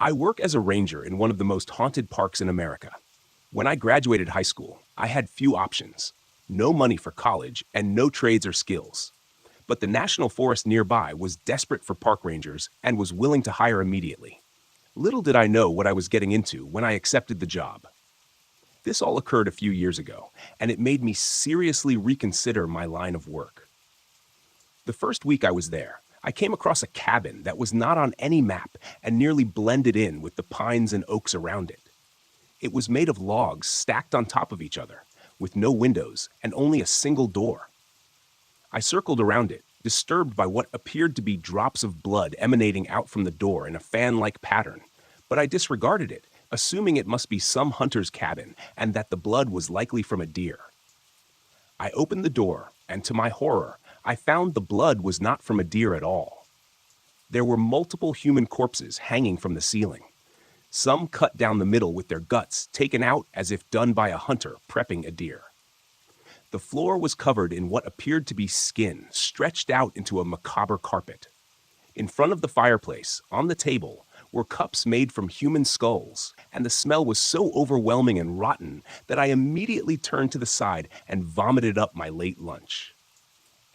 I work as a ranger in one of the most haunted parks in America. When I graduated high school, I had few options: no money for college and no trades or skills. But the national forest nearby was desperate for park rangers and was willing to hire immediately. Little did I know what I was getting into when I accepted the job. This all occurred a few years ago, and it made me seriously reconsider my line of work. The first week I was there, I came across a cabin that was not on any map and nearly blended in with the pines and oaks around it. It was made of logs stacked on top of each other, with no windows and only a single door. I circled around it, disturbed by what appeared to be drops of blood emanating out from the door in a fan-like pattern, but I disregarded it, assuming it must be some hunter's cabin and that the blood was likely from a deer. I opened the door, and to my horror, I found the blood was not from a deer at all. There were multiple human corpses hanging from the ceiling, some cut down the middle with their guts taken out as if done by a hunter prepping a deer. The floor was covered in what appeared to be skin stretched out into a macabre carpet. In front of the fireplace, on the table, were cups made from human skulls, and the smell was so overwhelming and rotten that I immediately turned to the side and vomited up my late lunch.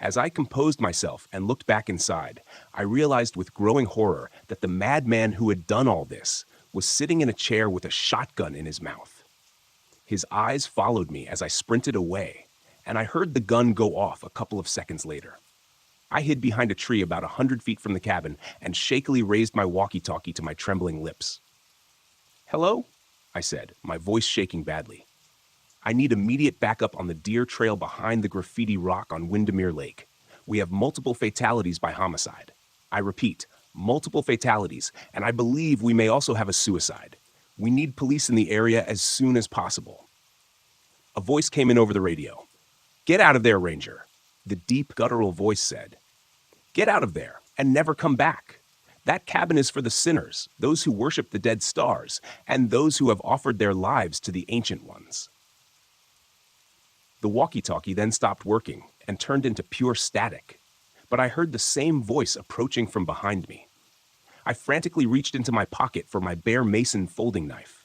As I composed myself and looked back inside, I realized with growing horror that the madman who had done all this was sitting in a chair with a shotgun in his mouth. His eyes followed me as I sprinted away, and I heard the gun go off a couple of seconds later. I hid behind a tree about 100 feet from the cabin and shakily raised my walkie-talkie to my trembling lips. "Hello?" I said, my voice shaking badly. "I need immediate backup on the deer trail behind the graffiti rock on Windermere Lake. We have multiple fatalities by homicide. I repeat, multiple fatalities, and I believe we may also have a suicide. We need police in the area as soon as possible." A voice came in over the radio. "Get out of there, Ranger," the deep guttural voice said. "Get out of there and never come back. That cabin is for the sinners, those who worship the dead stars, and those who have offered their lives to the ancient ones." The walkie-talkie then stopped working and turned into pure static, but I heard the same voice approaching from behind me. I frantically reached into my pocket for my Bear Mason folding knife.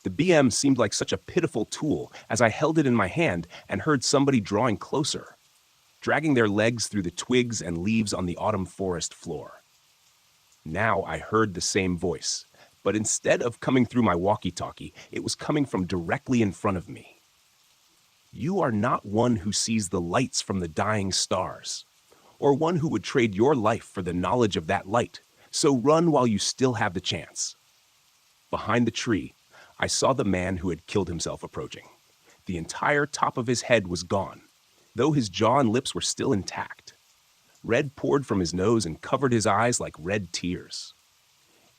The BM seemed like such a pitiful tool as I held it in my hand and heard somebody drawing closer, dragging their legs through the twigs and leaves on the autumn forest floor. Now I heard the same voice, but instead of coming through my walkie-talkie, it was coming from directly in front of me. "You are not one who sees the lights from the dying stars, or one who would trade your life for the knowledge of that light, so run while you still have the chance." Behind the tree, I saw the man who had killed himself approaching. The entire top of his head was gone, though his jaw and lips were still intact. Red poured from his nose and covered his eyes like red tears.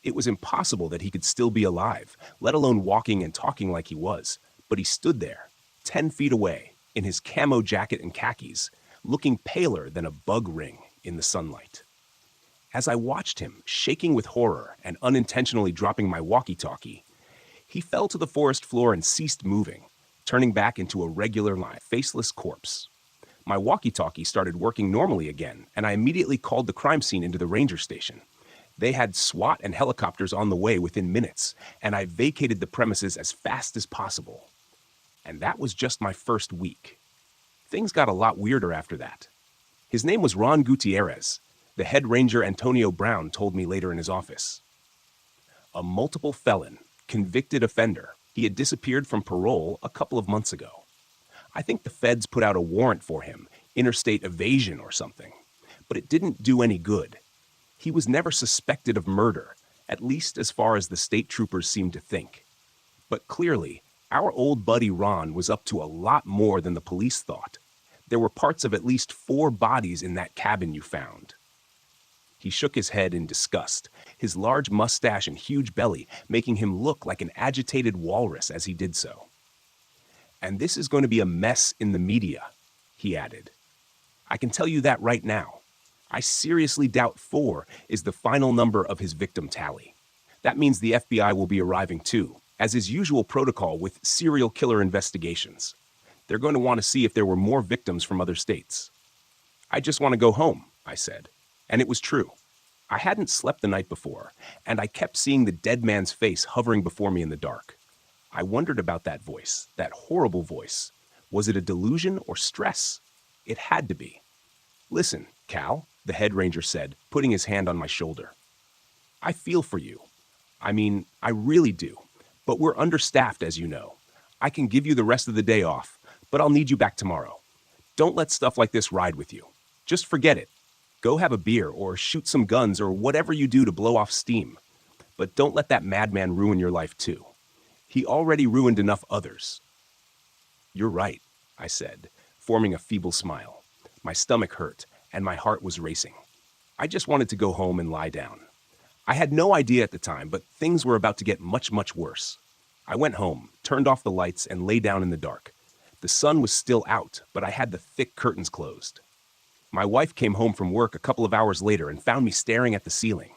It was impossible that he could still be alive, let alone walking and talking like he was, but he stood there, 10 feet away, in his camo jacket and khakis, looking paler than a bug ring in the sunlight. As I watched him, shaking with horror and unintentionally dropping my walkie-talkie, he fell to the forest floor and ceased moving, turning back into a regular faceless corpse. My walkie-talkie started working normally again, and I immediately called the crime scene into the ranger station. They had SWAT and helicopters on the way within minutes, and I vacated the premises as fast as possible. And that was just my first week. Things got a lot weirder after that. His name was Ron Gutierrez, the head ranger Antonio Brown told me later in his office. A multiple felon, convicted offender, he had disappeared from parole a couple of months ago. I think the feds put out a warrant for him, interstate evasion or something, but it didn't do any good. He was never suspected of murder, at least as far as the state troopers seemed to think. But clearly, our old buddy Ron was up to a lot more than the police thought. There were parts of at least 4 bodies in that cabin you found. He shook his head in disgust, his large mustache and huge belly making him look like an agitated walrus as he did so. "And this is going to be a mess in the media," he added. "I can tell you that right now. I seriously doubt 4 is the final number of his victim tally. That means the FBI will be arriving too, as is usual protocol with serial killer investigations. They're going to want to see if there were more victims from other states." "I just want to go home," I said. And it was true. I hadn't slept the night before, and I kept seeing the dead man's face hovering before me in the dark. I wondered about that voice, that horrible voice. Was it a delusion or stress? It had to be. "Listen, Cal," the head ranger said, putting his hand on my shoulder. "I feel for you. I mean, I really do. But we're understaffed, as you know. I can give you the rest of the day off, but I'll need you back tomorrow. Don't let stuff like this ride with you. Just forget it. Go have a beer or shoot some guns or whatever you do to blow off steam. But don't let that madman ruin your life too. He already ruined enough others." "You're right," I said, forming a feeble smile. My stomach hurt, and my heart was racing. I just wanted to go home and lie down. I had no idea at the time, but things were about to get much, much worse. I went home, turned off the lights, and lay down in the dark. The sun was still out, but I had the thick curtains closed. My wife came home from work a couple of hours later and found me staring at the ceiling.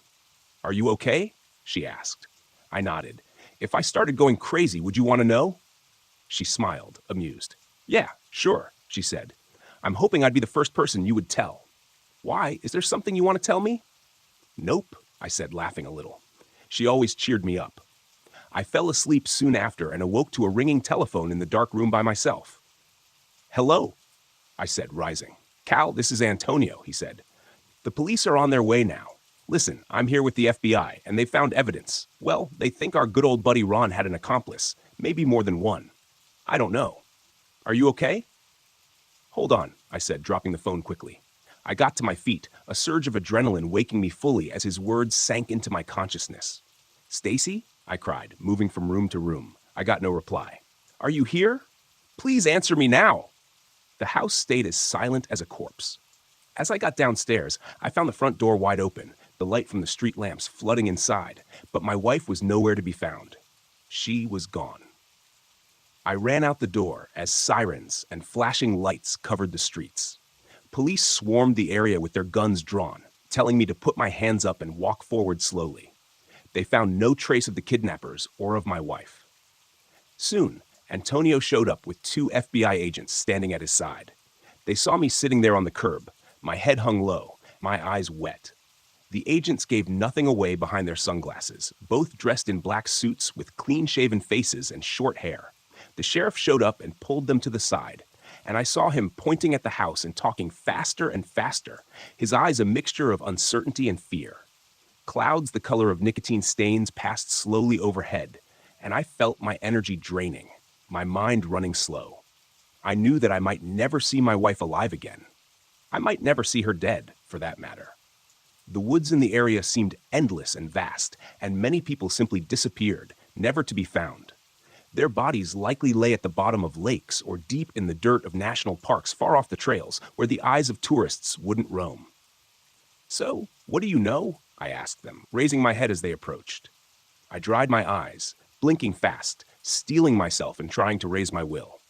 "Are you okay?" she asked. I nodded. "If I started going crazy, would you want to know?" She smiled, amused. "Yeah, sure," she said. "I'm hoping I'd be the first person you would tell." "Why? Is there something you want to tell me?" "Nope," I said, laughing a little. She always cheered me up. I fell asleep soon after and awoke to a ringing telephone in the dark room by myself. "Hello," I said, rising. "Cal, this is Antonio," he said. "The police are on their way now. Listen, I'm here with the FBI, and they found evidence. Well, they think our good old buddy Ron had an accomplice, maybe more than one. I don't know. Are you okay?" "Hold on," I said, dropping the phone quickly. I got to my feet, a surge of adrenaline waking me fully as his words sank into my consciousness. "Stacy?" I cried, moving from room to room. I got no reply. "Are you here? Please answer me now." The house stayed as silent as a corpse. As I got downstairs, I found the front door wide open, the light from the street lamps flooding inside, but my wife was nowhere to be found. She was gone. I ran out the door as sirens and flashing lights covered the streets. Police swarmed the area with their guns drawn, telling me to put my hands up and walk forward slowly. They found no trace of the kidnappers or of my wife. Soon, Antonio showed up with 2 FBI agents standing at his side. They saw me sitting there on the curb, my head hung low, my eyes wet. The agents gave nothing away behind their sunglasses, both dressed in black suits with clean-shaven faces and short hair. The sheriff showed up and pulled them to the side, and I saw him pointing at the house and talking faster and faster, his eyes a mixture of uncertainty and fear. Clouds the color of nicotine stains passed slowly overhead, and I felt my energy draining, my mind running slow. I knew that I might never see my wife alive again. I might never see her dead, for that matter. The woods in the area seemed endless and vast, and many people simply disappeared, never to be found. Their bodies likely lay at the bottom of lakes or deep in the dirt of national parks far off the trails where the eyes of tourists wouldn't roam. "So, what do you know?" I asked them, raising my head as they approached. I dried my eyes, blinking fast, steeling myself and trying to raise my will.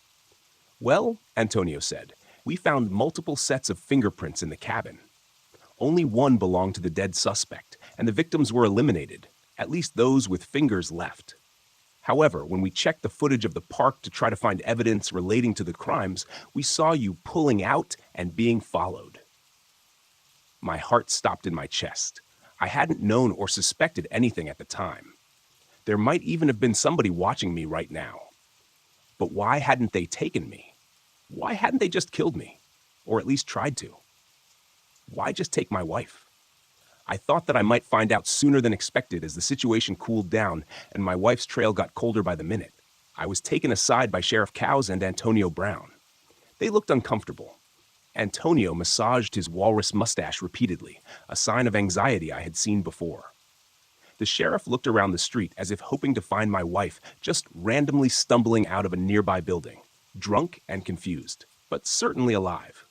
"Well," Antonio said, "we found multiple sets of fingerprints in the cabin. Only one belonged to the dead suspect, and the victims were eliminated, at least those with fingers left. However, when we checked the footage of the park to try to find evidence relating to the crimes, we saw you pulling out and being followed." My heart stopped in my chest. I hadn't known or suspected anything at the time. There might even have been somebody watching me right now. But why hadn't they taken me? Why hadn't they just killed me? Or at least tried to? Why just take my wife? I thought that I might find out sooner than expected as the situation cooled down and my wife's trail got colder by the minute. I was taken aside by Sheriff Cowes and Antonio Brown. They looked uncomfortable. Antonio massaged his walrus mustache repeatedly, a sign of anxiety I had seen before. The sheriff looked around the street as if hoping to find my wife just randomly stumbling out of a nearby building, drunk and confused, but certainly alive.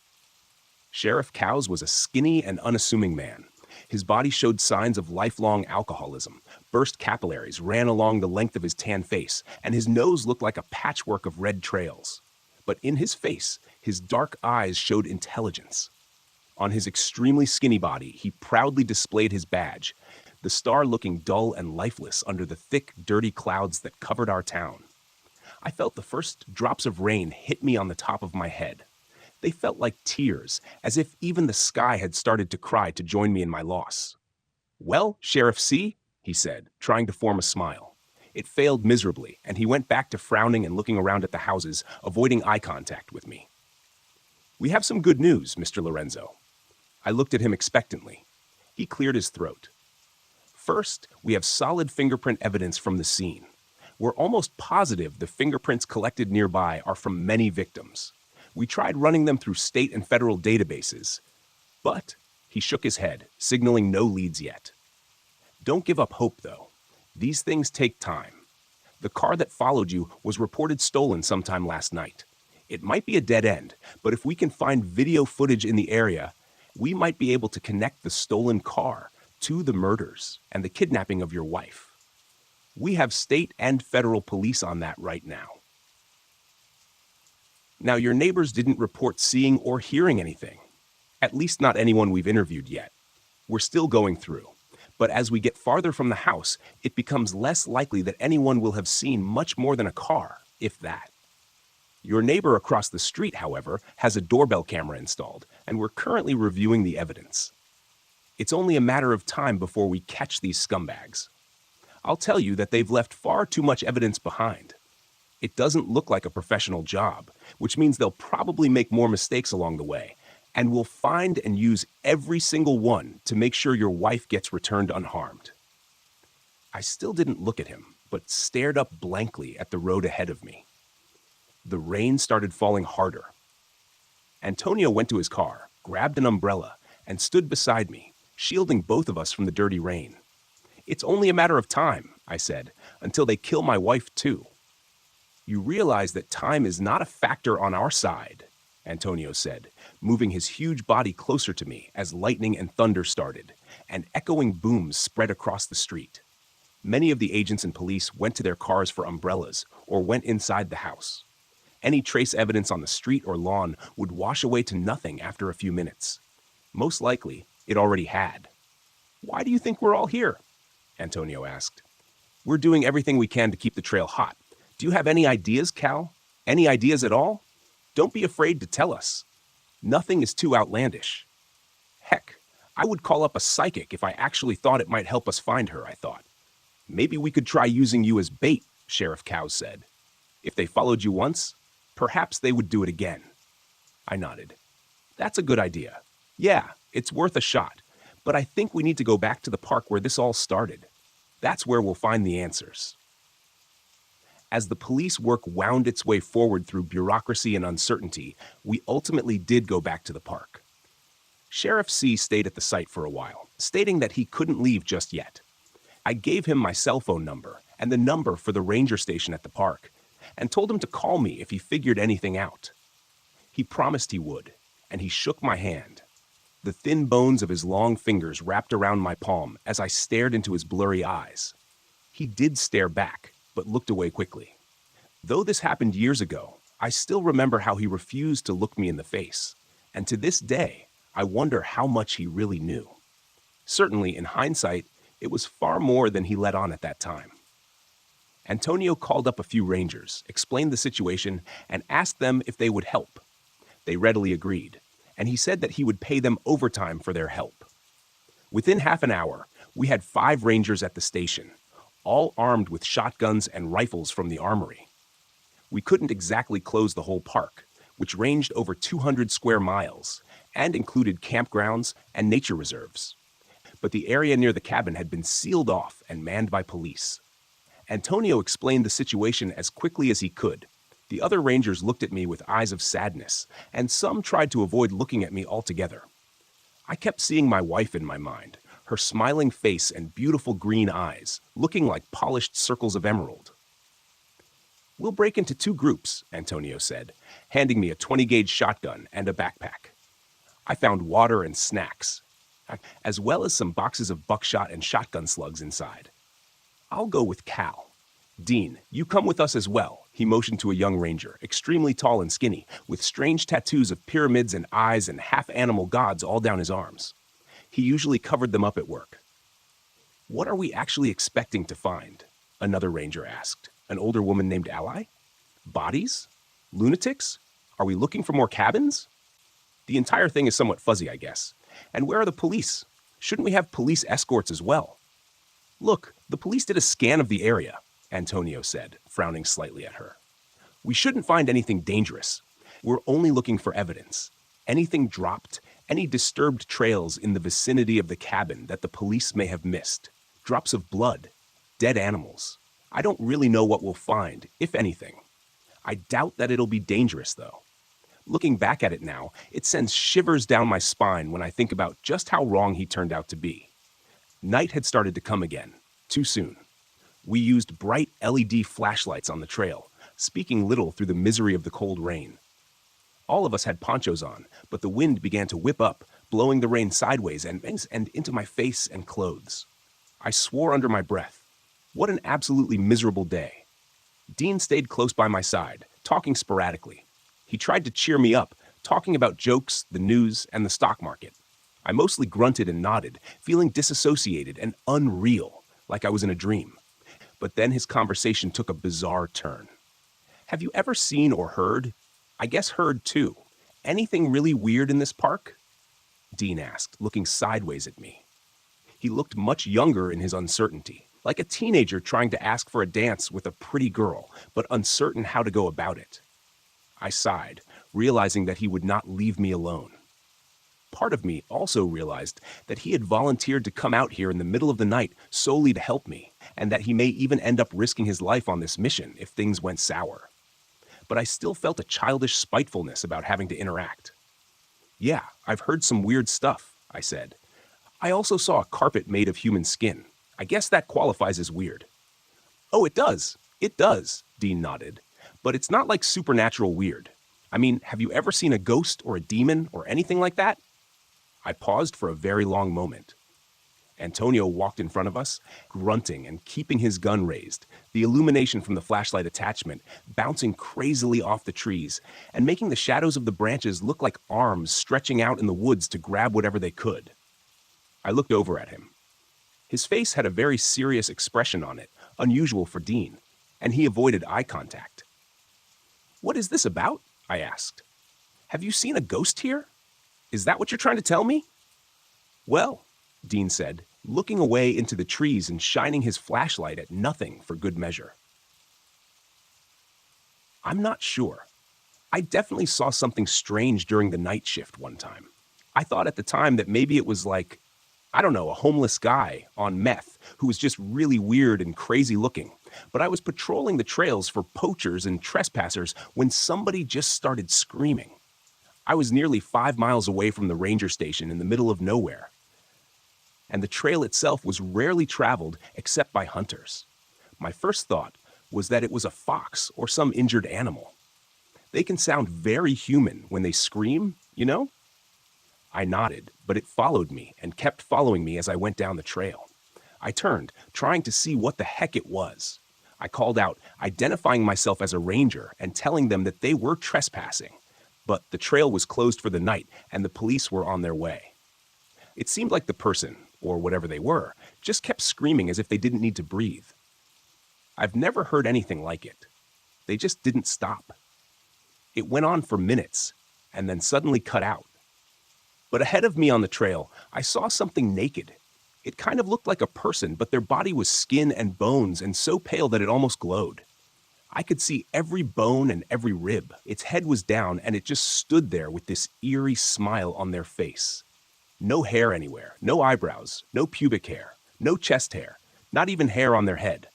Sheriff Cowes was a skinny and unassuming man. His body showed signs of lifelong alcoholism. Burst capillaries ran along the length of his tan face, and his nose looked like a patchwork of red trails. But in his face, his dark eyes showed intelligence. On his extremely skinny body, he proudly displayed his badge, the star looking dull and lifeless under the thick, dirty clouds that covered our town. I felt the first drops of rain hit me on the top of my head. They felt like tears, as if even the sky had started to cry to join me in my loss. "Well, Sheriff C," he said, trying to form a smile. It failed miserably, and he went back to frowning and looking around at the houses, avoiding eye contact with me. "We have some good news, Mr. Lorenzo." I looked at him expectantly. He cleared his throat. "First, we have solid fingerprint evidence from the scene. We're almost positive the fingerprints collected nearby are from many victims. We tried running them through state and federal databases, but," he shook his head, signaling no leads yet. "Don't give up hope, though. These things take time. The car that followed you was reported stolen sometime last night. It might be a dead end, but if we can find video footage in the area, we might be able to connect the stolen car to the murders and the kidnapping of your wife. We have state and federal police on that right now." Now, your neighbors didn't report seeing or hearing anything. At least not anyone we've interviewed yet. We're still going through. But as we get farther from the house, it becomes less likely that anyone will have seen much more than a car, if that. Your neighbor across the street, however, has a doorbell camera installed, and we're currently reviewing the evidence. It's only a matter of time before we catch these scumbags. I'll tell you that they've left far too much evidence behind. It doesn't look like a professional job, which means they'll probably make more mistakes along the way, and will find and use every single one to make sure your wife gets returned unharmed. I still didn't look at him, but stared up blankly at the road ahead of me. The rain started falling harder. Antonio went to his car, grabbed an umbrella, and stood beside me, shielding both of us from the dirty rain. "It's only a matter of time," I said, "until they kill my wife too." "You realize that time is not a factor on our side," Antonio said, moving his huge body closer to me as lightning and thunder started, and echoing booms spread across the street. Many of the agents and police went to their cars for umbrellas or went inside the house. Any trace evidence on the street or lawn would wash away to nothing after a few minutes. Most likely, it already had. "Why do you think we're all here?" Antonio asked. "We're doing everything we can to keep the trail hot. Do you have any ideas, Cal? Any ideas at all? Don't be afraid to tell us. Nothing is too outlandish." "Heck, I would call up a psychic if I actually thought it might help us find her," I thought. "Maybe we could try using you as bait," Sheriff Cows said. "If they followed you once, perhaps they would do it again." I nodded. "That's a good idea. Yeah, it's worth a shot. But I think we need to go back to the park where this all started. That's where we'll find the answers." As the police work wound its way forward through bureaucracy and uncertainty, we ultimately did go back to the park. Sheriff C stayed at the site for a while, stating that he couldn't leave just yet. I gave him my cell phone number and the number for the ranger station at the park, and told him to call me if he figured anything out. He promised he would, and he shook my hand. The thin bones of his long fingers wrapped around my palm as I stared into his blurry eyes. He did stare back, but looked away quickly. Though this happened years ago, I still remember how he refused to look me in the face, and to this day, I wonder how much he really knew. Certainly, in hindsight, it was far more than he let on at that time. Antonio called up a few rangers, explained the situation, and asked them if they would help. They readily agreed, and he said that he would pay them overtime for their help. Within half an hour, we had 5 rangers at the station, all armed with shotguns and rifles from the armory. We couldn't exactly close the whole park, which ranged over 200 square miles and included campgrounds and nature reserves. But the area near the cabin had been sealed off and manned by police. Antonio explained the situation as quickly as he could. The other rangers looked at me with eyes of sadness, and some tried to avoid looking at me altogether. I kept seeing my wife in my mind, her smiling face and beautiful green eyes, looking like polished circles of emerald. "We'll break into 2 groups," Antonio said, handing me a 20-gauge shotgun and a backpack. I found water and snacks, as well as some boxes of buckshot and shotgun slugs inside. "I'll go with Cal. Dean, you come with us as well," he motioned to a young ranger, extremely tall and skinny, with strange tattoos of pyramids and eyes and half-animal gods all down his arms. He usually covered them up at work. "What are we actually expecting to find?" another ranger asked. "An older woman named Ally? Bodies? Lunatics? Are we looking for more cabins?" "The entire thing is somewhat fuzzy, I guess. And where are the police? Shouldn't we have police escorts as well? Look, the police did a scan of the area, Antonio said, frowning slightly at her. We shouldn't find anything dangerous. We're only looking for evidence. Anything dropped, any disturbed trails in the vicinity of the cabin that the police may have missed. Drops of blood, dead animals. I don't really know what we'll find, if anything. I doubt that it'll be dangerous, though. Looking back at it now, it sends shivers down my spine when I think about just how wrong he turned out to be. Night had started to come again, too soon. We used bright LED flashlights on the trail, speaking little through the misery of the cold rain. All of us had ponchos on, but the wind began to whip up, blowing the rain sideways and into my face and clothes. I swore under my breath. What an absolutely miserable day. Dean stayed close by my side, talking sporadically. He tried to cheer me up, talking about jokes, the news, and the stock market. I mostly grunted and nodded, feeling disassociated and unreal, like I was in a dream. But then his conversation took a bizarre turn. Have you ever seen or heard? I guess heard too. Anything really weird in this park? Dean asked, looking sideways at me. He looked much younger in his uncertainty, like a teenager trying to ask for a dance with a pretty girl, but uncertain how to go about it. I sighed, realizing that he would not leave me alone. Part of me also realized that he had volunteered to come out here in the middle of the night solely to help me, and that he may even end up risking his life on this mission if things went sour. But I still felt a childish spitefulness about having to interact. Yeah, I've heard some weird stuff, I said. I also saw a carpet made of human skin. I guess that qualifies as weird. Oh, it does. It does, Dean nodded. But it's not like supernatural weird. I mean, have you ever seen a ghost or a demon or anything like that? I paused for a very long moment. Antonio walked in front of us, grunting and keeping his gun raised, the illumination from the flashlight attachment bouncing crazily off the trees and making the shadows of the branches look like arms stretching out in the woods to grab whatever they could. I looked over at him. His face had a very serious expression on it, unusual for Dean, and he avoided eye contact. What is this about? I asked. Have you seen a ghost here? Is that what you're trying to tell me? Well, Dean said, looking away into the trees and shining his flashlight at nothing for good measure. I'm not sure. I definitely saw something strange during the night shift one time. I thought at the time that maybe it was like, I don't know, a homeless guy on meth who was just really weird and crazy looking. But I was patrolling the trails for poachers and trespassers when somebody just started screaming. I was nearly 5 miles away from the ranger station in the middle of nowhere, and the trail itself was rarely traveled except by hunters. My first thought was that it was a fox or some injured animal. They can sound very human when they scream, you know? I nodded, but it followed me and kept following me as I went down the trail. I turned, trying to see what the heck it was. I called out, identifying myself as a ranger and telling them that they were trespassing. But the trail was closed for the night and the police were on their way. It seemed like the person, or whatever they were, just kept screaming as if they didn't need to breathe. I've never heard anything like it. They just didn't stop. It went on for minutes, and then suddenly cut out. But ahead of me on the trail, I saw something naked. It kind of looked like a person, but their body was skin and bones and so pale that it almost glowed. I could see every bone and every rib. Its head was down, and it just stood there with this eerie smile on their face. No hair anywhere, no eyebrows, no pubic hair, no chest hair, not even hair on their head.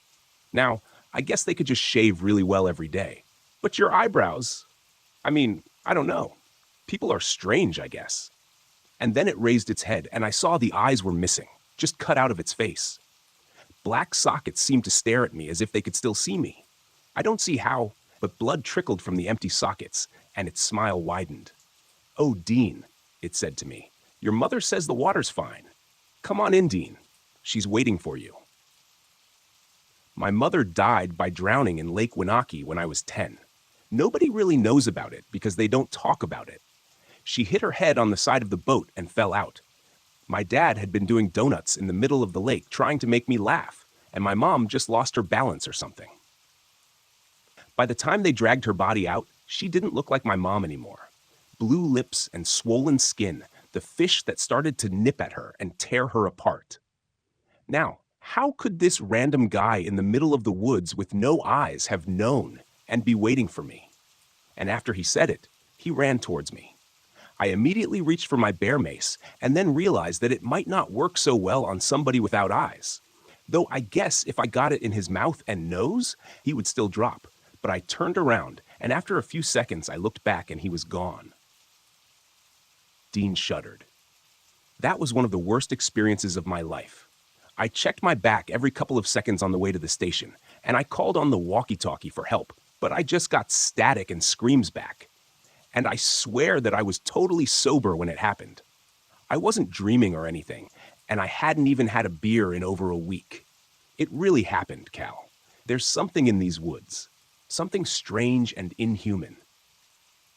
Now, I guess they could just shave really well every day. But your eyebrows, I don't know. People are strange, I guess. And then it raised its head, and I saw the eyes were missing, just cut out of its face. Black sockets seemed to stare at me as if they could still see me. I don't see how, but blood trickled from the empty sockets, and its smile widened. "Oh, Dean," it said to me, "your mother says the water's fine. Come on in, Dean. She's waiting for you." My mother died by drowning in Lake Winaki when I was 10. Nobody really knows about it because they don't talk about it. She hit her head on the side of the boat and fell out. My dad had been doing donuts in the middle of the lake trying to make me laugh, and my mom just lost her balance or something. By the time they dragged her body out, she didn't look like my mom anymore. Blue lips and swollen skin, the fish that started to nip at her and tear her apart. Now, how could this random guy in the middle of the woods with no eyes have known and be waiting for me? And after he said it, he ran towards me. I immediately reached for my bear mace and then realized that it might not work so well on somebody without eyes. Though I guess if I got it in his mouth and nose, he would still drop. But I turned around, and after a few seconds I looked back and he was gone. Dean shuddered. That was one of the worst experiences of my life. I checked my back every couple of seconds on the way to the station, and I called on the walkie-talkie for help, but I just got static and screams back. And I swear that I was totally sober when it happened. I wasn't dreaming or anything, and I hadn't even had a beer in over a week. It really happened, Cal. There's something in these woods. Something strange and inhuman.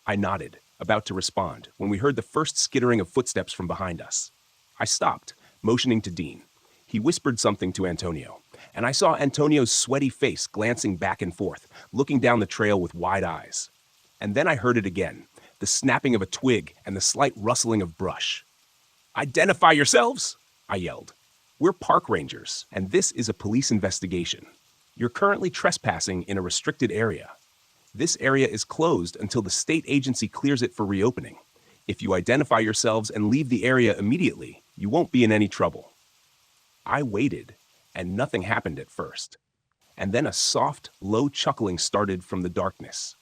I nodded, about to respond, when we heard the first skittering of footsteps from behind us. I stopped, motioning to Dean. He whispered something to Antonio, and I saw Antonio's sweaty face glancing back and forth, looking down the trail with wide eyes. And then I heard it again, the snapping of a twig and the slight rustling of brush. "Identify yourselves!" I yelled. "We're park rangers, and this is a police investigation. You're currently trespassing in a restricted area. This area is closed until the state agency clears it for reopening. If you identify yourselves and leave the area immediately, you won't be in any trouble." I waited, and nothing happened at first. And then a soft, low chuckling started from the darkness.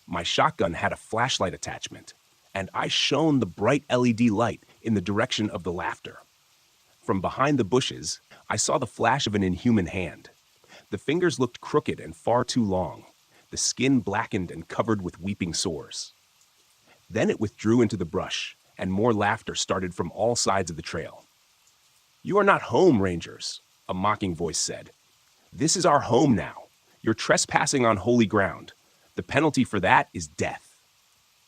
My shotgun had a flashlight attachment, and I shone the bright LED light in the direction of the laughter. From behind the bushes, I saw the flash of an inhuman hand. The fingers looked crooked and far too long, the skin blackened and covered with weeping sores. Then it withdrew into the brush, and more laughter started from all sides of the trail. "You are not home, Rangers," a mocking voice said. "This is our home now. You're trespassing on holy ground. The penalty for that is death."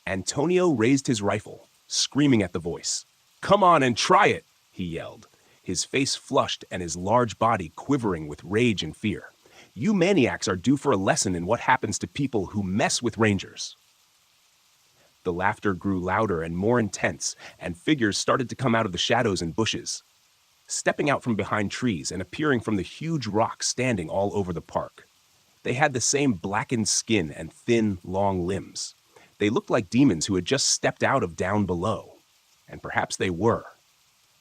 Antonio raised his rifle, screaming at the voice. "Come on and try it," he yelled, his face flushed and his large body quivering with rage and fear. "You maniacs are due for a lesson in what happens to people who mess with Rangers." The laughter grew louder and more intense, and figures started to come out of the shadows and bushes, stepping out from behind trees and appearing from the huge rocks standing all over the park. They had the same blackened skin and thin, long limbs. They looked like demons who had just stepped out of down below. And perhaps they were.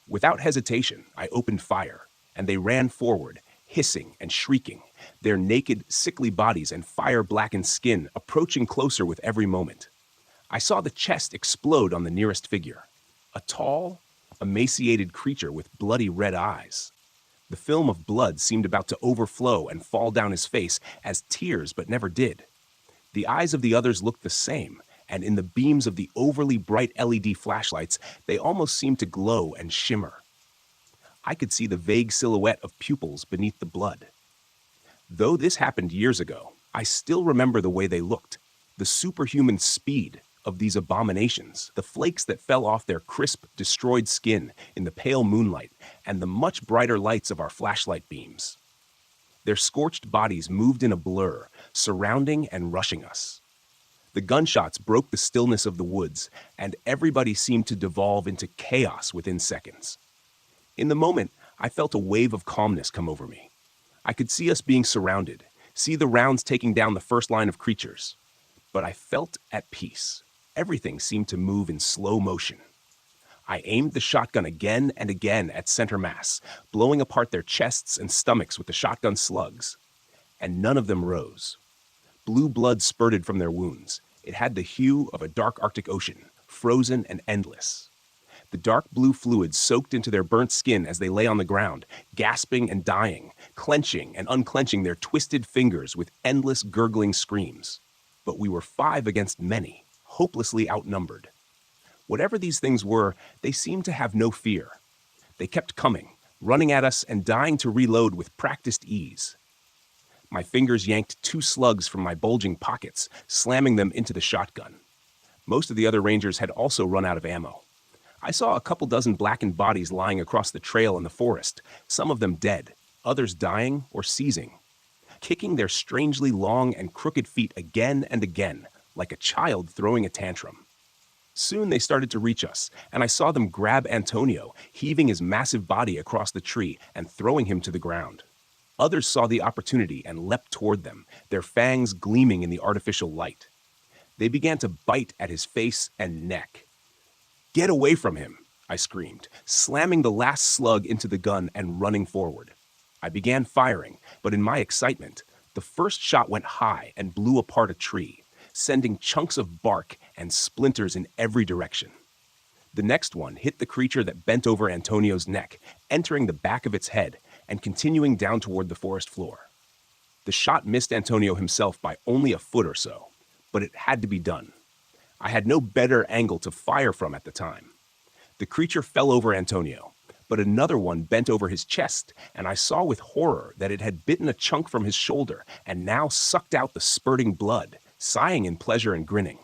Without hesitation, I opened fire, and they ran forward, hissing and shrieking, their naked, sickly bodies and fire-blackened skin approaching closer with every moment. I saw the chest explode on the nearest figure, a tall, emaciated creature with bloody red eyes. The film of blood seemed about to overflow and fall down his face as tears, but never did. The eyes of the others looked the same, and in the beams of the overly bright LED flashlights, they almost seemed to glow and shimmer. I could see the vague silhouette of pupils beneath the blood. Though this happened years ago, I still remember the way they looked, the superhuman speed of these abominations, the flakes that fell off their crisp, destroyed skin in the pale moonlight, and the much brighter lights of our flashlight beams. Their scorched bodies moved in a blur, surrounding and rushing us. The gunshots broke the stillness of the woods, and everybody seemed to devolve into chaos within seconds. In the moment, I felt a wave of calmness come over me. I could see us being surrounded, see the rounds taking down the first line of creatures. But I felt at peace. Everything seemed to move in slow motion. I aimed the shotgun again and again at center mass, blowing apart their chests and stomachs with the shotgun slugs. And none of them rose. Blue blood spurted from their wounds. It had the hue of a dark Arctic ocean, frozen and endless. The dark blue fluid soaked into their burnt skin as they lay on the ground, gasping and dying, clenching and unclenching their twisted fingers with endless gurgling screams. But we were 5 against many, hopelessly outnumbered. Whatever these things were, they seemed to have no fear. They kept coming, running at us and dying to reload with practiced ease. My fingers yanked 2 slugs from my bulging pockets, slamming them into the shotgun. Most of the other rangers had also run out of ammo. I saw a couple dozen blackened bodies lying across the trail in the forest, some of them dead, others dying or seizing, kicking their strangely long and crooked feet again and again, like a child throwing a tantrum. Soon they started to reach us, and I saw them grab Antonio, heaving his massive body across the tree and throwing him to the ground. Others saw the opportunity and leapt toward them, their fangs gleaming in the artificial light. They began to bite at his face and neck. "Get away from him!" I screamed, slamming the last slug into the gun and running forward. I began firing, but in my excitement, the first shot went high and blew apart a tree, sending chunks of bark and splinters in every direction. The next one hit the creature that bent over Antonio's neck, entering the back of its head and continuing down toward the forest floor. The shot missed Antonio himself by only a foot or so, but it had to be done. I had no better angle to fire from at the time. The creature fell over Antonio, but another one bent over his chest, and I saw with horror that it had bitten a chunk from his shoulder and now sucked out the spurting blood, sighing in pleasure and grinning.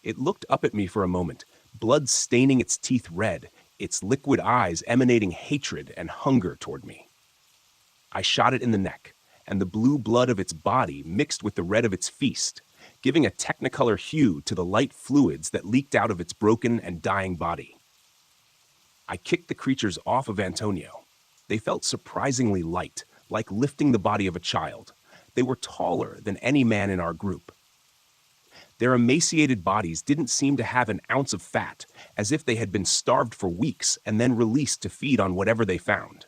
It looked up at me for a moment, blood staining its teeth red, its liquid eyes emanating hatred and hunger toward me. I shot it in the neck, and the blue blood of its body mixed with the red of its feast, giving a technicolor hue to the light fluids that leaked out of its broken and dying body. I kicked the creatures off of Antonio. They felt surprisingly light, like lifting the body of a child. They were taller than any man in our group. Their emaciated bodies didn't seem to have an ounce of fat, as if they had been starved for weeks and then released to feed on whatever they found.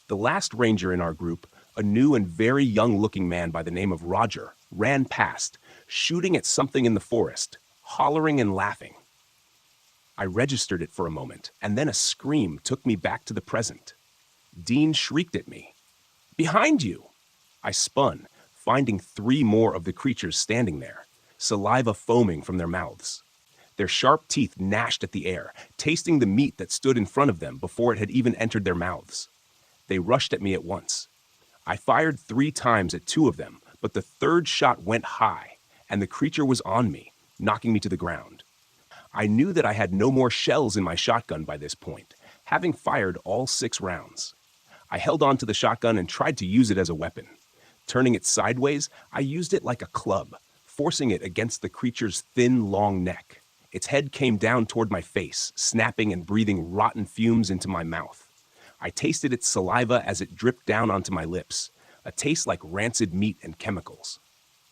The last ranger in our group, a new and very young-looking man by the name of Roger, ran past, shooting at something in the forest, hollering and laughing. I registered it for a moment, and then a scream took me back to the present. Dean shrieked at me. "Behind you!" I spun, finding 3 more of the creatures standing there, saliva foaming from their mouths. Their sharp teeth gnashed at the air, tasting the meat that stood in front of them before it had even entered their mouths. They rushed at me at once. I fired 3 times at 2 of them, but the third shot went high, and the creature was on me, knocking me to the ground. I knew that I had no more shells in my shotgun by this point, having fired all 6 rounds. I held on to the shotgun and tried to use it as a weapon. Turning it sideways, I used it like a club, forcing it against the creature's thin, long neck. Its head came down toward my face, snapping and breathing rotten fumes into my mouth. I tasted its saliva as it dripped down onto my lips, a taste like rancid meat and chemicals.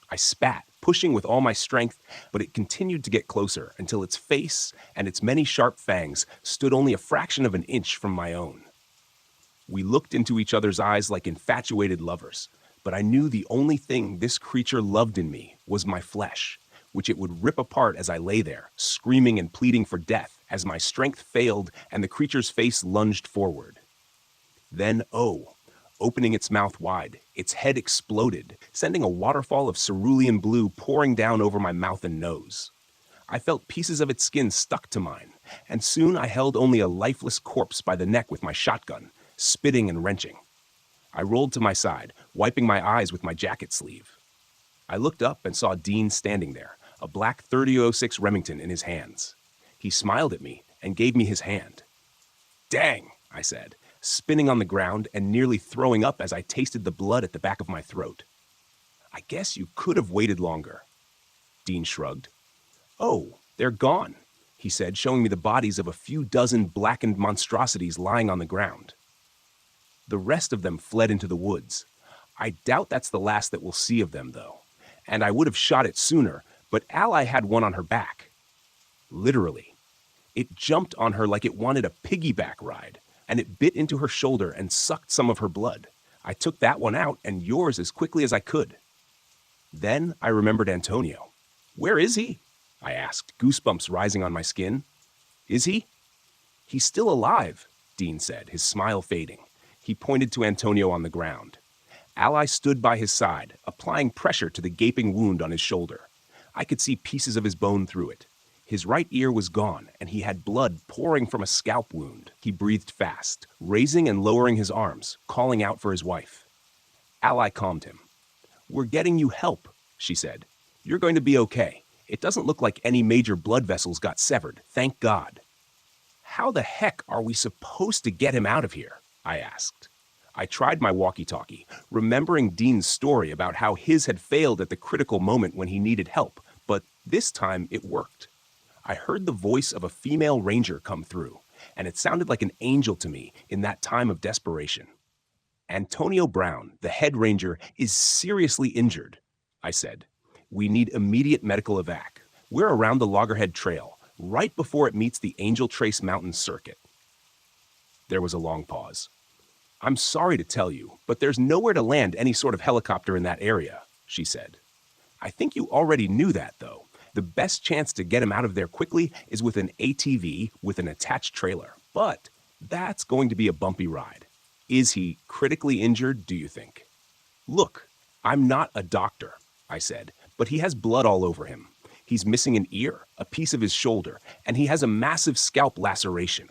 I spat, pushing with all my strength, but it continued to get closer until its face and its many sharp fangs stood only a fraction of an inch from my own. We looked into each other's eyes like infatuated lovers, but I knew the only thing this creature loved in me was my flesh, which it would rip apart as I lay there, screaming and pleading for death as my strength failed and the creature's face lunged forward. Then, opening its mouth wide, its head exploded, sending a waterfall of cerulean blue pouring down over my mouth and nose. I felt pieces of its skin stuck to mine, and soon I held only a lifeless corpse by the neck with my shotgun, spitting and wrenching. I rolled to my side, wiping my eyes with my jacket sleeve. I looked up and saw Dean standing there, a black 30-06 Remington in his hands. He smiled at me and gave me his hand. "Dang," I said, spinning on the ground and nearly throwing up as I tasted the blood at the back of my throat. "I guess you could have waited longer." Dean shrugged. "Oh, they're gone," he said, showing me the bodies of a few dozen blackened monstrosities lying on the ground. The rest of them fled into the woods. I doubt that's the last that we'll see of them, though, and I would have shot it sooner, but Ally had one on her back. Literally. It jumped on her like it wanted a piggyback ride, and it bit into her shoulder and sucked some of her blood. I took that one out and yours as quickly as I could. Then I remembered Antonio. "Where is he?" I asked, goosebumps rising on my skin. "Is he?" "He's still alive," Dean said, his smile fading. He pointed to Antonio on the ground. Ally stood by his side, applying pressure to the gaping wound on his shoulder. I could see pieces of his bone through it. His right ear was gone, and he had blood pouring from a scalp wound. He breathed fast, raising and lowering his arms, calling out for his wife. Ally calmed him. "We're getting you help," she said. "You're going to be okay. It doesn't look like any major blood vessels got severed, thank God." "How the heck are we supposed to get him out of here?" I asked. I tried my walkie-talkie, remembering Dean's story about how his had failed at the critical moment when he needed help, but this time it worked. I heard the voice of a female ranger come through, and it sounded like an angel to me in that time of desperation. Antonio Brown, the head ranger, is seriously injured, I said. We need immediate medical evac. We're around the Loggerhead Trail, right before it meets the Angel Trace Mountain circuit. There was a long pause. I'm sorry to tell you, but there's nowhere to land any sort of helicopter in that area, she said. I think you already knew that, though. The best chance to get him out of there quickly is with an ATV with an attached trailer. But that's going to be a bumpy ride. Is he critically injured, do you think? Look, I'm not a doctor, I said, but he has blood all over him. He's missing an ear, a piece of his shoulder, and he has a massive scalp laceration.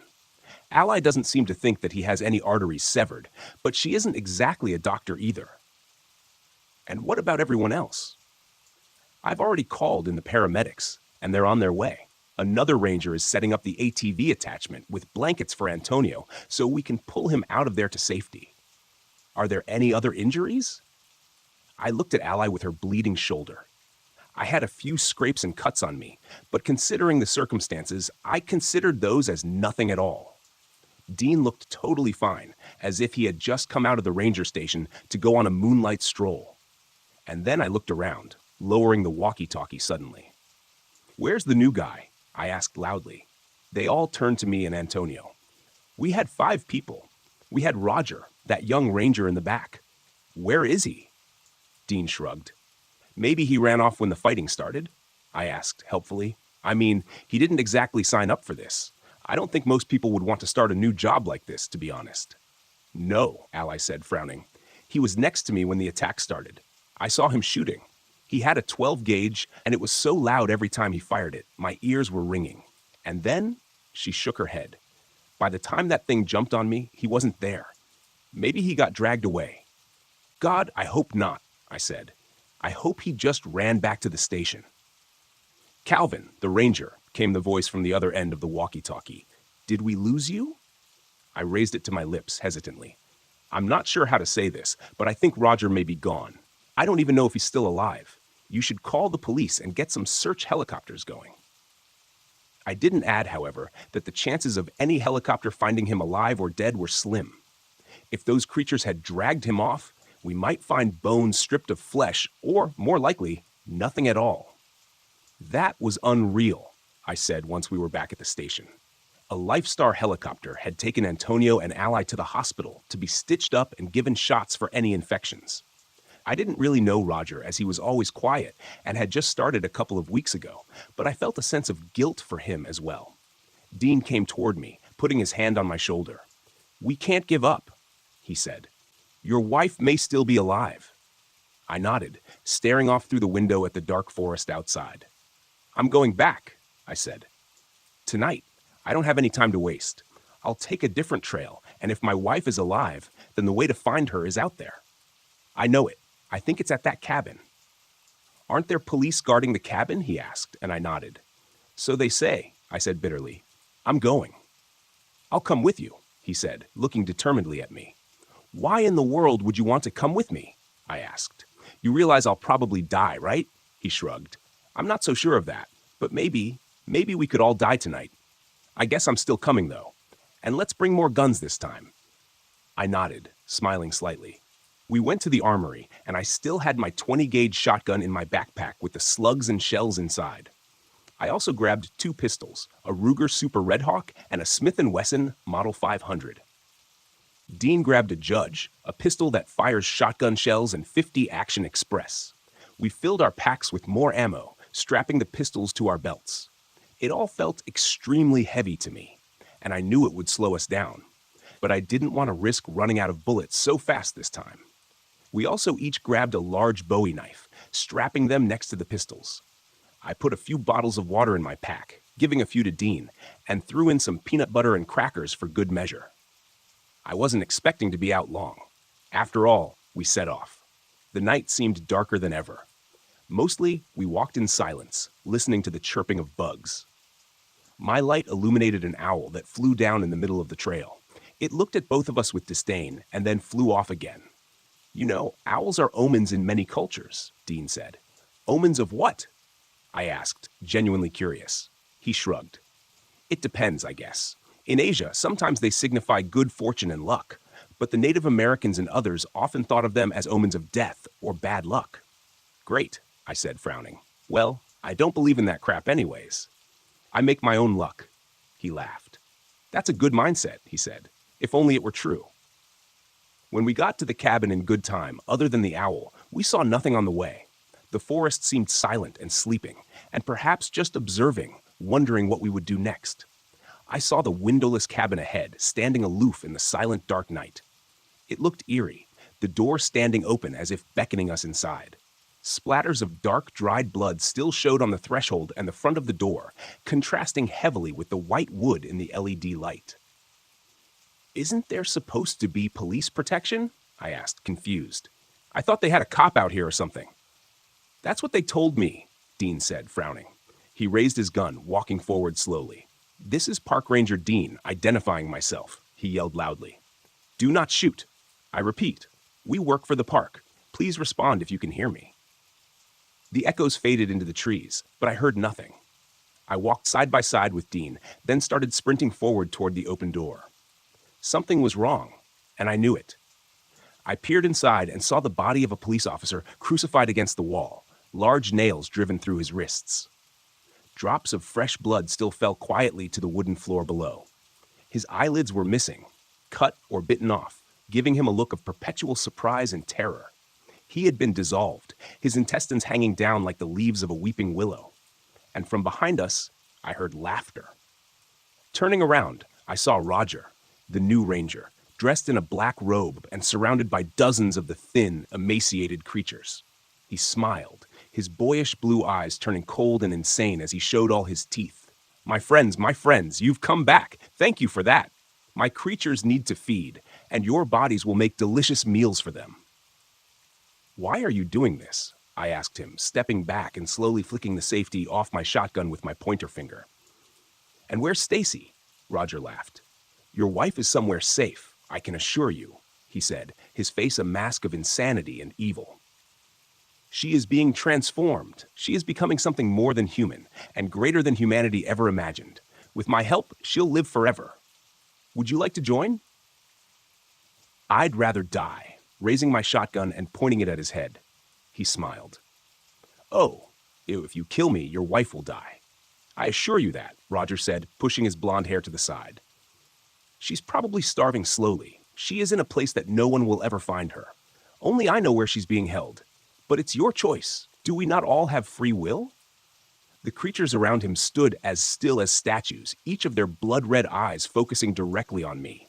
Ally doesn't seem to think that he has any arteries severed, but she isn't exactly a doctor either. And what about everyone else? I've already called in the paramedics, and they're on their way. Another ranger is setting up the ATV attachment with blankets for Antonio so we can pull him out of there to safety. Are there any other injuries? I looked at Ally with her bleeding shoulder. I had a few scrapes and cuts on me, but considering the circumstances, I considered those as nothing at all. Dean looked totally fine, as if he had just come out of the ranger station to go on a moonlight stroll. And then I looked around, lowering the walkie-talkie suddenly. Where's the new guy? I asked loudly. They all turned to me and Antonio. We had 5 people. We had Roger, that young ranger in the back. Where is he? Dean shrugged. Maybe he ran off when the fighting started? I asked helpfully. I mean, he didn't exactly sign up for this. I don't think most people would want to start a new job like this, to be honest. No, Ally said, frowning. He was next to me when the attack started. I saw him shooting. He had a 12 gauge, and it was so loud every time he fired it, my ears were ringing. And then, she shook her head. By the time that thing jumped on me, he wasn't there. Maybe he got dragged away. God, I hope not, I said. I hope he just ran back to the station. Calvin, the ranger, came the voice from the other end of the walkie-talkie. Did we lose you? I raised it to my lips hesitantly. I'm not sure how to say this, but I think Roger may be gone. I don't even know if he's still alive. You should call the police and get some search helicopters going. I didn't add, however, that the chances of any helicopter finding him alive or dead were slim. If those creatures had dragged him off, we might find bones stripped of flesh, or, more likely, nothing at all. That was unreal, I said once we were back at the station. A Lifestar helicopter had taken Antonio and Ally to the hospital to be stitched up and given shots for any infections. I didn't really know Roger, as he was always quiet and had just started a couple of weeks ago, but I felt a sense of guilt for him as well. Dean came toward me, putting his hand on my shoulder. We can't give up, he said. Your wife may still be alive. I nodded, staring off through the window at the dark forest outside. I'm going back, I said. Tonight. I don't have any time to waste. I'll take a different trail, and if my wife is alive, then the way to find her is out there. I know it. I think it's at that cabin. Aren't there police guarding the cabin? He asked, and I nodded. So they say, I said bitterly. I'm going. I'll come with you, he said, looking determinedly at me. Why in the world would you want to come with me? I asked. You realize I'll probably die, right? He shrugged. I'm not so sure of that, but maybe we could all die tonight. I guess I'm still coming, though. And let's bring more guns this time. I nodded, smiling slightly. We went to the armory, and I still had my 20-gauge shotgun in my backpack with the slugs and shells inside. I also grabbed 2 pistols, a Ruger Super Redhawk and a Smith & Wesson Model 500. Dean grabbed a Judge, a pistol that fires shotgun shells and 50 Action Express. We filled our packs with more ammo, strapping the pistols to our belts. It all felt extremely heavy to me, and I knew it would slow us down. But I didn't want to risk running out of bullets so fast this time. We also each grabbed a large Bowie knife, strapping them next to the pistols. I put a few bottles of water in my pack, giving a few to Dean, and threw in some peanut butter and crackers for good measure. I wasn't expecting to be out long. After all, we set off. The night seemed darker than ever. Mostly, we walked in silence, listening to the chirping of bugs. My light illuminated an owl that flew down in the middle of the trail. It looked at both of us with disdain and then flew off again. You know, owls are omens in many cultures, Dean said. Omens of what? I asked, genuinely curious. He shrugged. It depends, I guess. In Asia, sometimes they signify good fortune and luck, but the Native Americans and others often thought of them as omens of death or bad luck. Great, I said, frowning. Well, I don't believe in that crap anyways. I make my own luck. He laughed. That's a good mindset, he said, if only it were true. When we got to the cabin in good time, other than the owl, we saw nothing on the way. The forest seemed silent and sleeping, and perhaps just observing, wondering what we would do next. I saw the windowless cabin ahead, standing aloof in the silent dark night. It looked eerie, the door standing open as if beckoning us inside. Splatters of dark, dried blood still showed on the threshold and the front of the door, contrasting heavily with the white wood in the LED light. Isn't there supposed to be police protection? I asked, confused. I thought they had a cop out here or something. That's what they told me, Dean said, frowning. He raised his gun, walking forward slowly. This is Park Ranger Dean, identifying myself, he yelled loudly. Do not shoot. I repeat, we work for the park. Please respond if you can hear me. The echoes faded into the trees, but I heard nothing. I walked side by side with Dean, then started sprinting forward toward the open door. Something was wrong, and I knew it. I peered inside and saw the body of a police officer crucified against the wall, large nails driven through his wrists. Drops of fresh blood still fell quietly to the wooden floor below. His eyelids were missing, cut or bitten off, giving him a look of perpetual surprise and terror. He had been dissolved, his intestines hanging down like the leaves of a weeping willow. And from behind us, I heard laughter. Turning around, I saw Roger, the new ranger, dressed in a black robe and surrounded by dozens of the thin, emaciated creatures. He smiled, his boyish blue eyes turning cold and insane as he showed all his teeth. My friends, you've come back. Thank you for that. My creatures need to feed, and your bodies will make delicious meals for them. Why are you doing this? I asked him, stepping back and slowly flicking the safety off my shotgun with my pointer finger. And where's Stacy? Roger laughed. Your wife is somewhere safe, I can assure you, he said, his face a mask of insanity and evil. She is being transformed. She is becoming something more than human, and greater than humanity ever imagined. With my help, she'll live forever. Would you like to join? I'd rather die, raising my shotgun and pointing it at his head. He smiled. Oh, if you kill me, your wife will die. I assure you that, Roger said, pushing his blonde hair to the side. She's probably starving slowly. She is in a place that no one will ever find her. Only I know where she's being held. But it's your choice. Do we not all have free will? The creatures around him stood as still as statues, each of their blood-red eyes focusing directly on me.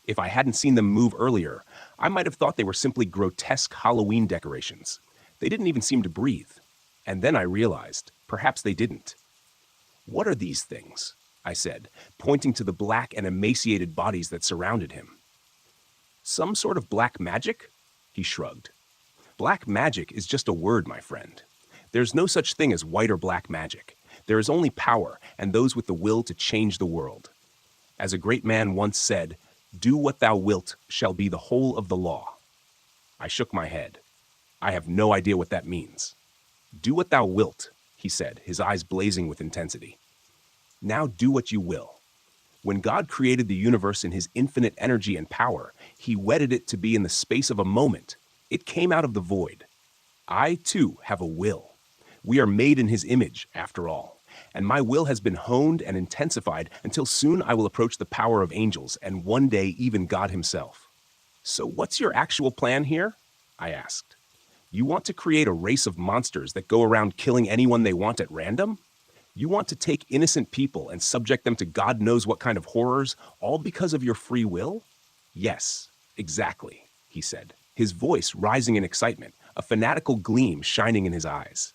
If I hadn't seen them move earlier, I might have thought they were simply grotesque Halloween decorations. They didn't even seem to breathe. And then I realized, perhaps they didn't. What are these things? I said, pointing to the black and emaciated bodies that surrounded him. Some sort of black magic? He shrugged. Black magic is just a word, my friend. There's no such thing as white or black magic. There is only power and those with the will to change the world. As a great man once said, "Do what thou wilt shall be the whole of the law." I shook my head. I have no idea what that means. Do what thou wilt, he said, his eyes blazing with intensity. Now do what you will. When God created the universe in his infinite energy and power, he wedded it to be in the space of a moment. It came out of the void. I, too, have a will. We are made in his image, after all, and my will has been honed and intensified until soon I will approach the power of angels and one day even God himself. So what's your actual plan here? I asked. You want to create a race of monsters that go around killing anyone they want at random? You want to take innocent people and subject them to God knows what kind of horrors, all because of your free will? Yes, exactly, he said, his voice rising in excitement, a fanatical gleam shining in his eyes.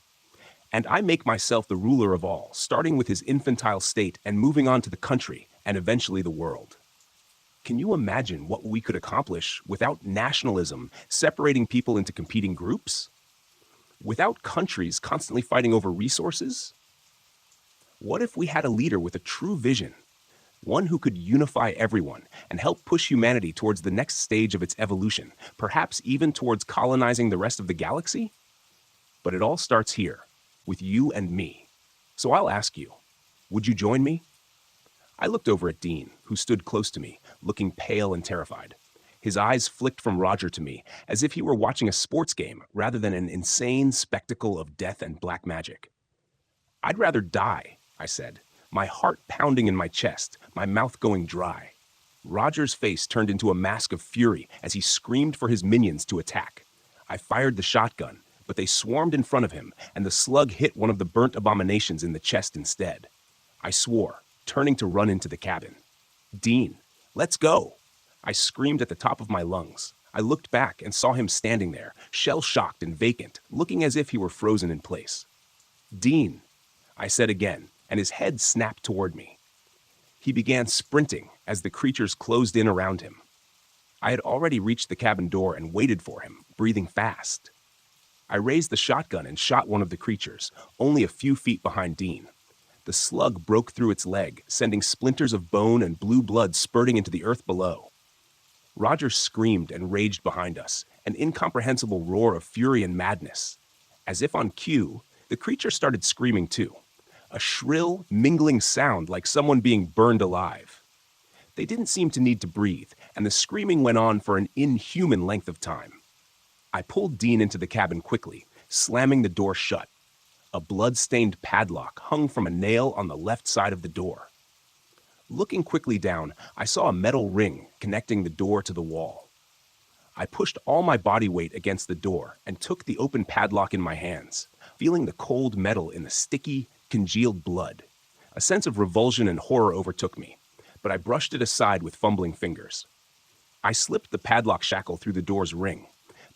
And I make myself the ruler of all, starting with his infantile state and moving on to the country and eventually the world. Can you imagine what we could accomplish without nationalism separating people into competing groups? Without countries constantly fighting over resources? What if we had a leader with a true vision, one who could unify everyone and help push humanity towards the next stage of its evolution, perhaps even towards colonizing the rest of the galaxy? But it all starts here, with you and me. So I'll ask you, Would you join me? I looked over at Dean, who stood close to me, looking pale and terrified. His eyes flicked from Roger to me, as if he were watching a sports game rather than an insane spectacle of death and black magic. I'd rather die, I said, my heart pounding in my chest, my mouth going dry. Roger's face turned into a mask of fury as he screamed for his minions to attack. I fired the shotgun, but they swarmed in front of him, and the slug hit one of the burnt abominations in the chest instead. I swore, turning to run into the cabin. Dean, let's go! I screamed at the top of my lungs. I looked back and saw him standing there, shell-shocked and vacant, looking as if he were frozen in place. Dean, I said again, and his head snapped toward me. He began sprinting as the creatures closed in around him. I had already reached the cabin door and waited for him, breathing fast. I raised the shotgun and shot one of the creatures, only a few feet behind Dean. The slug broke through its leg, sending splinters of bone and blue blood spurting into the earth below. Roger screamed and raged behind us, an incomprehensible roar of fury and madness. As if on cue, the creature started screaming too, a shrill, mingling sound like someone being burned alive. They didn't seem to need to breathe, and the screaming went on for an inhuman length of time. I pulled Dean into the cabin quickly, slamming the door shut. A blood-stained padlock hung from a nail on the left side of the door. Looking quickly down, I saw a metal ring connecting the door to the wall. I pushed all my body weight against the door and took the open padlock in my hands, feeling the cold metal in the sticky, congealed blood. A sense of revulsion and horror overtook me, but I brushed it aside with fumbling fingers. I slipped the padlock shackle through the door's ring,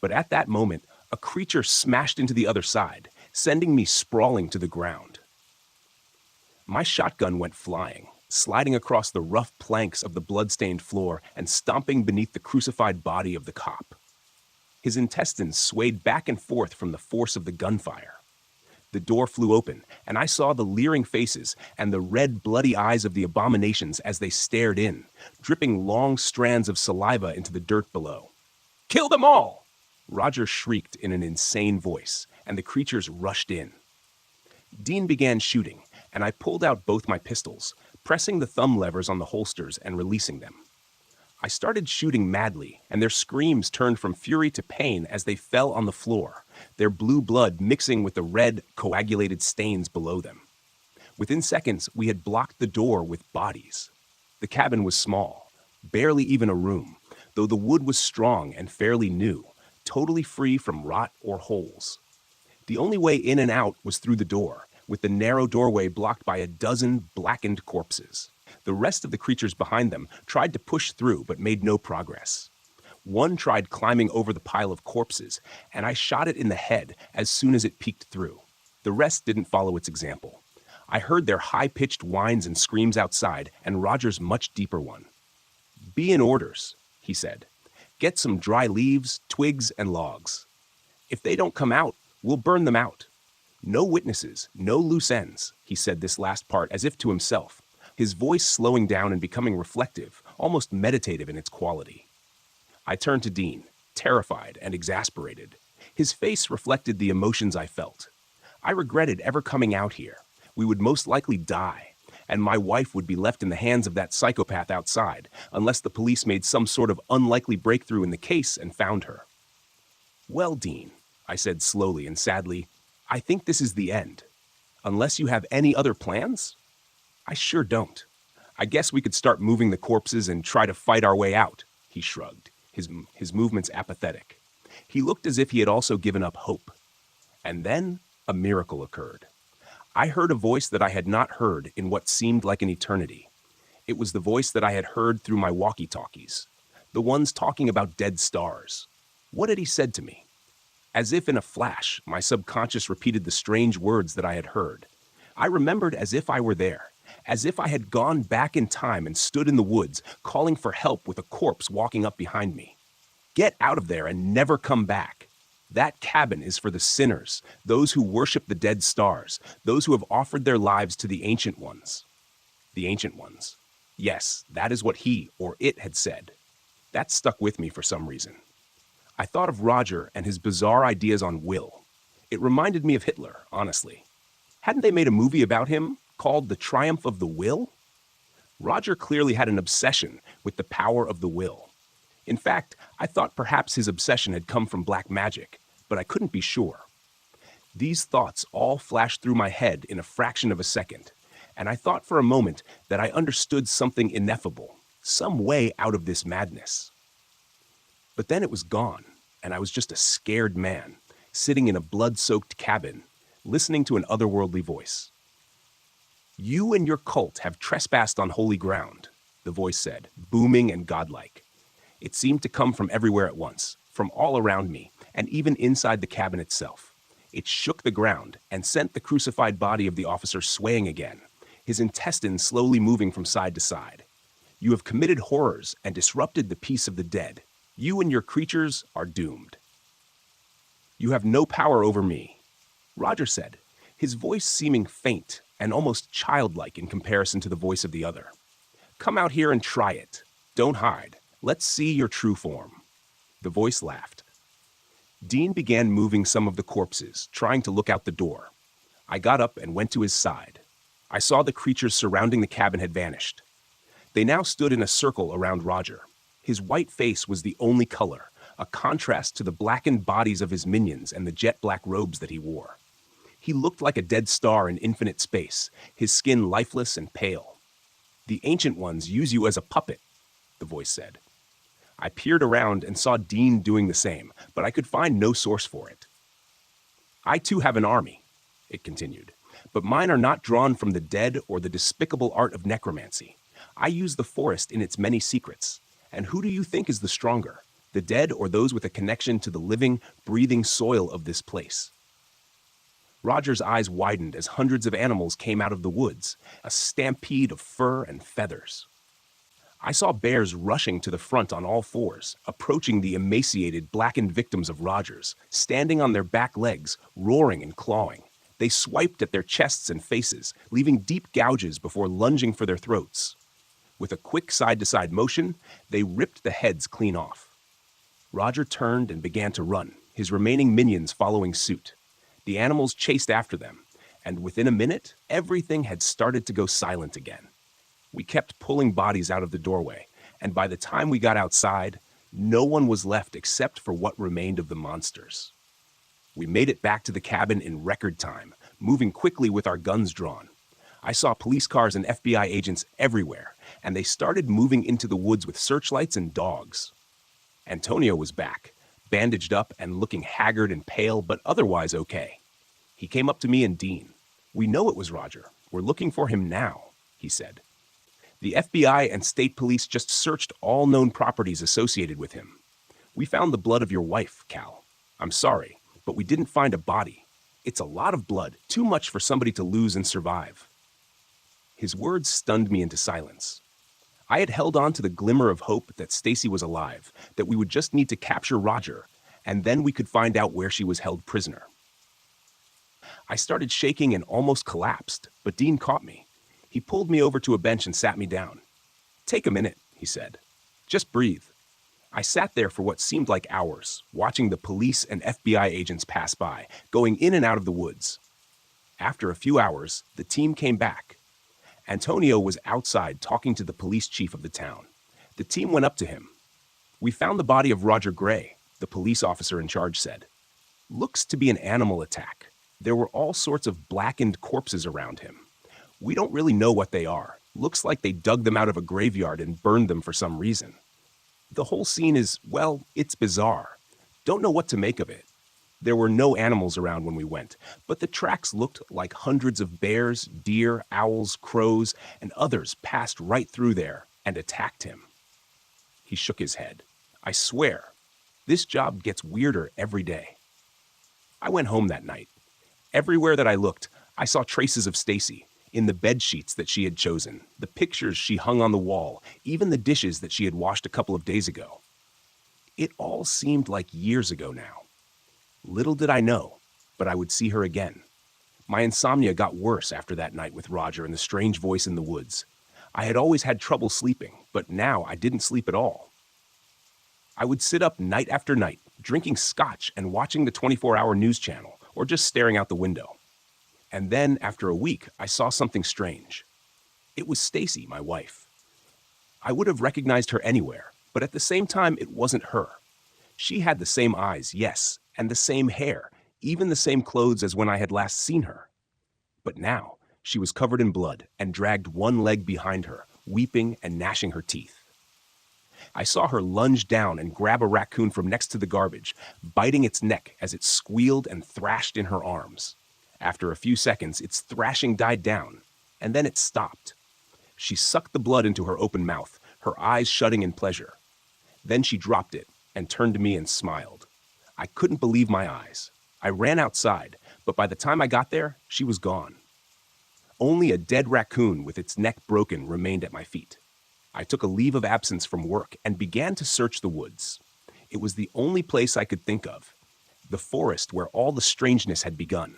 but at that moment, a creature smashed into the other side, sending me sprawling to the ground. My shotgun went flying, sliding across the rough planks of the blood-stained floor and stomping beneath the crucified body of the cop. His intestines swayed back and forth from the force of the gunfire. The door flew open, and I saw the leering faces and the red, bloody eyes of the abominations as they stared in, dripping long strands of saliva into the dirt below. "Kill them all!" Roger shrieked in an insane voice, and the creatures rushed in. Dean began shooting, and I pulled out both my pistols, pressing the thumb levers on the holsters and releasing them. I started shooting madly, and their screams turned from fury to pain as they fell on the floor, their blue blood mixing with the red, coagulated stains below them. Within seconds, we had blocked the door with bodies. The cabin was small, barely even a room, though the wood was strong and fairly new, totally free from rot or holes. The only way in and out was through the door, with the narrow doorway blocked by a dozen blackened corpses. The rest of the creatures behind them tried to push through but made no progress. One tried climbing over the pile of corpses, and I shot it in the head as soon as it peeked through. The rest didn't follow its example. I heard their high-pitched whines and screams outside, and Roger's much deeper one. "Be in orders," he said. "Get some dry leaves, twigs, and logs. If they don't come out, we'll burn them out. No witnesses, no loose ends," he said this last part as if to himself, his voice slowing down and becoming reflective, almost meditative in its quality. I turned to Dean, terrified and exasperated. His face reflected the emotions I felt. I regretted ever coming out here. We would most likely die, and my wife would be left in the hands of that psychopath outside, unless the police made some sort of unlikely breakthrough in the case and found her. "Well, Dean," I said slowly and sadly, "I think this is the end. Unless you have any other plans?" "I sure don't. I guess we could start moving the corpses and try to fight our way out," he shrugged, his movements apathetic. He looked as if he had also given up hope. And then a miracle occurred. I heard a voice that I had not heard in what seemed like an eternity. It was the voice that I had heard through my walkie-talkies, the ones talking about dead stars. What had he said to me? As if in a flash, my subconscious repeated the strange words that I had heard. I remembered as if I were there, as if I had gone back in time and stood in the woods, calling for help with a corpse walking up behind me. "Get out of there and never come back. That cabin is for the sinners, those who worship the dead stars, those who have offered their lives to the Ancient Ones." The Ancient Ones. Yes, that is what he or it had said. That stuck with me for some reason. I thought of Roger and his bizarre ideas on will. It reminded me of Hitler, honestly. Hadn't they made a movie about him? called The Triumph of the Will? Roger clearly had an obsession with the power of the will. In fact, I thought perhaps his obsession had come from black magic, but I couldn't be sure. These thoughts all flashed through my head in a fraction of a second, and I thought for a moment that I understood something ineffable, some way out of this madness. But then it was gone, and I was just a scared man, sitting in a blood-soaked cabin, listening to an otherworldly voice. "You and your cult have trespassed on holy ground," the voice said, booming and godlike. It seemed to come from everywhere at once, from all around me, and even inside the cabin itself. It shook the ground and sent the crucified body of the officer swaying again, his intestines slowly moving from side to side. "You have committed horrors and disrupted the peace of the dead. You and your creatures are doomed." "You have no power over me," Roger said, his voice seeming faint and almost childlike in comparison to the voice of the other. "Come out here and try it. Don't hide. Let's see your true form." The voice laughed. Dean began moving some of the corpses, trying to look out the door. I got up and went to his side. I saw the creatures surrounding the cabin had vanished. They now stood in a circle around Roger. His white face was the only color, a contrast to the blackened bodies of his minions and the jet-black robes that he wore. He looked like a dead star in infinite space, his skin lifeless and pale. "The Ancient Ones use you as a puppet," the voice said. I peered around and saw Dean doing the same, but I could find no source for it. "I too have an army," it continued, "but mine are not drawn from the dead or the despicable art of necromancy. I use the forest in its many secrets. And who do you think is the stronger, the dead or those with a connection to the living, breathing soil of this place?" Roger's eyes widened as hundreds of animals came out of the woods, a stampede of fur and feathers. I saw bears rushing to the front on all fours, approaching the emaciated, blackened victims of Roger's, standing on their back legs, roaring and clawing. They swiped at their chests and faces, leaving deep gouges before lunging for their throats. With a quick side-to-side motion, they ripped the heads clean off. Roger turned and began to run, his remaining minions following suit. The animals chased after them, and within a minute, everything had started to go silent again. We kept pulling bodies out of the doorway, and by the time we got outside, no one was left except for what remained of the monsters. We made it back to the cabin in record time, moving quickly with our guns drawn. I saw police cars and FBI agents everywhere, and they started moving into the woods with searchlights and dogs. Antonio was back, bandaged up and looking haggard and pale, but otherwise okay. He came up to me and Dean. "We know it was Roger. We're looking for him now," he said. "The FBI and state police just searched all known properties associated with him. We found the blood of your wife, Cal. I'm sorry, but we didn't find a body. It's a lot of blood, too much for somebody to lose and survive." His words stunned me into silence. I had held on to the glimmer of hope that Stacy was alive, that we would just need to capture Roger, and then we could find out where she was held prisoner. I started shaking and almost collapsed, but Dean caught me. He pulled me over to a bench and sat me down. "Take a minute," he said. "Just breathe." I sat there for what seemed like hours, watching the police and FBI agents pass by, going in and out of the woods. After a few hours, the team came back. Antonio was outside talking to the police chief of the town. The team went up to him. "We found the body of Roger Gray," the police officer in charge said. "Looks to be an animal attack. There were all sorts of blackened corpses around him. We don't really know what they are. Looks like they dug them out of a graveyard and burned them for some reason. The whole scene is, well, it's bizarre. Don't know what to make of it. There were no animals around when we went, but the tracks looked like hundreds of bears, deer, owls, crows, and others passed right through there and attacked him." He shook his head. "I swear, this job gets weirder every day." I went home that night. Everywhere that I looked, I saw traces of Stacy, in the bed sheets that she had chosen, the pictures she hung on the wall, even the dishes that she had washed a couple of days ago. It all seemed like years ago now. Little did I know, but I would see her again. My insomnia got worse after that night with Roger and the strange voice in the woods. I had always had trouble sleeping, but now I didn't sleep at all. I would sit up night after night, drinking scotch and watching the 24-hour news channel, or just staring out the window. And then, after a week, I saw something strange. It was Stacy, my wife. I would have recognized her anywhere, but at the same time, it wasn't her. She had the same eyes, yes, and the same hair, even the same clothes as when I had last seen her. But now, she was covered in blood and dragged one leg behind her, weeping and gnashing her teeth. I saw her lunge down and grab a raccoon from next to the garbage, biting its neck as it squealed and thrashed in her arms. After a few seconds, its thrashing died down, and then it stopped. She sucked the blood into her open mouth, her eyes shutting in pleasure. Then she dropped it and turned to me and smiled. I couldn't believe my eyes. I ran outside, but by the time I got there, she was gone. Only a dead raccoon with its neck broken remained at my feet. I took a leave of absence from work and began to search the woods. It was the only place I could think of, the forest where all the strangeness had begun.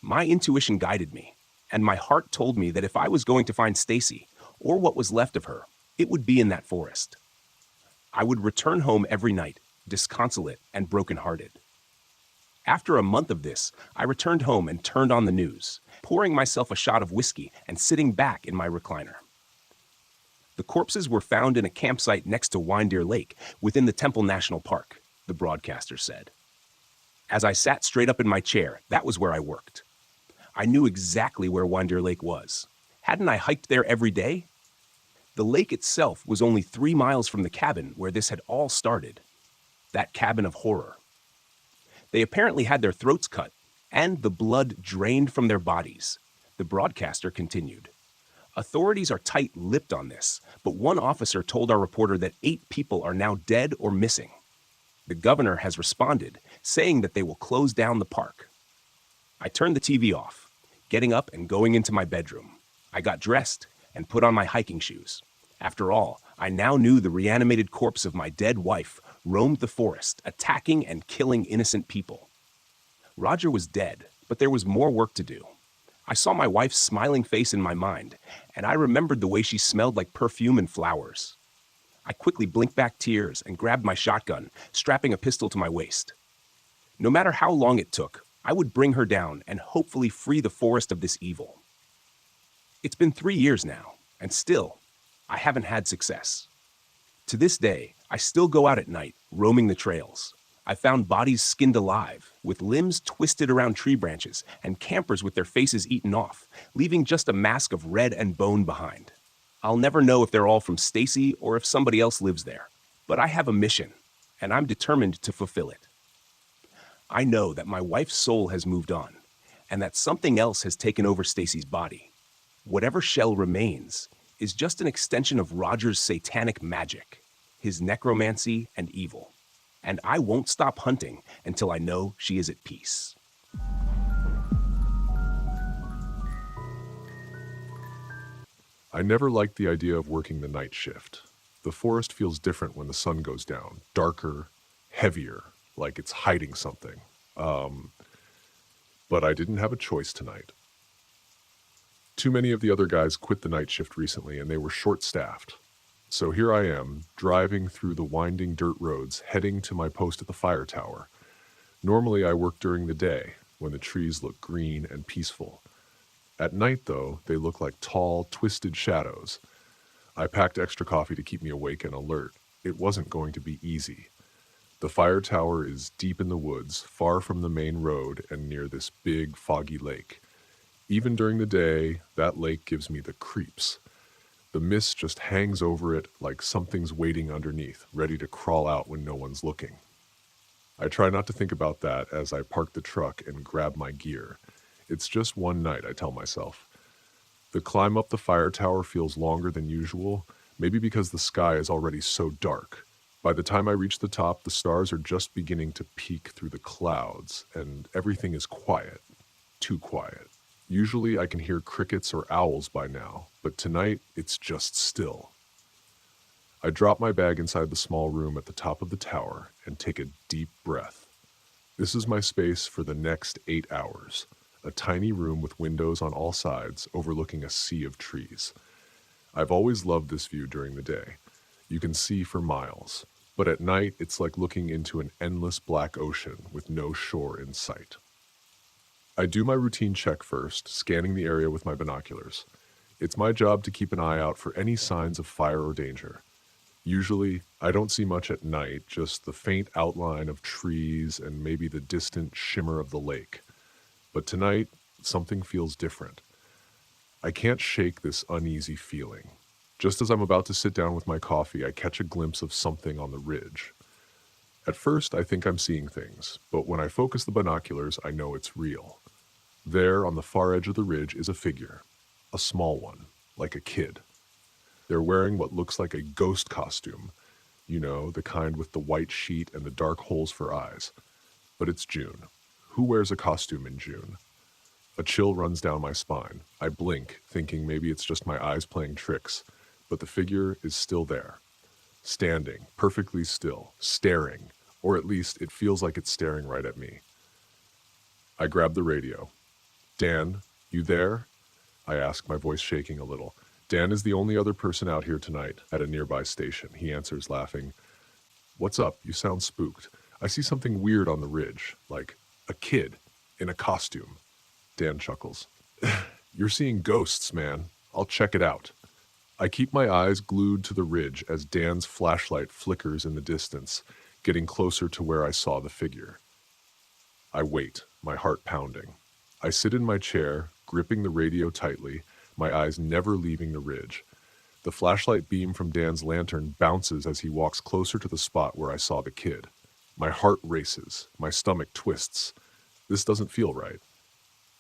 My intuition guided me, and my heart told me that if I was going to find Stacy, or what was left of her, it would be in that forest. I would return home every night, disconsolate and brokenhearted. After a month of this, I returned home and turned on the news, pouring myself a shot of whiskey and sitting back in my recliner. The corpses were found in a campsite next to Windeer Lake within the Temple National Park, the broadcaster said. As I sat straight up in my chair, that was where I worked. I knew exactly where Windeer Lake was. Hadn't I hiked there every day? The lake itself was only 3 miles from the cabin where this had all started. That cabin of horror. They apparently had their throats cut and the blood drained from their bodies. The broadcaster continued. Authorities are tight-lipped on this, but one officer told our reporter that 8 people are now dead or missing. The governor has responded, saying that they will close down the park. I turned the TV off, getting up and going into my bedroom. I got dressed and put on my hiking shoes. After all, I now knew the reanimated corpse of my dead wife roamed the forest, attacking and killing innocent people. Roger was dead, but there was more work to do. I saw my wife's smiling face in my mind, and I remembered the way she smelled like perfume and flowers. I quickly blinked back tears and grabbed my shotgun, strapping a pistol to my waist. No matter how long it took, I would bring her down and hopefully free the forest of this evil. It's been 3 years now, and still, I haven't had success. To this day, I still go out at night, roaming the trails. I found bodies skinned alive, with limbs twisted around tree branches, and campers with their faces eaten off, leaving just a mask of red and bone behind. I'll never know if they're all from Stacy or if somebody else lives there, but I have a mission, and I'm determined to fulfill it. I know that my wife's soul has moved on, and that something else has taken over Stacy's body. Whatever shell remains is just an extension of Roger's satanic magic, his necromancy and evil. And I won't stop hunting until I know she is at peace. I never liked the idea of working the night shift. The forest feels different when the sun goes down, darker, heavier, like it's hiding something. But I didn't have a choice tonight. Too many of the other guys quit the night shift recently, and they were short-staffed. So here I am, driving through the winding dirt roads, heading to my post at the fire tower. Normally I work during the day, when the trees look green and peaceful. At night, though, they look like tall, twisted shadows. I packed extra coffee to keep me awake and alert. It wasn't going to be easy. The fire tower is deep in the woods, far from the main road and near this big, foggy lake. Even during the day, that lake gives me the creeps. The mist just hangs over it like something's waiting underneath, ready to crawl out when no one's looking. I try not to think about that as I park the truck and grab my gear. It's just one night, I tell myself. The climb up the fire tower feels longer than usual, maybe because the sky is already so dark. By the time I reach the top, the stars are just beginning to peek through the clouds, and everything is quiet. Too quiet. Usually I can hear crickets or owls by now, but tonight it's just still. I drop my bag inside the small room at the top of the tower and take a deep breath. This is my space for the next 8 hours, a tiny room with windows on all sides overlooking a sea of trees. I've always loved this view during the day. You can see for miles, but at night it's like looking into an endless black ocean with no shore in sight. I do my routine check first, scanning the area with my binoculars. It's my job to keep an eye out for any signs of fire or danger. Usually, I don't see much at night, just the faint outline of trees and maybe the distant shimmer of the lake. But tonight, something feels different. I can't shake this uneasy feeling. Just as I'm about to sit down with my coffee, I catch a glimpse of something on the ridge. At first, I think I'm seeing things, but when I focus the binoculars, I know it's real. There, on the far edge of the ridge, is a figure. A small one, like a kid. They're wearing what looks like a ghost costume. You know, the kind with the white sheet and the dark holes for eyes. But it's June. Who wears a costume in June? A chill runs down my spine. I blink, thinking maybe it's just my eyes playing tricks. But the figure is still there. Standing, perfectly still, staring. Or at least it feels like it's staring right at me. I grab the radio. Dan, you there? I ask, my voice shaking a little. Dan is the only other person out here tonight at a nearby station. He answers, laughing. What's up? You sound spooked. I see something weird on the ridge, like a kid in a costume. Dan chuckles. You're seeing ghosts, man. I'll check it out. I keep my eyes glued to the ridge as Dan's flashlight flickers in the distance, getting closer to where I saw the figure. I wait, my heart pounding. I sit in my chair, gripping the radio tightly, my eyes never leaving the ridge. The flashlight beam from Dan's lantern bounces as he walks closer to the spot where I saw the kid. My heart races, my stomach twists. This doesn't feel right.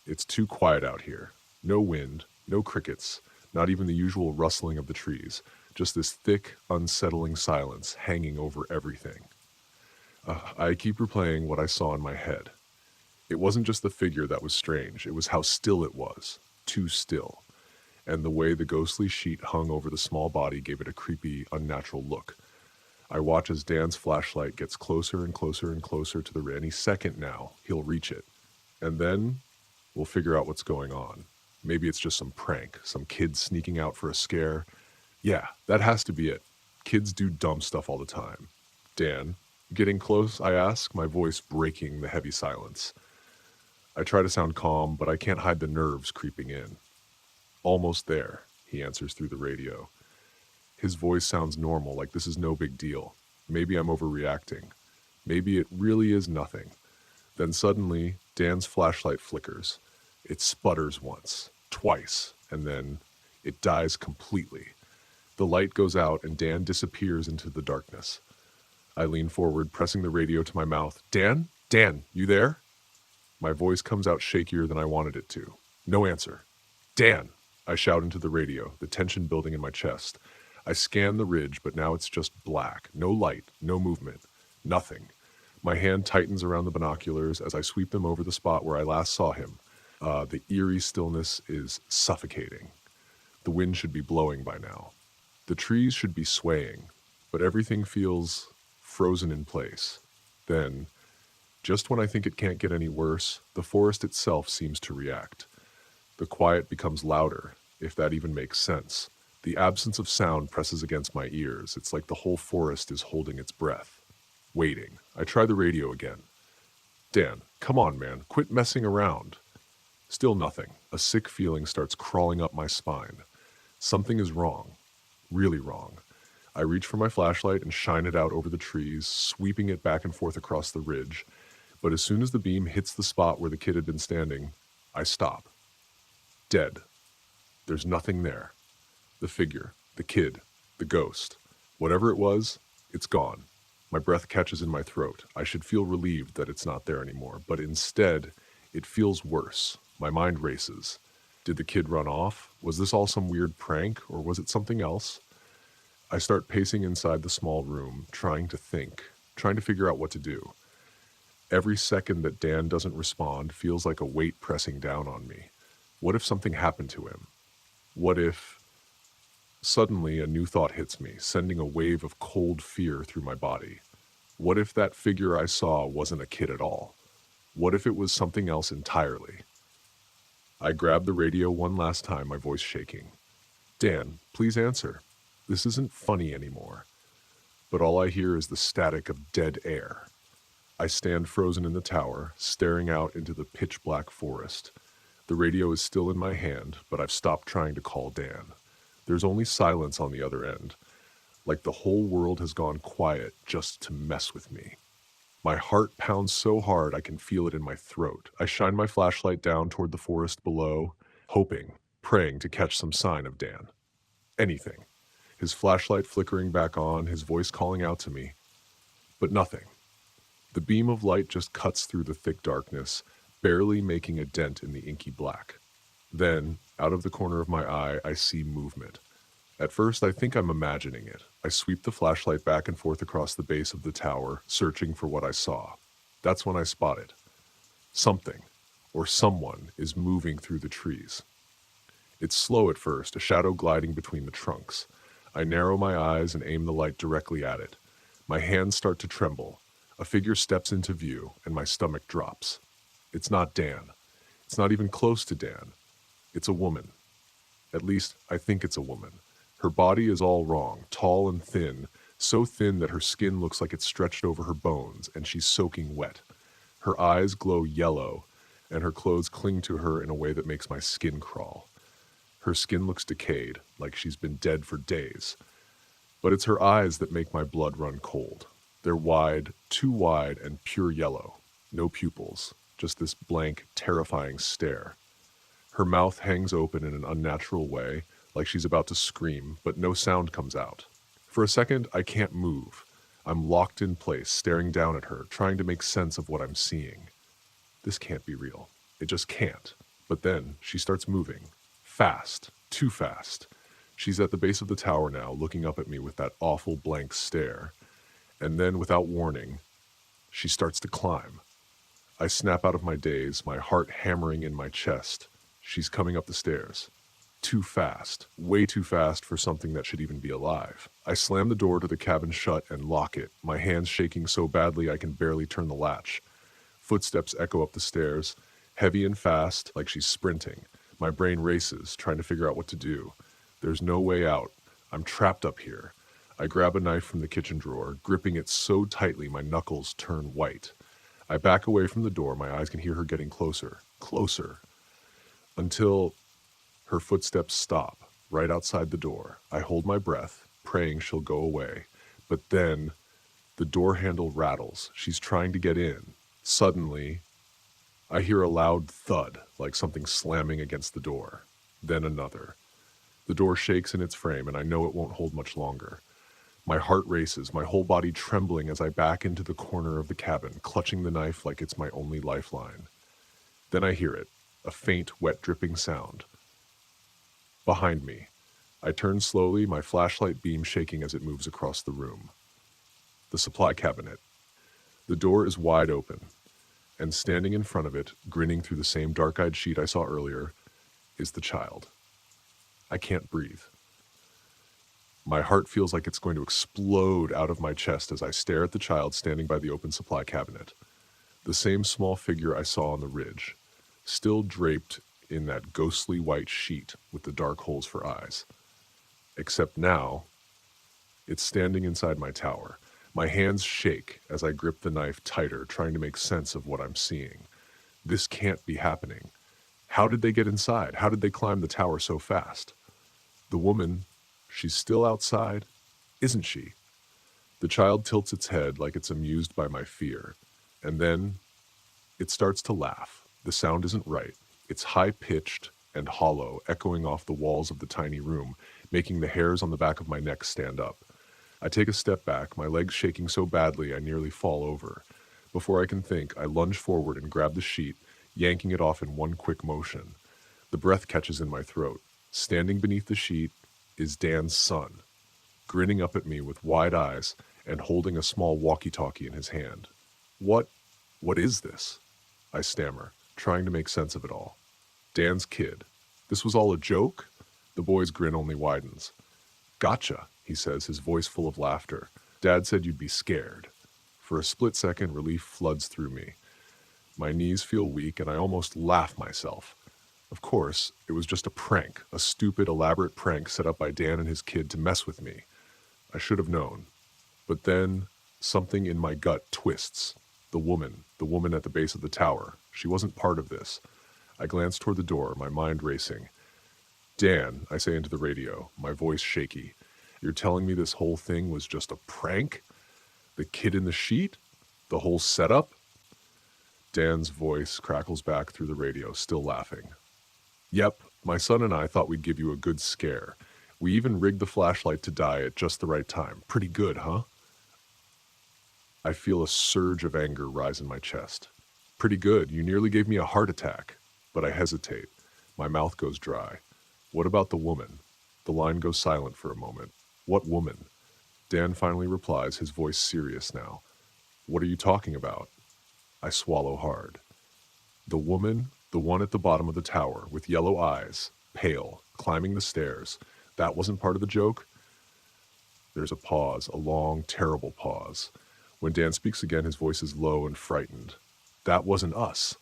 It's too quiet out here. No wind, no crickets, not even the usual rustling of the trees, just this thick, unsettling silence hanging over everything. I keep replaying what I saw in my head. It wasn't just the figure that was strange, it was how still it was, too still. And the way the ghostly sheet hung over the small body gave it a creepy, unnatural look. I watch as Dan's flashlight gets closer and closer and closer to the any second now, he'll reach it. And then we'll figure out what's going on. Maybe it's just some prank, some kid sneaking out for a scare. Yeah, that has to be it. Kids do dumb stuff all the time. Dan, getting close, I ask, my voice breaking the heavy silence. I try to sound calm, but I can't hide the nerves creeping in. Almost there, he answers through the radio. His voice sounds normal, like this is no big deal. Maybe I'm overreacting. Maybe it really is nothing. Then suddenly, Dan's flashlight flickers. It sputters once, twice, and then it dies completely. The light goes out and Dan disappears into the darkness. I lean forward, pressing the radio to my mouth. Dan? Dan, you there? My voice comes out shakier than I wanted it to. No answer. Dan! I shout into the radio, the tension building in my chest. I scan the ridge, but now it's just black. No light, no movement, nothing. My hand tightens around the binoculars as I sweep them over the spot where I last saw him. The eerie stillness is suffocating. The wind should be blowing by now. The trees should be swaying, but everything feels frozen in place. Then, just when I think it can't get any worse, the forest itself seems to react. The quiet becomes louder, if that even makes sense. The absence of sound presses against my ears. It's like the whole forest is holding its breath, waiting. I try the radio again. Dan, come on, man, quit messing around. Still nothing. A sick feeling starts crawling up my spine. Something is wrong. Really wrong. I reach for my flashlight and shine it out over the trees, sweeping it back and forth across the ridge. But as soon as the beam hits the spot where the kid had been standing, I stop. Dead. There's nothing there. The figure, the kid, the ghost. Whatever it was, it's gone. My breath catches in my throat. I should feel relieved that it's not there anymore, but instead, it feels worse. My mind races. Did the kid run off? Was this all some weird prank, or was it something else? I start pacing inside the small room, trying to think, trying to figure out what to do. Every second that Dan doesn't respond feels like a weight pressing down on me. What if something happened to him? What if... Suddenly, a new thought hits me, sending a wave of cold fear through my body. What if that figure I saw wasn't a kid at all? What if it was something else entirely? I grab the radio one last time, my voice shaking. Dan, please answer. This isn't funny anymore. But all I hear is the static of dead air. I stand frozen in the tower, staring out into the pitch-black forest. The radio is still in my hand, but I've stopped trying to call Dan. There's only silence on the other end, like the whole world has gone quiet just to mess with me. My heart pounds so hard I can feel it in my throat. I shine my flashlight down toward the forest below, hoping, praying to catch some sign of Dan. Anything. His flashlight flickering back on, his voice calling out to me. But nothing. The beam of light just cuts through the thick darkness, barely making a dent in the inky black. Then, out of the corner of my eye, I see movement. At first, I think I'm imagining it. I sweep the flashlight back and forth across the base of the tower, searching for what I saw. That's when I spot it. Something, or someone, is moving through the trees. It's slow at first, a shadow gliding between the trunks. I narrow my eyes and aim the light directly at it. My hands start to tremble. A figure steps into view, and my stomach drops. It's not Dan. It's not even close to Dan. It's a woman. At least, I think it's a woman. Her body is all wrong, tall and thin, so thin that her skin looks like it's stretched over her bones, and she's soaking wet. Her eyes glow yellow, and her clothes cling to her in a way that makes my skin crawl. Her skin looks decayed, like she's been dead for days. But it's her eyes that make my blood run cold. They're wide, too wide, and pure yellow. No pupils, just this blank, terrifying stare. Her mouth hangs open in an unnatural way, like she's about to scream, but no sound comes out. For a second, I can't move. I'm locked in place, staring down at her, trying to make sense of what I'm seeing. This can't be real. It just can't. But then, she starts moving. Fast. Too fast. She's at the base of the tower now, looking up at me with that awful blank stare. And then, without warning, she starts to climb. I snap out of my daze, my heart hammering in my chest. She's coming up the stairs. Too fast. Way too fast for something that should even be alive. I slam the door to the cabin shut and lock it, my hands shaking so badly I can barely turn the latch. Footsteps echo up the stairs, heavy and fast, like she's sprinting. My brain races, trying to figure out what to do. There's no way out. I'm trapped up here. I grab a knife from the kitchen drawer, gripping it so tightly my knuckles turn white. I back away from the door, my eyes can hear her getting closer, closer, until her footsteps stop, right outside the door. I hold my breath, praying she'll go away. But then, the door handle rattles. She's trying to get in. Suddenly, I hear a loud thud, like something slamming against the door. Then another. The door shakes in its frame, and I know it won't hold much longer. My heart races, my whole body trembling as I back into the corner of the cabin, clutching the knife like it's my only lifeline. Then I hear it, a faint, wet dripping sound. Behind me. I turn slowly, my flashlight beam shaking as it moves across the room. The supply cabinet. The door is wide open, and standing in front of it, grinning through the same dark-eyed sheet I saw earlier, is the child. I can't breathe. My heart feels like it's going to explode out of my chest as I stare at the child standing by the open supply cabinet. The same small figure I saw on the ridge, still draped in that ghostly white sheet with the dark holes for eyes. Except now, it's standing inside my tower. My hands shake as I grip the knife tighter, trying to make sense of what I'm seeing. This can't be happening. How did they get inside? How did they climb the tower so fast? The woman, she's still outside, isn't she? The child tilts its head like it's amused by my fear, and then it starts to laugh. The sound isn't right. It's high-pitched and hollow, echoing off the walls of the tiny room, making the hairs on the back of my neck stand up. I take a step back, my legs shaking so badly I nearly fall over. Before I can think, I lunge forward and grab the sheet, yanking it off in one quick motion. The breath catches in my throat. Standing beneath the sheet is Dan's son, grinning up at me with wide eyes and holding a small walkie-talkie in his hand. What is this? I stammer, trying to make sense of it all. Dan's kid. This was all a joke? The boy's grin only widens. Gotcha, he says, his voice full of laughter. Dad said you'd be scared. For a split second, relief floods through me. My knees feel weak and I almost laugh myself. Of course, it was just a prank, a stupid, elaborate prank set up by Dan and his kid to mess with me. I should have known. But then, something in my gut twists. The woman at the base of the tower. She wasn't part of this. I glanced toward the door, my mind racing. Dan, I say into the radio, my voice shaky. You're telling me this whole thing was just a prank? The kid in the sheet? The whole setup? Dan's voice crackles back through the radio, still laughing. Yep, my son and I thought we'd give you a good scare. We even rigged the flashlight to die at just the right time. Pretty good, huh? I feel a surge of anger rise in my chest. Pretty good. You nearly gave me a heart attack. But I hesitate. My mouth goes dry. What about the woman? The line goes silent for a moment. What woman? Dan finally replies, his voice serious now. What are you talking about? I swallow hard. The woman, the one at the bottom of the tower, with yellow eyes, pale, climbing the stairs. That wasn't part of the joke? There's a pause, a long, terrible pause. When Dan speaks again, his voice is low and frightened. That wasn't us.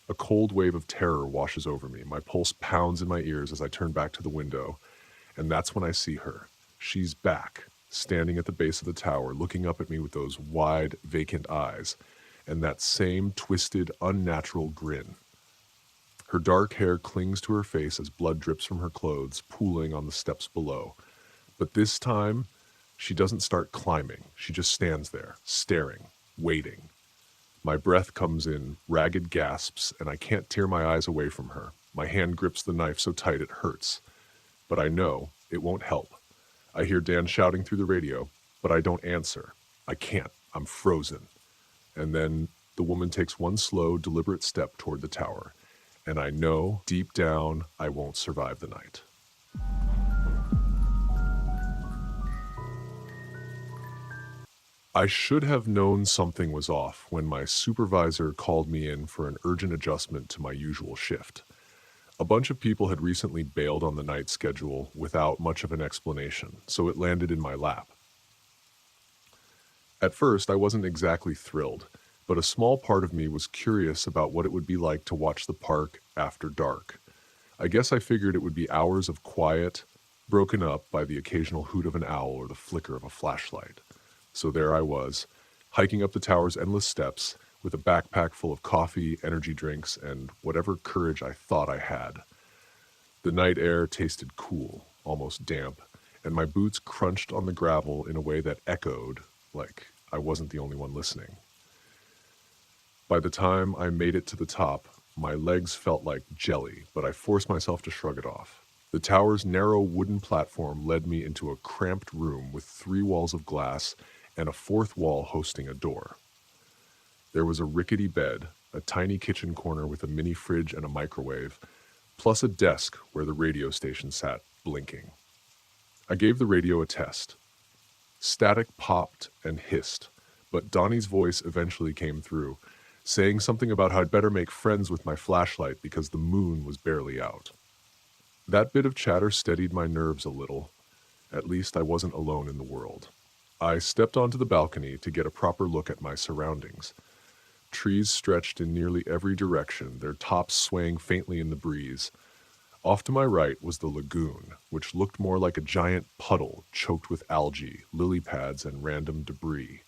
A cold wave of terror washes over me. My pulse pounds in my ears as I turn back to the window. And that's when I see her. She's back, standing at the base of the tower, looking up at me with those wide, vacant eyes, and that same twisted, unnatural grin. Her dark hair clings to her face as blood drips from her clothes, pooling on the steps below. But this time, she doesn't start climbing. She just stands there, staring, waiting. My breath comes in ragged gasps, and I can't tear my eyes away from her. My hand grips the knife so tight it hurts. But I know it won't help. I hear Dan shouting through the radio, but I don't answer. I can't. I'm frozen. And then the woman takes one slow, deliberate step toward the tower. And I know, deep down, I won't survive the night. I should have known something was off when my supervisor called me in for an urgent adjustment to my usual shift. A bunch of people had recently bailed on the night schedule without much of an explanation, so it landed in my lap. At first, I wasn't exactly thrilled, but a small part of me was curious about what it would be like to watch the park after dark. I guess I figured it would be hours of quiet, broken up by the occasional hoot of an owl or the flicker of a flashlight. So there I was, hiking up the tower's endless steps with a backpack full of coffee, energy drinks, and whatever courage I thought I had. The night air tasted cool, almost damp, and my boots crunched on the gravel in a way that echoed, like I wasn't the only one listening. By the time I made it to the top, my legs felt like jelly, but I forced myself to shrug it off. The tower's narrow wooden platform led me into a cramped room with 3 walls of glass and a 4th wall hosting a door. There was a rickety bed, a tiny kitchen corner with a mini fridge and a microwave, plus a desk where the radio station sat, blinking. I gave the radio a test. Static popped and hissed, but Donnie's voice eventually came through, saying something about how I'd better make friends with my flashlight because the moon was barely out. That bit of chatter steadied my nerves a little. At least I wasn't alone in the world. I stepped onto the balcony to get a proper look at my surroundings. Trees stretched in nearly every direction, their tops swaying faintly in the breeze. Off to my right was the lagoon, which looked more like a giant puddle choked with algae, lily pads, and random debris.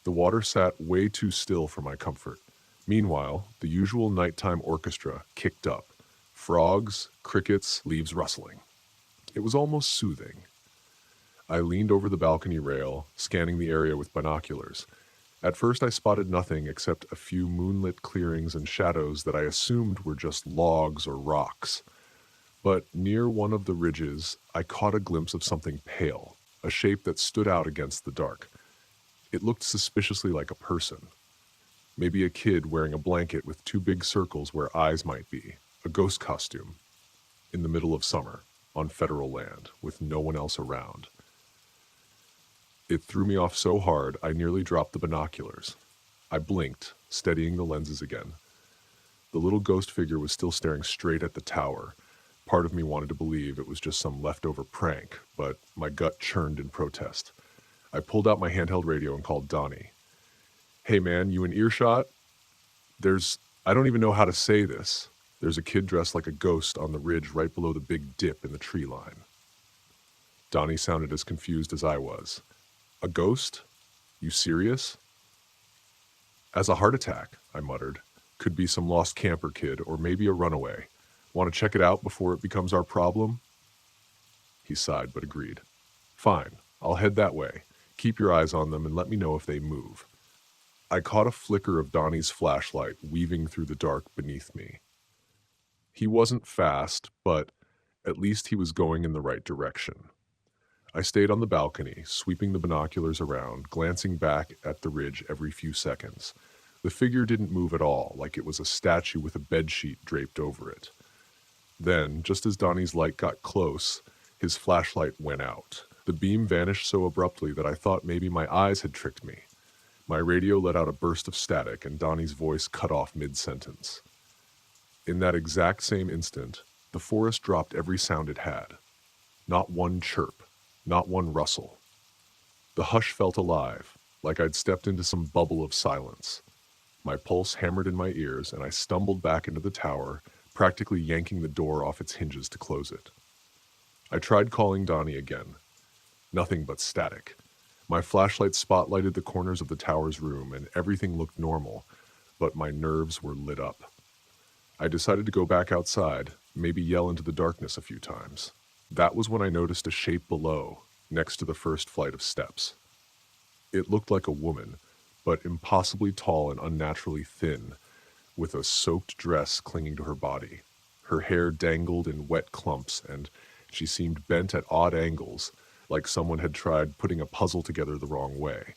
The water sat way too still for my comfort. Meanwhile, the usual nighttime orchestra kicked up. Frogs, crickets, leaves rustling. It was almost soothing. I leaned over the balcony rail, scanning the area with binoculars. At first I spotted nothing except a few moonlit clearings and shadows that I assumed were just logs or rocks. But near one of the ridges, I caught a glimpse of something pale, a shape that stood out against the dark. It looked suspiciously like a person. Maybe a kid wearing a blanket with 2 big circles where eyes might be, a ghost costume, in the middle of summer, on federal land, with no one else around. It threw me off so hard, I nearly dropped the binoculars. I blinked, steadying the lenses again. The little ghost figure was still staring straight at the tower. Part of me wanted to believe it was just some leftover prank, but my gut churned in protest. I pulled out my handheld radio and called Donnie. Hey man, you in earshot? I don't even know how to say this. There's a kid dressed like a ghost on the ridge right below the big dip in the tree line. Donnie sounded as confused as I was. A ghost? You serious? As a heart attack, I muttered. Could be some lost camper kid or maybe a runaway. Want to check it out before it becomes our problem? He sighed but agreed. Fine, I'll head that way. Keep your eyes on them and let me know if they move. I caught a flicker of Donnie's flashlight weaving through the dark beneath me. He wasn't fast, but at least he was going in the right direction. I stayed on the balcony, sweeping the binoculars around, glancing back at the ridge every few seconds. The figure didn't move at all, like it was a statue with a bedsheet draped over it. Then, just as Donnie's light got close, his flashlight went out. The beam vanished so abruptly that I thought maybe my eyes had tricked me. My radio let out a burst of static, and Donnie's voice cut off mid-sentence. In that exact same instant, the forest dropped every sound it had. Not one chirp, not one rustle. The hush felt alive, like I'd stepped into some bubble of silence. My pulse hammered in my ears, and I stumbled back into the tower, practically yanking the door off its hinges to close it. I tried calling Donnie again. Nothing but static. My flashlight spotlighted the corners of the tower's room, and everything looked normal, but my nerves were lit up. I decided to go back outside, maybe yell into the darkness a few times. That was when I noticed a shape below, next to the first flight of steps. It looked like a woman, but impossibly tall and unnaturally thin, with a soaked dress clinging to her body. Her hair dangled in wet clumps, and she seemed bent at odd angles, like someone had tried putting a puzzle together the wrong way.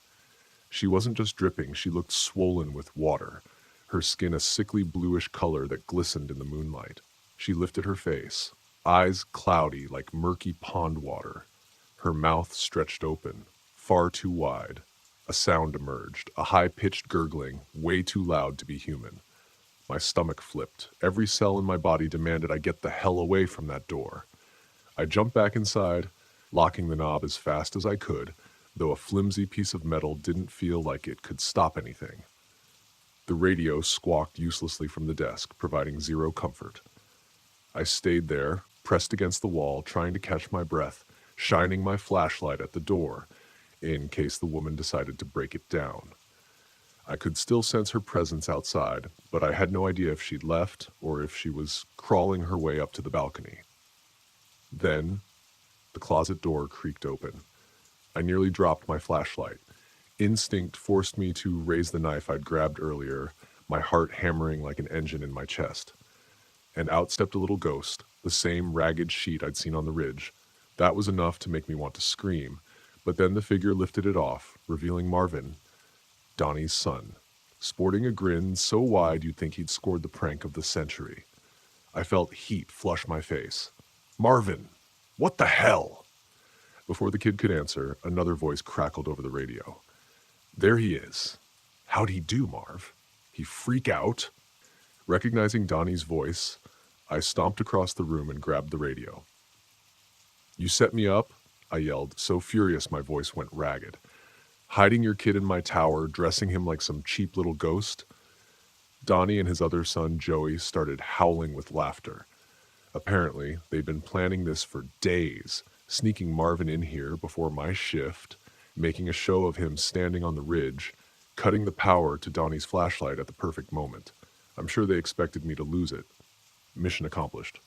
She wasn't just dripping, she looked swollen with water, her skin a sickly bluish color that glistened in the moonlight. She lifted her face, eyes cloudy like murky pond water. Her mouth stretched open, far too wide. A sound emerged, a high-pitched gurgling, way too loud to be human. My stomach flipped. Every cell in my body demanded I get the hell away from that door. I jumped back inside, locking the knob as fast as I could, though a flimsy piece of metal didn't feel like it could stop anything. The radio squawked uselessly from the desk, providing zero comfort. I stayed there, pressed against the wall, trying to catch my breath, shining my flashlight at the door, in case the woman decided to break it down. I could still sense her presence outside, but I had no idea if she'd left or if she was crawling her way up to the balcony. Then, the closet door creaked open. I nearly dropped my flashlight. Instinct forced me to raise the knife I'd grabbed earlier, my heart hammering like an engine in my chest. And out stepped a little ghost, the same ragged sheet I'd seen on the ridge. That was enough to make me want to scream, but then the figure lifted it off, revealing Marvin, Donnie's son, sporting a grin so wide you'd think he'd scored the prank of the century. I felt heat flush my face. Marvin, what the hell? Before the kid could answer, another voice crackled over the radio. There he is. How'd he do, Marv? He freak out? Recognizing Donnie's voice, I stomped across the room and grabbed the radio. You set me up? I yelled, so furious my voice went ragged. Hiding your kid in my tower, dressing him like some cheap little ghost? Donnie and his other son, Joey, started howling with laughter. Apparently, they'd been planning this for days, sneaking Marvin in here before my shift, making a show of him standing on the ridge, cutting the power to Donnie's flashlight at the perfect moment. I'm sure they expected me to lose it. Mission accomplished.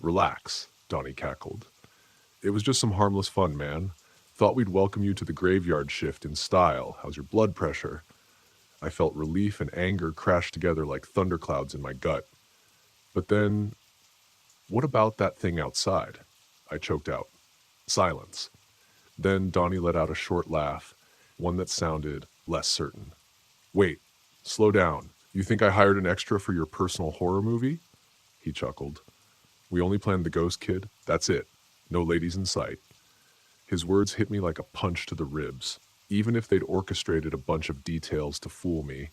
Relax, Donnie cackled. It was just some harmless fun, man. Thought we'd welcome you to the graveyard shift in style. How's your blood pressure? I felt relief and anger crash together like thunderclouds in my gut. But then, what about that thing outside? I choked out. Silence. Then Donnie let out a short laugh, one that sounded less certain. Wait, slow down. You think I hired an extra for your personal horror movie? He chuckled. We only planned the ghost kid. That's it. No ladies in sight. His words hit me like a punch to the ribs. Even if they'd orchestrated a bunch of details to fool me,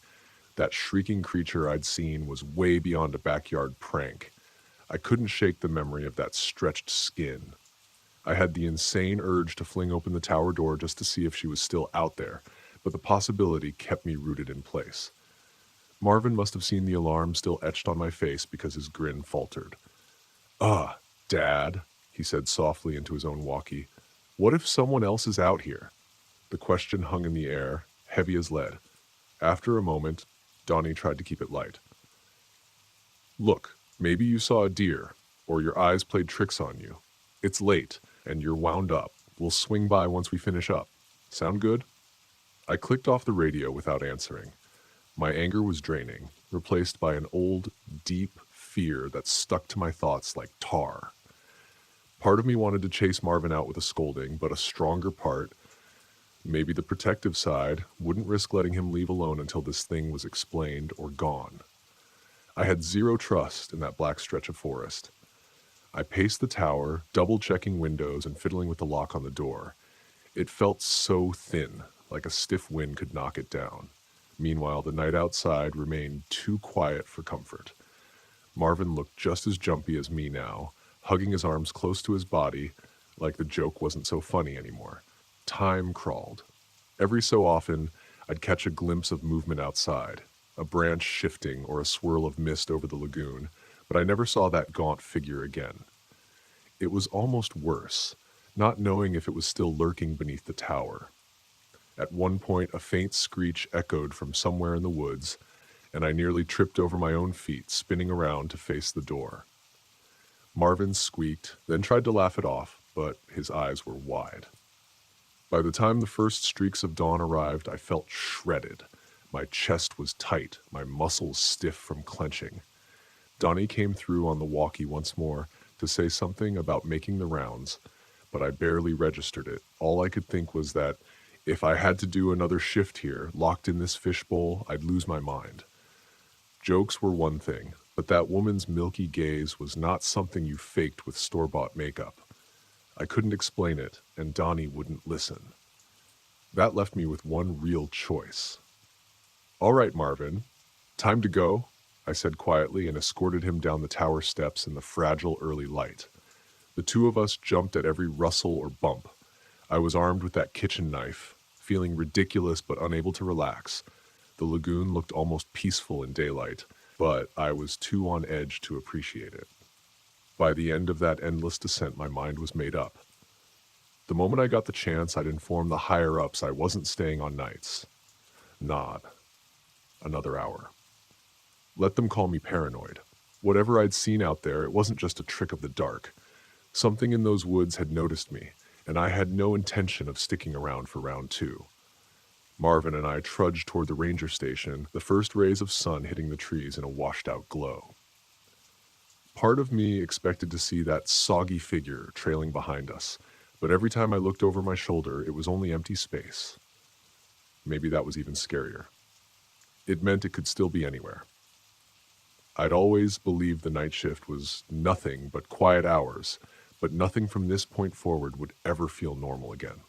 that shrieking creature I'd seen was way beyond a backyard prank. I couldn't shake the memory of that stretched skin. I had the insane urge to fling open the tower door just to see if she was still out there, but the possibility kept me rooted in place. Marvin must have seen the alarm still etched on my face because his grin faltered. Dad, he said softly into his own walkie. What if someone else is out here? The question hung in the air, heavy as lead. After a moment, Donnie tried to keep it light. Look, maybe you saw a deer, or your eyes played tricks on you. It's late, and you're wound up. We'll swing by once we finish up. Sound good? I clicked off the radio without answering. My anger was draining, replaced by an old, deep fear that stuck to my thoughts like tar. Part of me wanted to chase Marvin out with a scolding, but a stronger part, maybe the protective side, wouldn't risk letting him leave alone until this thing was explained or gone. I had zero trust in that black stretch of forest. I paced the tower, double-checking windows and fiddling with the lock on the door. It felt so thin, like a stiff wind could knock it down. Meanwhile, the night outside remained too quiet for comfort. Marvin looked just as jumpy as me now, hugging his arms close to his body, like the joke wasn't so funny anymore. Time crawled. Every so often, I'd catch a glimpse of movement outside, a branch shifting or a swirl of mist over the lagoon, but I never saw that gaunt figure again. It was almost worse, not knowing if it was still lurking beneath the tower. At one point, a faint screech echoed from somewhere in the woods, and I nearly tripped over my own feet, spinning around to face the door. Marvin squeaked, then tried to laugh it off, but his eyes were wide. By the time the first streaks of dawn arrived, I felt shredded. My chest was tight, my muscles stiff from clenching. Donnie came through on the walkie once more to say something about making the rounds, but I barely registered it. All I could think was that if I had to do another shift here, locked in this fishbowl, I'd lose my mind. Jokes were one thing, but that woman's milky gaze was not something you faked with store-bought makeup. I couldn't explain it, and Donnie wouldn't listen. That left me with one real choice. "All right, Marvin, time to go," I said quietly and escorted him down the tower steps in the fragile early light. The two of us jumped at every rustle or bump. I was armed with that kitchen knife, feeling ridiculous but unable to relax. The lagoon looked almost peaceful in daylight, but I was too on edge to appreciate it. By the end of that endless descent, my mind was made up. The moment I got the chance, I'd inform the higher-ups I wasn't staying on nights. Not another hour. Let them call me paranoid. Whatever I'd seen out there, it wasn't just a trick of the dark. Something in those woods had noticed me, and I had no intention of sticking around for round two. Marvin and I trudged toward the ranger station, the first rays of sun hitting the trees in a washed-out glow. Part of me expected to see that soggy figure trailing behind us, but every time I looked over my shoulder, it was only empty space. Maybe that was even scarier. It meant it could still be anywhere. I'd always believed the night shift was nothing but quiet hours, but nothing from this point forward would ever feel normal again.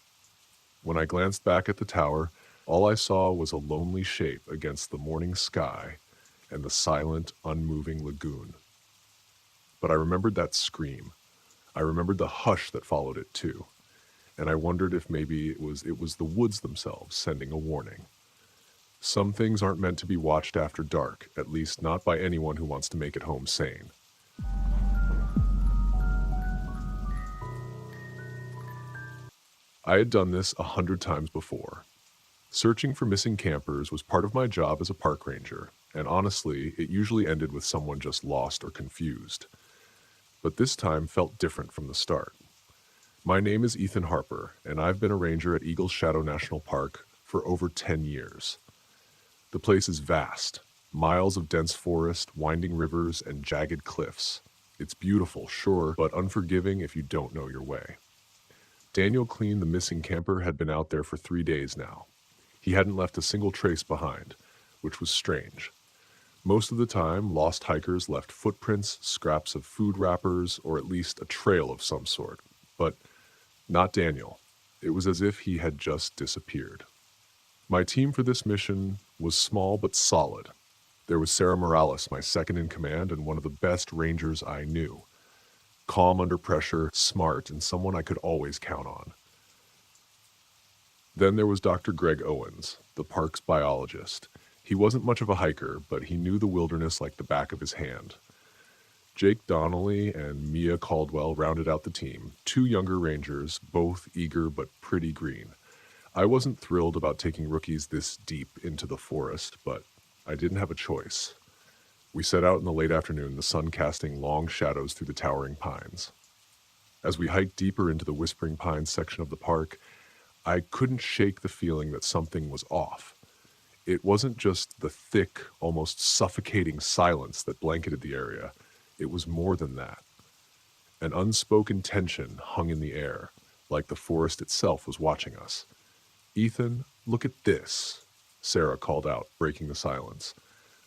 When I glanced back at the tower, all I saw was a lonely shape against the morning sky and the silent, unmoving lagoon. But I remembered that scream. I remembered the hush that followed it too, and I wondered if maybe it was the woods themselves sending a warning. Some things aren't meant to be watched after dark, at least not by anyone who wants to make it home sane. I had done this 100 times before. Searching for missing campers was part of my job as a park ranger, and honestly, it usually ended with someone just lost or confused. But this time felt different from the start. My name is Ethan Harper, and I've been a ranger at Eagle's Shadow National Park for over 10 years. The place is vast, miles of dense forest, winding rivers, and jagged cliffs. It's beautiful, sure, but unforgiving if you don't know your way. Daniel Clean, the missing camper, had been out there for 3 days now. He hadn't left a single trace behind, which was strange. Most of the time, lost hikers left footprints, scraps of food wrappers, or at least a trail of some sort. But not Daniel. It was as if he had just disappeared. My team for this mission was small but solid. There was Sarah Morales, my second in command and one of the best rangers I knew. Calm under pressure, smart, and someone I could always count on. Then there was Dr. Greg Owens, the park's biologist. He wasn't much of a hiker, but he knew the wilderness like the back of his hand. Jake Donnelly and Mia Caldwell rounded out the team, 2 younger rangers, both eager but pretty green. I wasn't thrilled about taking rookies this deep into the forest, but I didn't have a choice. We set out in the late afternoon, the sun casting long shadows through the towering pines. As we hiked deeper into the Whispering Pines section of the park, I couldn't shake the feeling that something was off. It wasn't just the thick, almost suffocating silence that blanketed the area. It was more than that. An unspoken tension hung in the air, like the forest itself was watching us. "Ethan, look at this," Sarah called out, breaking the silence.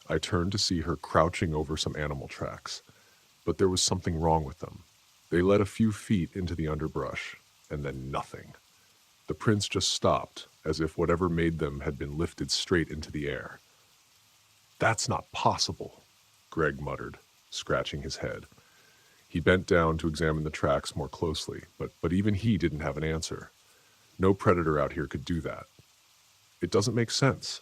I turned to see her crouching over some animal tracks, but there was something wrong with them. They led a few feet into the underbrush, and then nothing. The prints just stopped, as if whatever made them had been lifted straight into the air. "That's not possible," Greg muttered, scratching his head. He bent down to examine the tracks more closely, but even he didn't have an answer. No predator out here could do that. "It doesn't make sense."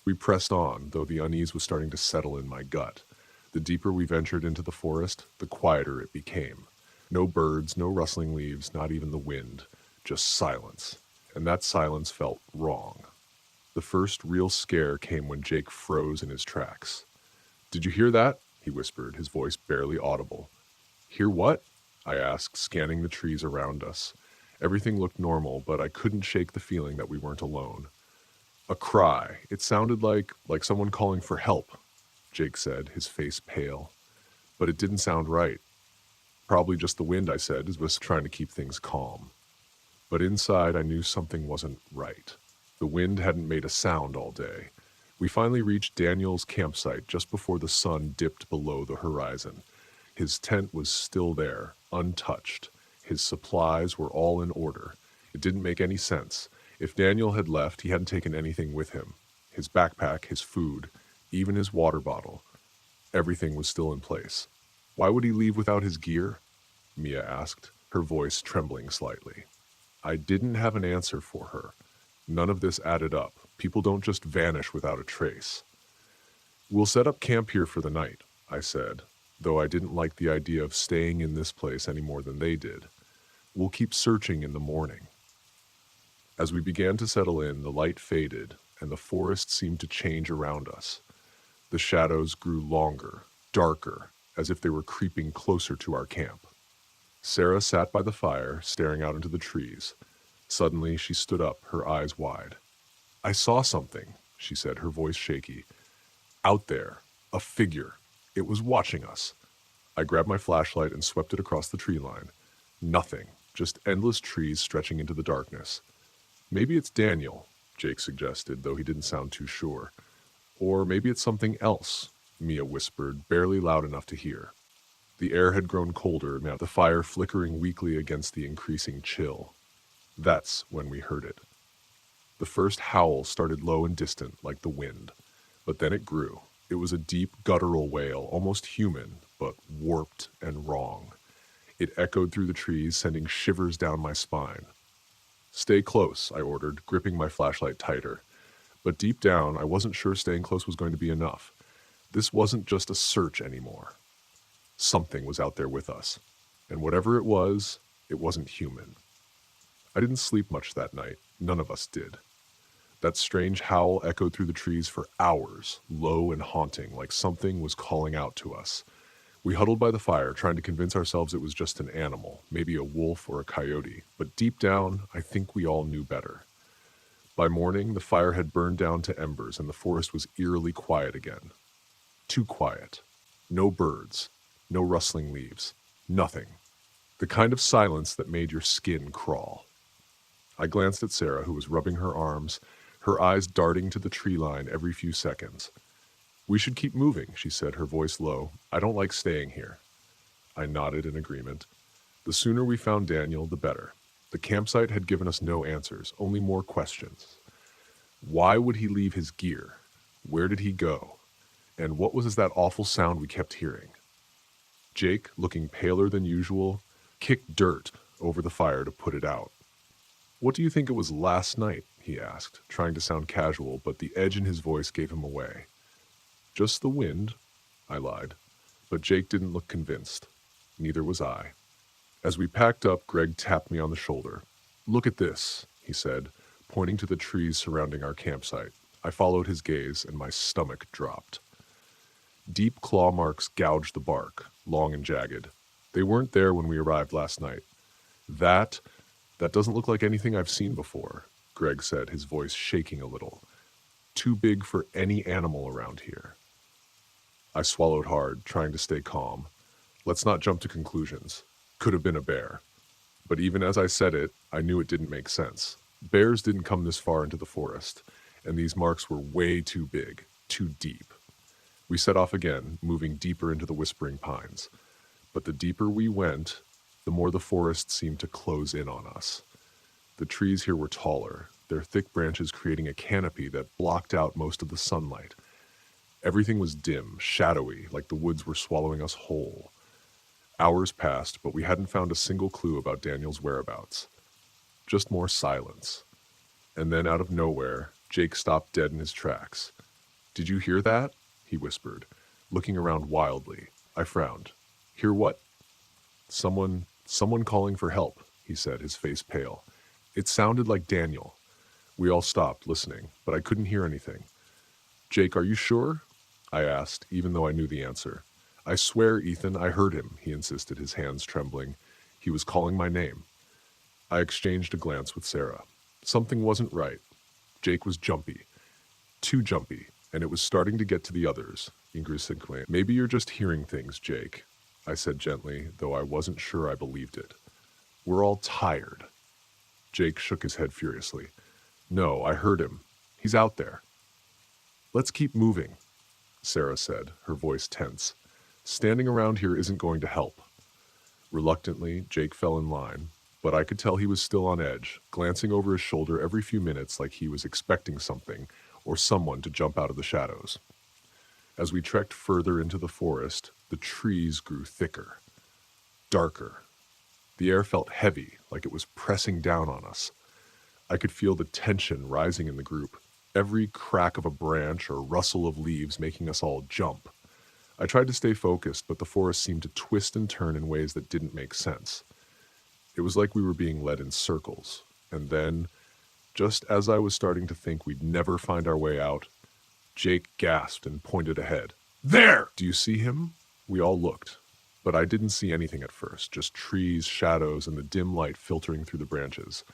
We pressed on, though the unease was starting to settle in my gut. The deeper we ventured into the forest, the quieter it became. No birds, no rustling leaves, not even the wind, just silence. And that silence felt wrong. The first real scare came when Jake froze in his tracks. "Did you hear that?" he whispered, his voice barely audible. "Hear what?" I asked, scanning the trees around us. Everything looked normal, but I couldn't shake the feeling that we weren't alone. "A cry. It sounded like someone calling for help," Jake said, his face pale. "But it didn't sound right." "Probably just the wind," I said, as was trying to keep things calm. But inside, I knew something wasn't right. The wind hadn't made a sound all day. We finally reached Daniel's campsite just before the sun dipped below the horizon. His tent was still there, untouched. His supplies were all in order. It didn't make any sense. If Daniel had left, he hadn't taken anything with him. His backpack, his food, even his water bottle. Everything was still in place. "Why would he leave without his gear?" Mia asked, her voice trembling slightly. I didn't have an answer for her. None of this added up. People don't just vanish without a trace. "We'll set up camp here for the night," I said, though I didn't like the idea of staying in this place any more than they did. "We'll keep searching in the morning." As we began to settle in, the light faded, and the forest seemed to change around us. The shadows grew longer, darker, as if they were creeping closer to our camp. Sarah sat by the fire, staring out into the trees. Suddenly, she stood up, her eyes wide. "I saw something," she said, her voice shaky. "Out there, a figure. It was watching us." I grabbed my flashlight and swept it across the tree line. Nothing, just endless trees stretching into the darkness. "Maybe it's Daniel," Jake suggested, though he didn't sound too sure. "Or maybe it's something else," Mia whispered, barely loud enough to hear. The air had grown colder, now the fire flickering weakly against the increasing chill. That's when we heard it. The first howl started low and distant, like the wind. But then it grew. It was a deep, guttural wail, almost human, but warped and wrong. It echoed through the trees, sending shivers down my spine. "Stay close," I ordered, gripping my flashlight tighter. But deep down, I wasn't sure staying close was going to be enough. This wasn't just a search anymore. Something was out there with us. And whatever it wasn't human. I didn't sleep much that night. None of us did. That strange howl echoed through the trees for hours, low and haunting, like something was calling out to us. We huddled by the fire, trying to convince ourselves it was just an animal, maybe a wolf or a coyote, but deep down, I think we all knew better. By morning, the fire had burned down to embers, and the forest was eerily quiet again. Too quiet. No birds, no rustling leaves, nothing. The kind of silence that made your skin crawl. I glanced at Sarah, who was rubbing her arms, her eyes darting to the tree line every few seconds. "We should keep moving," she said, her voice low. "I don't like staying here." I nodded in agreement. The sooner we found Daniel, the better. The campsite had given us no answers, only more questions. Why would he leave his gear? Where did he go? And what was that awful sound we kept hearing? Jake, looking paler than usual, kicked dirt over the fire to put it out. "What do you think it was last night?" he asked, trying to sound casual, but the edge in his voice gave him away. "Just the wind," I lied. But Jake didn't look convinced. Neither was I. As we packed up, Greg tapped me on the shoulder. "Look at this," he said, pointing to the trees surrounding our campsite. I followed his gaze, and my stomach dropped. Deep claw marks gouged the bark, long and jagged. They weren't there when we arrived last night. That doesn't look like anything I've seen before, Greg said, his voice shaking a little. Too big for any animal around here. I swallowed hard, trying to stay calm. Let's not jump to conclusions. Could have been a bear. But even as I said it, I knew it didn't make sense. Bears didn't come this far into the forest, and these marks were way too big, too deep. We set off again, moving deeper into the whispering pines. But the deeper we went, the more the forest seemed to close in on us. The trees here were taller, their thick branches creating a canopy that blocked out most of the sunlight. Everything was dim, shadowy, like the woods were swallowing us whole. Hours passed, but we hadn't found a single clue about Daniel's whereabouts. Just more silence. And then out of nowhere, Jake stopped dead in his tracks. "Did you hear that?" he whispered, looking around wildly. I frowned. "Hear what?" Someone calling for help," he said, his face pale. It sounded like Daniel. We all stopped, listening, but I couldn't hear anything. "Jake, are you sure?" I asked, even though I knew the answer. "I swear, Ethan, I heard him," he insisted, his hands trembling. He was calling my name. I exchanged a glance with Sarah. Something wasn't right. Jake was jumpy. Too jumpy, and it was starting to get to the others. Ingrid, "Maybe you're just hearing things, Jake," I said gently, though I wasn't sure I believed it. "We're all tired." Jake shook his head furiously. "No, I heard him. He's out there." "Let's keep moving," Sarah said, her voice tense. "Standing around here isn't going to help." Reluctantly, Jake fell in line, but I could tell he was still on edge, glancing over his shoulder every few minutes like he was expecting something or someone to jump out of the shadows. As we trekked further into the forest, the trees grew thicker, darker. The air felt heavy, like it was pressing down on us. I could feel the tension rising in the group, every crack of a branch or rustle of leaves making us all jump. I tried to stay focused, but the forest seemed to twist and turn in ways that didn't make sense. It was like we were being led in circles. And then, just as I was starting to think we'd never find our way out, Jake gasped and pointed ahead. "There! Do you see him?" We all looked, but I didn't see anything at first, just trees, shadows, and the dim light filtering through the branches.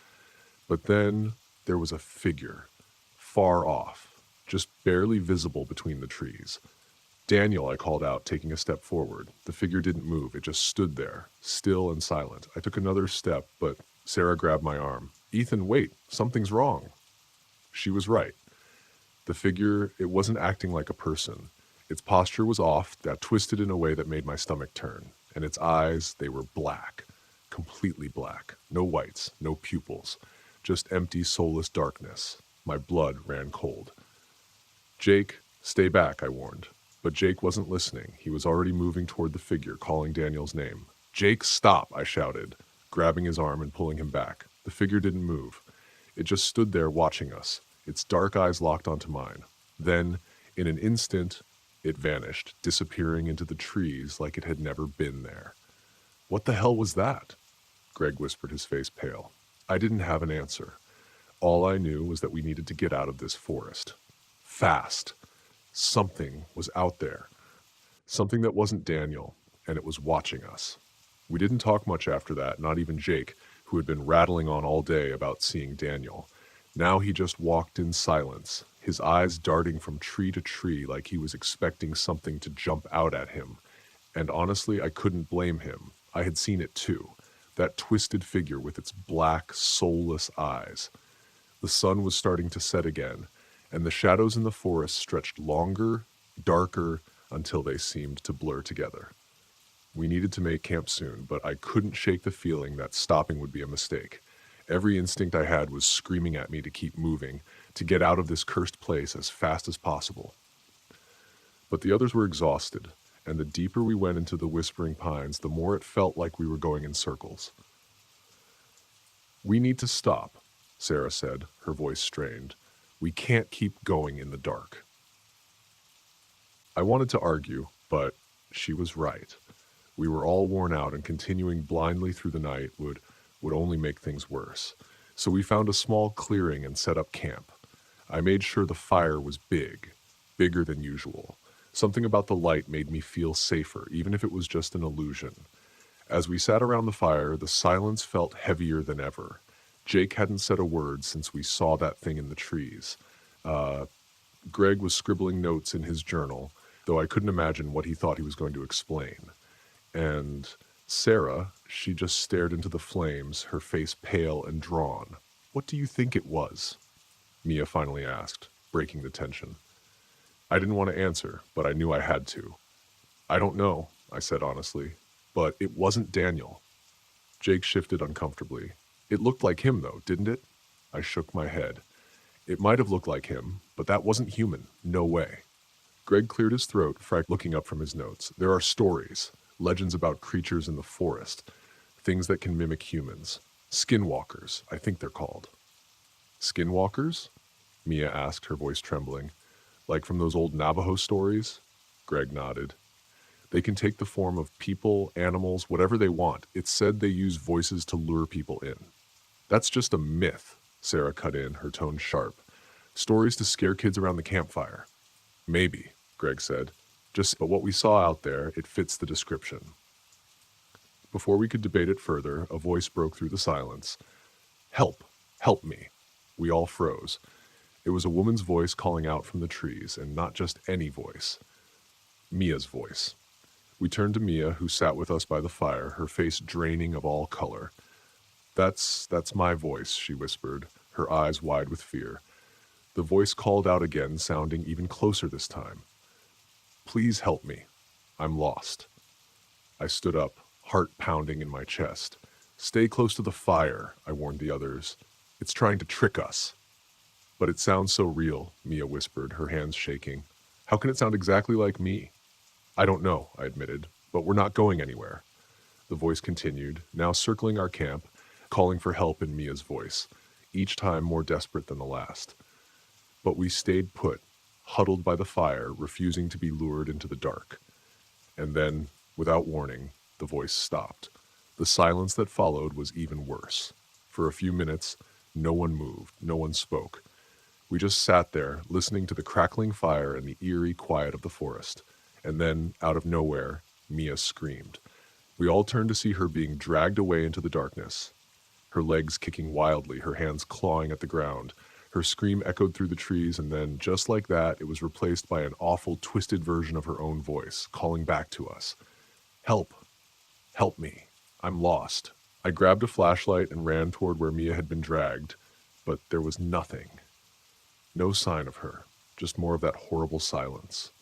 But then there was a figure, far off, just barely visible between the trees. "Daniel," I called out, taking a step forward. The figure didn't move, it just stood there, still and silent. I took another step, but Sarah grabbed my arm. "Ethan, wait, something's wrong." She was right. The figure, it wasn't acting like a person. Its posture was off, that twisted in a way that made my stomach turn. And its eyes, they were black, completely black. No whites, no pupils, just empty, soulless darkness. My blood ran cold. "Jake, stay back," I warned. But Jake wasn't listening. He was already moving toward the figure, calling Daniel's name. "Jake, stop," I shouted, grabbing his arm and pulling him back. The figure didn't move. It just stood there watching us, its dark eyes locked onto mine. Then, in an instant, it vanished, disappearing into the trees like it had never been there. "What the hell was that?" Greg whispered, his face pale. I didn't have an answer. All I knew was that we needed to get out of this forest. Fast. Something was out there. Something that wasn't Daniel, and it was watching us. We didn't talk much after that, not even Jake, who had been rattling on all day about seeing Daniel. Now he just walked in silence, his eyes darting from tree to tree like he was expecting something to jump out at him. And honestly, I couldn't blame him. I had seen it too. That twisted figure with its black, soulless eyes. The sun was starting to set again, and the shadows in the forest stretched longer, darker, until they seemed to blur together. We needed to make camp soon, but I couldn't shake the feeling that stopping would be a mistake. Every instinct I had was screaming at me to keep moving, to get out of this cursed place as fast as possible. But the others were exhausted, and the deeper we went into the whispering pines, the more it felt like we were going in circles. "We need to stop," Sarah said, her voice strained. "We can't keep going in the dark." I wanted to argue, but she was right. We were all worn out, and continuing blindly through the night would only make things worse. So we found a small clearing and set up camp. I made sure the fire was big, bigger than usual. Something about the light made me feel safer, even if it was just an illusion. As we sat around the fire, the silence felt heavier than ever. Jake hadn't said a word since we saw that thing in the trees. Greg was scribbling notes in his journal, though I couldn't imagine what he thought he was going to explain. And Sarah, she just stared into the flames, her face pale and drawn. "What do you think it was?" Mia finally asked, breaking the tension. I didn't want to answer, but I knew I had to. "I don't know," I said honestly, "but it wasn't Daniel." Jake shifted uncomfortably. "It looked like him, though, didn't it?" I shook my head. "It might have looked like him, but that wasn't human. No way." Greg cleared his throat, looking up from his notes. "There are stories, legends about creatures in the forest, things that can mimic humans. Skinwalkers, I think they're called." "Skinwalkers?" Mia asked, her voice trembling. "Like from those old Navajo stories?" Greg nodded. "They can take the form of people, animals, whatever they want. It's said they use voices to lure people in." "That's just a myth," Sarah cut in, her tone sharp. "Stories to scare kids around the campfire." "Maybe," Greg said. But what we saw out there, it fits the description." Before we could debate it further, a voice broke through the silence. "Help! Help me!" We all froze. It was a woman's voice calling out from the trees, and not just any voice. Mia's voice. We turned to Mia, who sat with us by the fire, her face draining of all color. That's my voice," she whispered, her eyes wide with fear. The voice called out again, sounding even closer this time. "Please help me. I'm lost." I stood up, heart pounding in my chest. "Stay close to the fire," I warned the others. "It's trying to trick us." "But it sounds so real," Mia whispered, her hands shaking. "How can it sound exactly like me?" "I don't know," I admitted, "but we're not going anywhere." The voice continued, now circling our camp, calling for help in Mia's voice, each time more desperate than the last. But we stayed put, huddled by the fire, refusing to be lured into the dark. And then, without warning, the voice stopped. The silence that followed was even worse. For a few minutes, no one moved, no one spoke. We just sat there, listening to the crackling fire and the eerie quiet of the forest. And then, out of nowhere, Mia screamed. We all turned to see her being dragged away into the darkness. Her legs kicking wildly, her hands clawing at the ground. Her scream echoed through the trees, and then, just like that, it was replaced by an awful, twisted version of her own voice, calling back to us. "Help! Help me! I'm lost." I grabbed a flashlight and ran toward where Mia had been dragged, but there was nothing. No sign of her, just more of that horrible silence.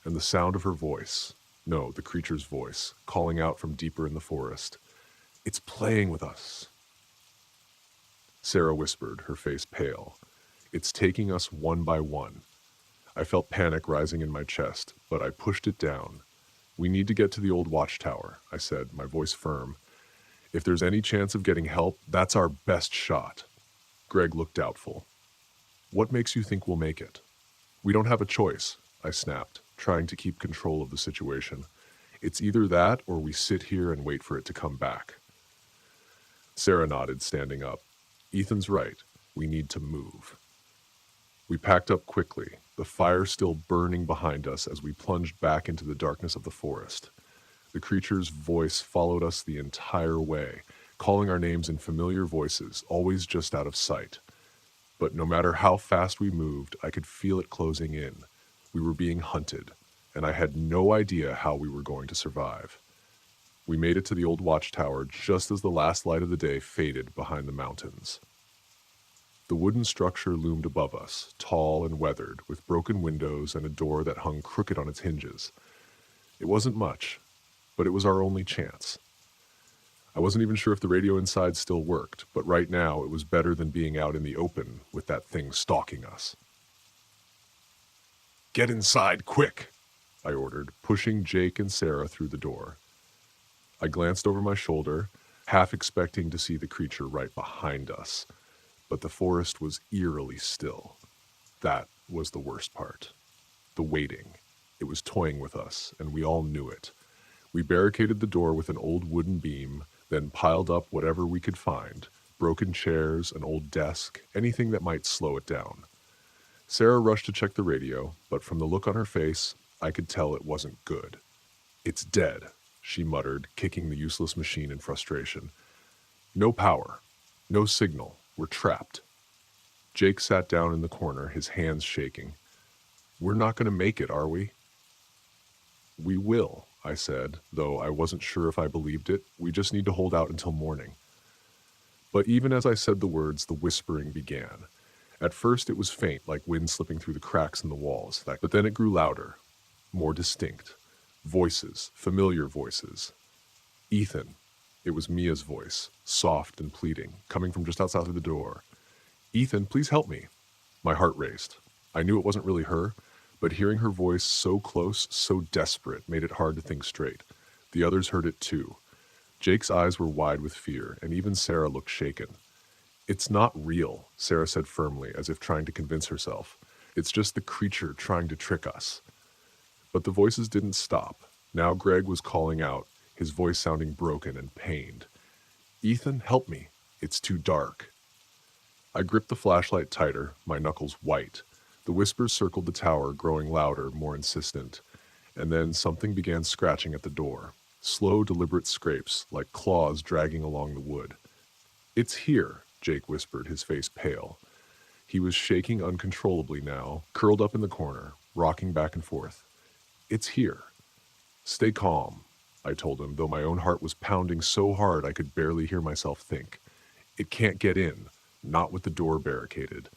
And the sound of her voice, no, the creature's voice, calling out from deeper in the forest. "It's playing with us." Sarah whispered, her face pale. "It's taking us one by one." I felt panic rising in my chest, but I pushed it down. "We need to get to the old watchtower," I said, my voice firm. "If there's any chance of getting help, that's our best shot." Greg looked doubtful. "What makes you think we'll make it?" "We don't have a choice," I snapped, trying to keep control of the situation. "It's either that or we sit here and wait for it to come back." Sarah nodded, standing up. "Ethan's right. We need to move." We packed up quickly, the fire still burning behind us as we plunged back into the darkness of the forest. The creature's voice followed us the entire way, calling our names in familiar voices, always just out of sight. But no matter how fast we moved, I could feel it closing in. We were being hunted, and I had no idea how we were going to survive. We made it to the old watchtower just as the last light of the day faded behind the mountains. The wooden structure loomed above us, tall and weathered, with broken windows and a door that hung crooked on its hinges. It wasn't much, but it was our only chance. I wasn't even sure if the radio inside still worked, but right now it was better than being out in the open with that thing stalking us. "Get inside, quick!" I ordered, pushing Jake and Sarah through the door. I glanced over my shoulder, half expecting to see the creature right behind us, but the forest was eerily still. That was the worst part. The waiting. It was toying with us, and we all knew it. We barricaded the door with an old wooden beam, then piled up whatever we could find, broken chairs, an old desk, anything that might slow it down. Sarah rushed to check the radio, but from the look on her face, I could tell it wasn't good. "It's dead," she muttered, kicking the useless machine in frustration. "No power. No signal. We're trapped." Jake sat down in the corner, his hands shaking. "We're not going to make it, are we?" "We will," I said, though I wasn't sure if I believed it. "We just need to hold out until morning." But even as I said the words, the whispering began. At first it was faint, like wind slipping through the cracks in the walls, but then it grew louder, more distinct. Voices, familiar voices. "Ethan." It was Mia's voice, soft and pleading, coming from just outside of the door. "Ethan, please help me." My heart raced. I knew it wasn't really her, but hearing her voice so close, so desperate, made it hard to think straight. The others heard it too. Jake's eyes were wide with fear, and even Sarah looked shaken. "It's not real," Sarah said firmly, as if trying to convince herself. "It's just the creature trying to trick us." But the voices didn't stop. Now Greg was calling out, his voice sounding broken and pained. "Ethan, help me. It's too dark." I gripped the flashlight tighter, my knuckles white. The whispers circled the tower, growing louder, more insistent. And then something began scratching at the door. Slow, deliberate scrapes, like claws dragging along the wood. "It's here," Jake whispered, his face pale. He was shaking uncontrollably now, curled up in the corner, rocking back and forth. "It's here." "Stay calm," I told him, though my own heart was pounding so hard I could barely hear myself think. "It can't get in, not with the door barricaded."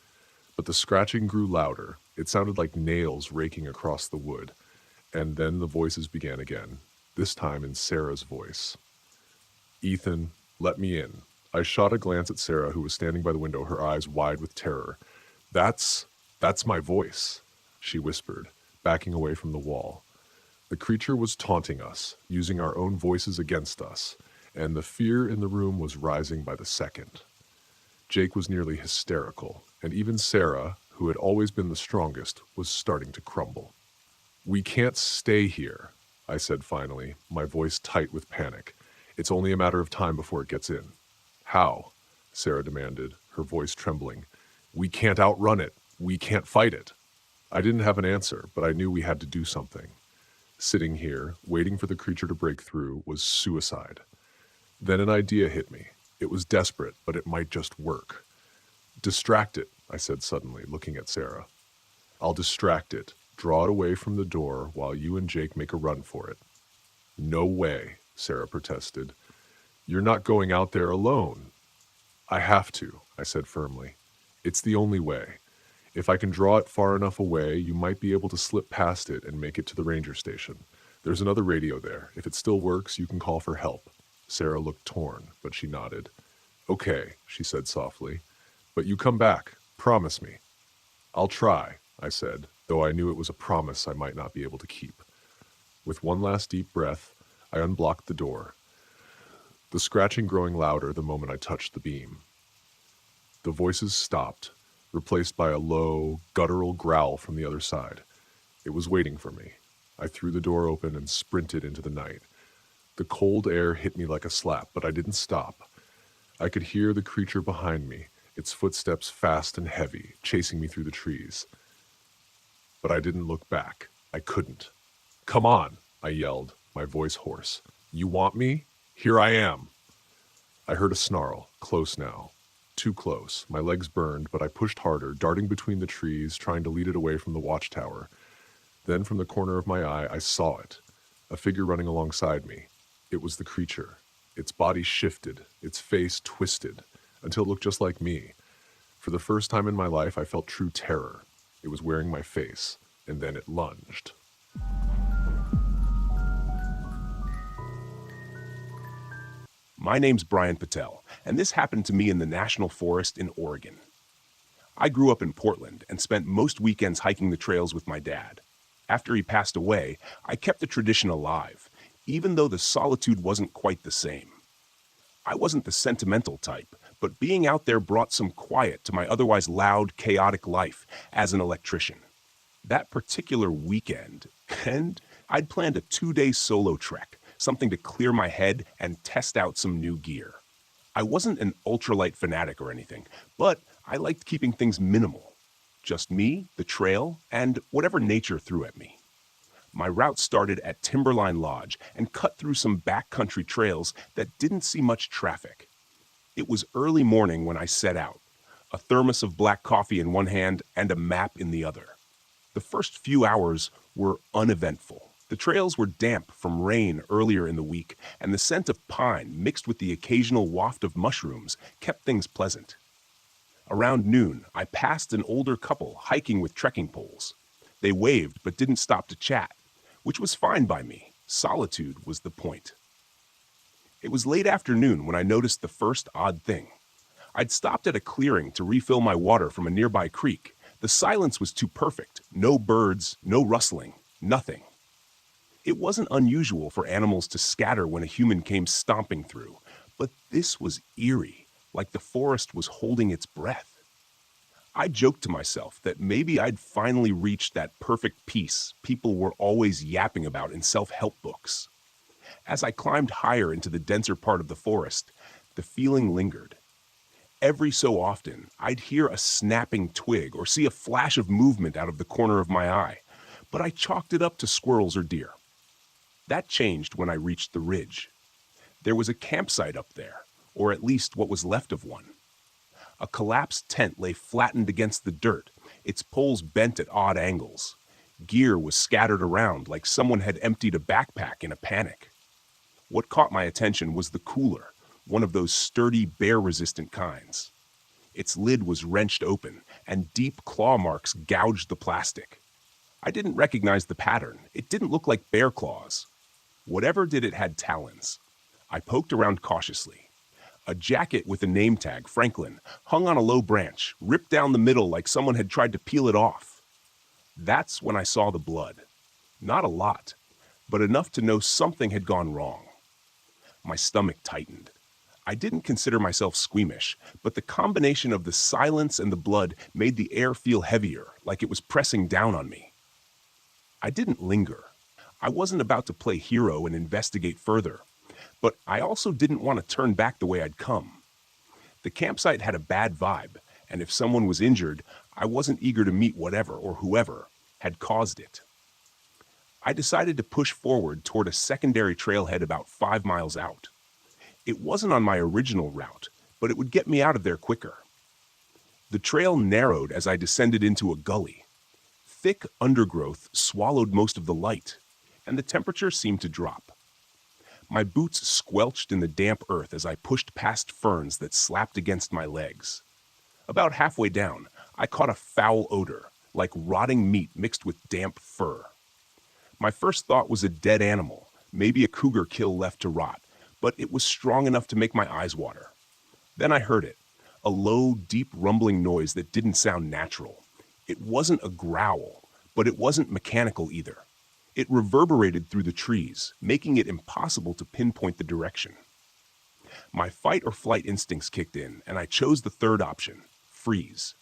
But the scratching grew louder. It sounded like nails raking across the wood. And then the voices began again, this time in Sarah's voice. "Ethan, let me in." I shot a glance at Sarah, who was standing by the window, her eyes wide with terror. That's my voice," she whispered, backing away from the wall. The creature was taunting us, using our own voices against us, and the fear in the room was rising by the second. Jake was nearly hysterical, and even Sarah, who had always been the strongest, was starting to crumble. "We can't stay here," I said finally, my voice tight with panic. "It's only a matter of time before it gets in." "How?" Sarah demanded, her voice trembling. "We can't outrun it. We can't fight it." I didn't have an answer, but I knew we had to do something. Sitting here, waiting for the creature to break through, was suicide. Then an idea hit me. It was desperate, but it might just work. "Distract it," I said suddenly, looking at Sarah. "I'll distract it, draw it away from the door while you and Jake make a run for it." "No way," Sarah protested. "You're not going out there alone." "I have to," I said firmly. "It's the only way. If I can draw it far enough away, you might be able to slip past it and make it to the ranger station. There's another radio there. If it still works, you can call for help." Sarah looked torn, but she nodded. "Okay," she said softly. "But you come back. Promise me." "I'll try," I said, though I knew it was a promise I might not be able to keep. With one last deep breath, I unblocked the door, the scratching growing louder the moment I touched the beam. The voices stopped, replaced by a low, guttural growl from the other side. It was waiting for me. I threw the door open and sprinted into the night. The cold air hit me like a slap, but I didn't stop. I could hear the creature behind me, its footsteps fast and heavy, chasing me through the trees. But I didn't look back. I couldn't. "Come on," I yelled, my voice hoarse. "You want me? Here I am." I heard a snarl, close now. Too close. My legs burned, but I pushed harder, darting between the trees, trying to lead it away from the watchtower. Then from the corner of my eye, I saw it. A figure running alongside me. It was the creature. Its body shifted, its face twisted, until it looked just like me. For the first time in my life, I felt true terror. It was wearing my face, and then it lunged. My name's Brian Patel, and this happened to me in the National Forest in Oregon. I grew up in Portland and spent most weekends hiking the trails with my dad. After he passed away, I kept the tradition alive, even though the solitude wasn't quite the same. I wasn't the sentimental type, but being out there brought some quiet to my otherwise loud, chaotic life as an electrician. That particular weekend, and I'd planned a 2-day solo trek, something to clear my head and test out some new gear. I wasn't an ultralight fanatic or anything, but I liked keeping things minimal. Just me, the trail, and whatever nature threw at me. My route started at Timberline Lodge and cut through some backcountry trails that didn't see much traffic. It was early morning when I set out, a thermos of black coffee in one hand and a map in the other. The first few hours were uneventful. The trails were damp from rain earlier in the week, and the scent of pine mixed with the occasional waft of mushrooms kept things pleasant. Around noon, I passed an older couple hiking with trekking poles. They waved but didn't stop to chat, which was fine by me. Solitude was the point. It was late afternoon when I noticed the first odd thing. I'd stopped at a clearing to refill my water from a nearby creek. The silence was too perfect. No birds, no rustling, nothing. It wasn't unusual for animals to scatter when a human came stomping through, but this was eerie, like the forest was holding its breath. I joked to myself that maybe I'd finally reached that perfect peace people were always yapping about in self-help books. As I climbed higher into the denser part of the forest, the feeling lingered. Every so often, I'd hear a snapping twig or see a flash of movement out of the corner of my eye, but I chalked it up to squirrels or deer. That changed when I reached the ridge. There was a campsite up there, or at least what was left of one. A collapsed tent lay flattened against the dirt, its poles bent at odd angles. Gear was scattered around like someone had emptied a backpack in a panic. What caught my attention was the cooler, one of those sturdy, bear-resistant kinds. Its lid was wrenched open, and deep claw marks gouged the plastic. I didn't recognize the pattern. It didn't look like bear claws. Whatever did it had talons. I poked around cautiously. A jacket with a name tag, Franklin, hung on a low branch, ripped down the middle like someone had tried to peel it off. That's when I saw the blood. Not a lot, but enough to know something had gone wrong. My stomach tightened. I didn't consider myself squeamish, but the combination of the silence and the blood made the air feel heavier, like it was pressing down on me. I didn't linger. I wasn't about to play hero and investigate further, but I also didn't want to turn back the way I'd come. The campsite had a bad vibe, and if someone was injured, I wasn't eager to meet whatever or whoever had caused it. I decided to push forward toward a secondary trailhead about 5 miles out. It wasn't on my original route, but it would get me out of there quicker. The trail narrowed as I descended into a gully. Thick undergrowth swallowed most of the light, and the temperature seemed to drop. My boots squelched in the damp earth as I pushed past ferns that slapped against my legs. About halfway down, I caught a foul odor, like rotting meat mixed with damp fur. My first thought was a dead animal, maybe a cougar kill left to rot, but it was strong enough to make my eyes water. Then I heard it, a low, deep rumbling noise that didn't sound natural. It wasn't a growl, but it wasn't mechanical either. It reverberated through the trees, making it impossible to pinpoint the direction. My fight or flight instincts kicked in, and I chose the third option, freeze.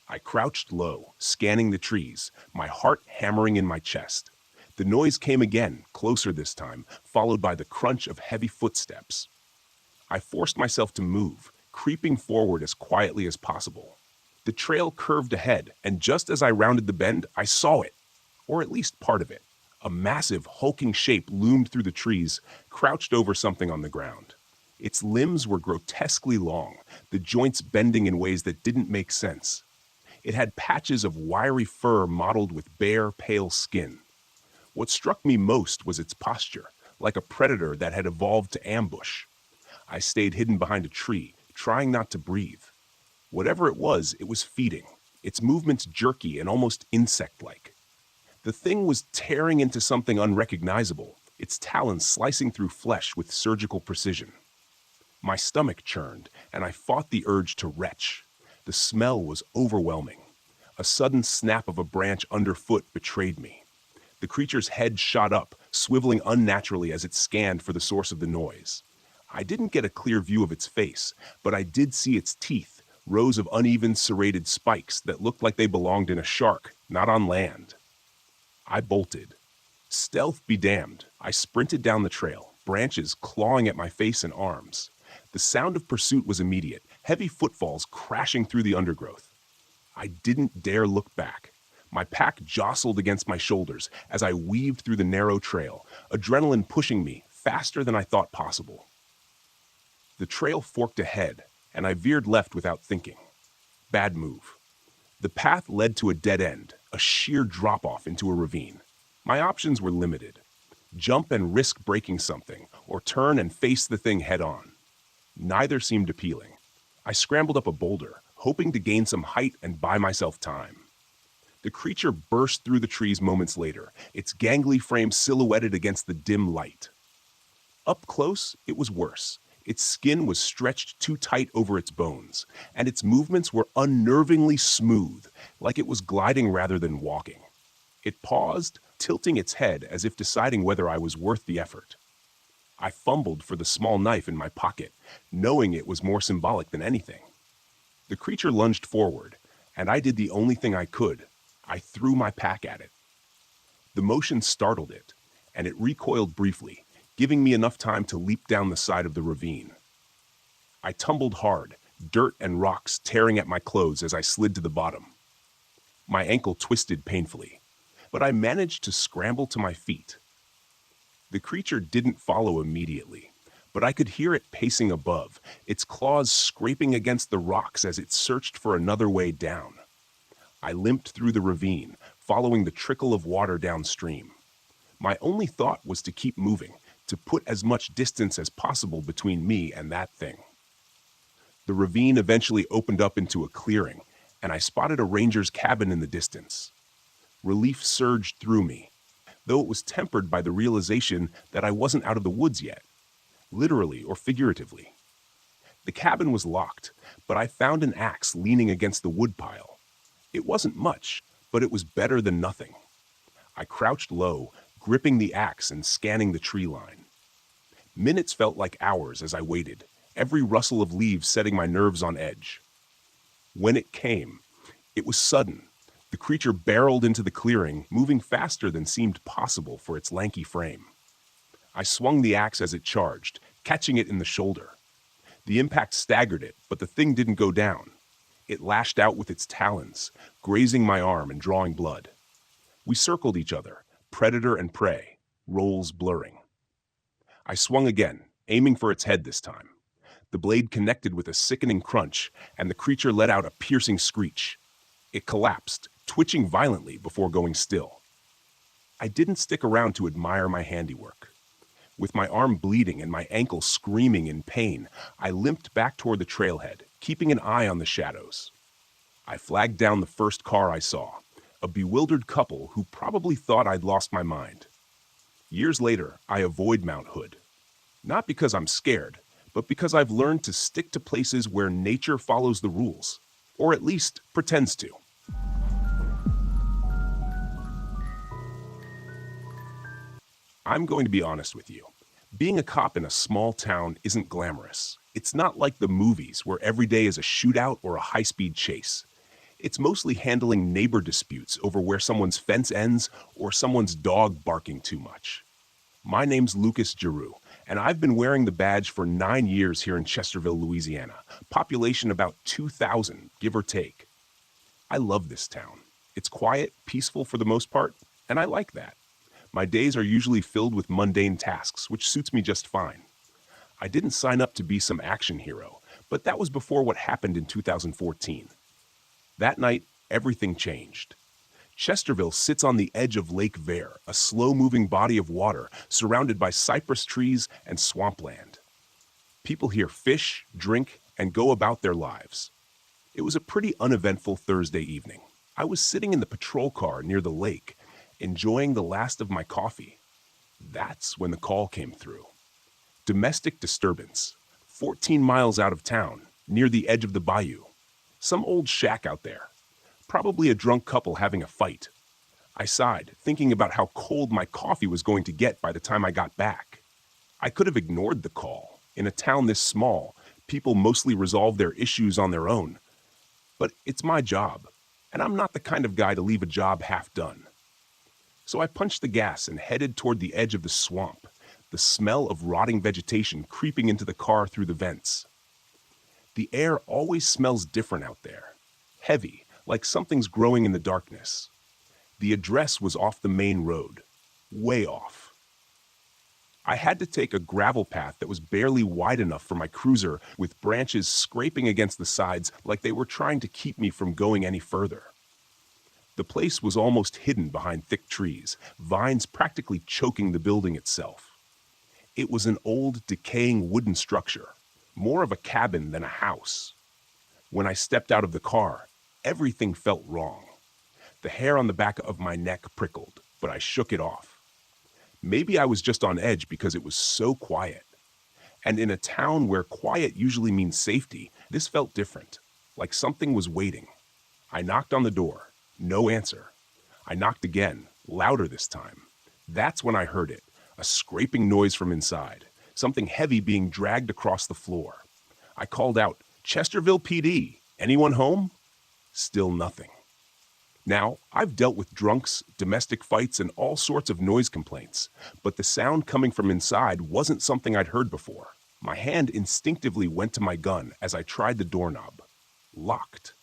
I crouched low, scanning the trees, my heart hammering in my chest. The noise came again, closer this time, followed by the crunch of heavy footsteps. I forced myself to move, creeping forward as quietly as possible. The trail curved ahead, and just as I rounded the bend, I saw it, or at least part of it. A massive, hulking shape loomed through the trees, crouched over something on the ground. Its limbs were grotesquely long, the joints bending in ways that didn't make sense. It had patches of wiry fur mottled with bare, pale skin. What struck me most was its posture, like a predator that had evolved to ambush. I stayed hidden behind a tree, trying not to breathe. Whatever it was feeding, its movements jerky and almost insect-like. The thing was tearing into something unrecognizable, its talons slicing through flesh with surgical precision. My stomach churned, and I fought the urge to retch. The smell was overwhelming. A sudden snap of a branch underfoot betrayed me. The creature's head shot up, swiveling unnaturally as it scanned for the source of the noise. I didn't get a clear view of its face, but I did see its teeth, rows of uneven serrated spikes that looked like they belonged in a shark, not on land. I bolted. Stealth be damned, I sprinted down the trail, branches clawing at my face and arms. The sound of pursuit was immediate, heavy footfalls crashing through the undergrowth. I didn't dare look back. My pack jostled against my shoulders as I weaved through the narrow trail, adrenaline pushing me faster than I thought possible. The trail forked ahead, and I veered left without thinking. Bad move. The path led to a dead end, a sheer drop-off into a ravine. My options were limited. Jump and risk breaking something, or turn and face the thing head-on. Neither seemed appealing. I scrambled up a boulder, hoping to gain some height and buy myself time. The creature burst through the trees moments later, its gangly frame silhouetted against the dim light. Up close, it was worse. Its skin was stretched too tight over its bones, and its movements were unnervingly smooth, like it was gliding rather than walking. It paused, tilting its head as if deciding whether I was worth the effort. I fumbled for the small knife in my pocket, knowing it was more symbolic than anything. The creature lunged forward, and I did the only thing I could. I threw my pack at it. The motion startled it, and it recoiled briefly, giving me enough time to leap down the side of the ravine. I tumbled hard, dirt and rocks tearing at my clothes as I slid to the bottom. My ankle twisted painfully, but I managed to scramble to my feet. The creature didn't follow immediately, but I could hear it pacing above, its claws scraping against the rocks as it searched for another way down. I limped through the ravine, following the trickle of water downstream. My only thought was to keep moving, to put as much distance as possible between me and that thing. The ravine eventually opened up into a clearing, and I spotted a ranger's cabin in the distance. Relief surged through me, though it was tempered by the realization that I wasn't out of the woods yet, literally or figuratively. The cabin was locked, but I found an axe leaning against the woodpile. It wasn't much, but it was better than nothing. I crouched low, gripping the axe and scanning the tree line. Minutes felt like hours as I waited, every rustle of leaves setting my nerves on edge. When it came, it was sudden. The creature barreled into the clearing, moving faster than seemed possible for its lanky frame. I swung the axe as it charged, catching it in the shoulder. The impact staggered it, but the thing didn't go down. It lashed out with its talons, grazing my arm and drawing blood. We circled each other, predator and prey, roles blurring. I swung again, aiming for its head this time. The blade connected with a sickening crunch, and the creature let out a piercing screech. It collapsed, twitching violently before going still. I didn't stick around to admire my handiwork. With my arm bleeding and my ankle screaming in pain, I limped back toward the trailhead, keeping an eye on the shadows. I flagged down the first car I saw, a bewildered couple who probably thought I'd lost my mind. Years later, I avoid Mount Hood. Not because I'm scared, but because I've learned to stick to places where nature follows the rules, or at least pretends to. I'm going to be honest with you. Being a cop in a small town isn't glamorous. It's not like the movies where every day is a shootout or a high-speed chase. It's mostly handling neighbor disputes over where someone's fence ends or someone's dog barking too much. My name's Lucas Giroux, and I've been wearing the badge for 9 years here in Chesterville, Louisiana. Population about 2,000, give or take. I love this town. It's quiet, peaceful for the most part, and I like that. My days are usually filled with mundane tasks, which suits me just fine. I didn't sign up to be some action hero, but that was before what happened in 2014. That night, everything changed. Chesterville sits on the edge of Lake Vere, a slow-moving body of water surrounded by cypress trees and swampland. People here fish, drink, and go about their lives. It was a pretty uneventful Thursday evening. I was sitting in the patrol car near the lake, enjoying the last of my coffee. That's when the call came through. Domestic disturbance, 14 miles out of town, near the edge of the bayou. Some old shack out there. Probably a drunk couple having a fight. I sighed, thinking about how cold my coffee was going to get by the time I got back. I could have ignored the call. In a town this small, people mostly resolve their issues on their own. But it's my job, and I'm not the kind of guy to leave a job half done. So I punched the gas and headed toward the edge of the swamp, the smell of rotting vegetation creeping into the car through the vents. The air always smells different out there. Heavy, like something's growing in the darkness. The address was off the main road, way off. I had to take a gravel path that was barely wide enough for my cruiser, with branches scraping against the sides like they were trying to keep me from going any further. The place was almost hidden behind thick trees, vines practically choking the building itself. It was an old, decaying wooden structure, more of a cabin than a house. When I stepped out of the car, everything felt wrong. The hair on the back of my neck prickled, but I shook it off. Maybe I was just on edge because it was so quiet. And in a town where quiet usually means safety, this felt different, like something was waiting. I knocked on the door. No answer. I knocked again, louder this time. That's when I heard it, a scraping noise from inside, something heavy being dragged across the floor. I called out, "Chesterville PD, anyone home?" Still nothing. Now, I've dealt with drunks, domestic fights, and all sorts of noise complaints, but the sound coming from inside wasn't something I'd heard before. My hand instinctively went to my gun as I tried the doorknob. Locked.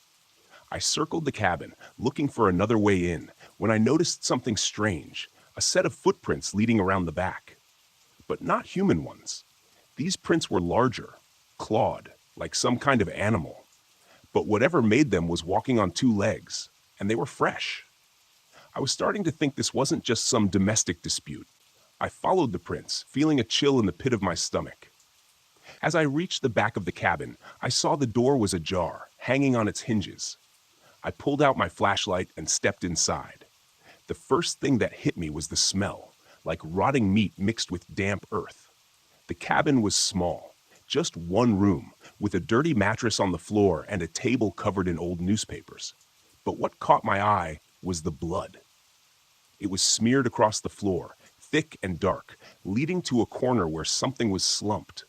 I circled the cabin, looking for another way in, when I noticed something strange, a set of footprints leading around the back. But not human ones. These prints were larger, clawed, like some kind of animal. But whatever made them was walking on two legs, and they were fresh. I was starting to think this wasn't just some domestic dispute. I followed the prints, feeling a chill in the pit of my stomach. As I reached the back of the cabin, I saw the door was ajar, hanging on its hinges. I pulled out my flashlight and stepped inside. The first thing that hit me was the smell, like rotting meat mixed with damp earth. The cabin was small, just one room, with a dirty mattress on the floor and a table covered in old newspapers. But what caught my eye was the blood. It was smeared across the floor, thick and dark, leading to a corner where something was slumped.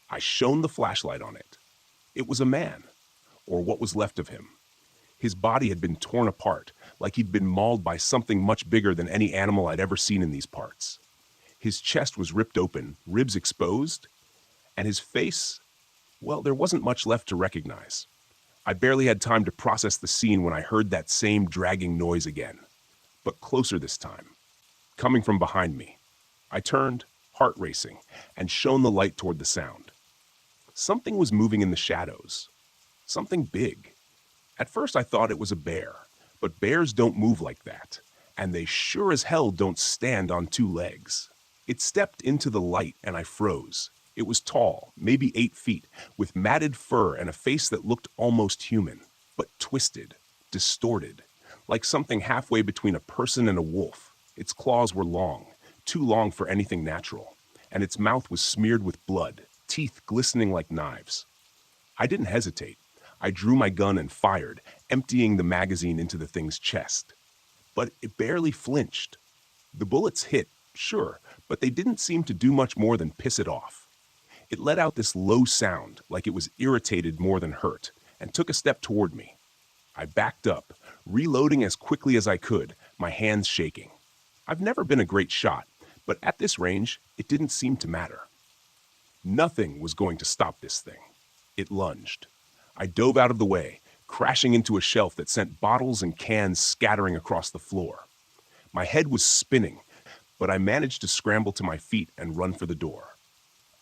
I shone the flashlight on it. It was a man, or what was left of him. His body had been torn apart, like he'd been mauled by something much bigger than any animal I'd ever seen in these parts. His chest was ripped open, ribs exposed, and his face, well, there wasn't much left to recognize. I barely had time to process the scene when I heard that same dragging noise again, but closer this time, coming from behind me. I turned, heart racing, and shone the light toward the sound. Something was moving in the shadows. Something big. At first I thought it was a bear, but bears don't move like that, and they sure as hell don't stand on two legs. It stepped into the light and I froze. It was tall, maybe 8 feet, with matted fur and a face that looked almost human, but twisted, distorted, like something halfway between a person and a wolf. Its claws were long, too long for anything natural, and its mouth was smeared with blood, teeth glistening like knives. I didn't hesitate. I drew my gun and fired, emptying the magazine into the thing's chest. But it barely flinched. The bullets hit, sure, but they didn't seem to do much more than piss it off. It let out this low sound, like it was irritated more than hurt, and took a step toward me. I backed up, reloading as quickly as I could, my hands shaking. I've never been a great shot, but at this range, it didn't seem to matter. Nothing was going to stop this thing. It lunged. I dove out of the way, crashing into a shelf that sent bottles and cans scattering across the floor. My head was spinning, but I managed to scramble to my feet and run for the door.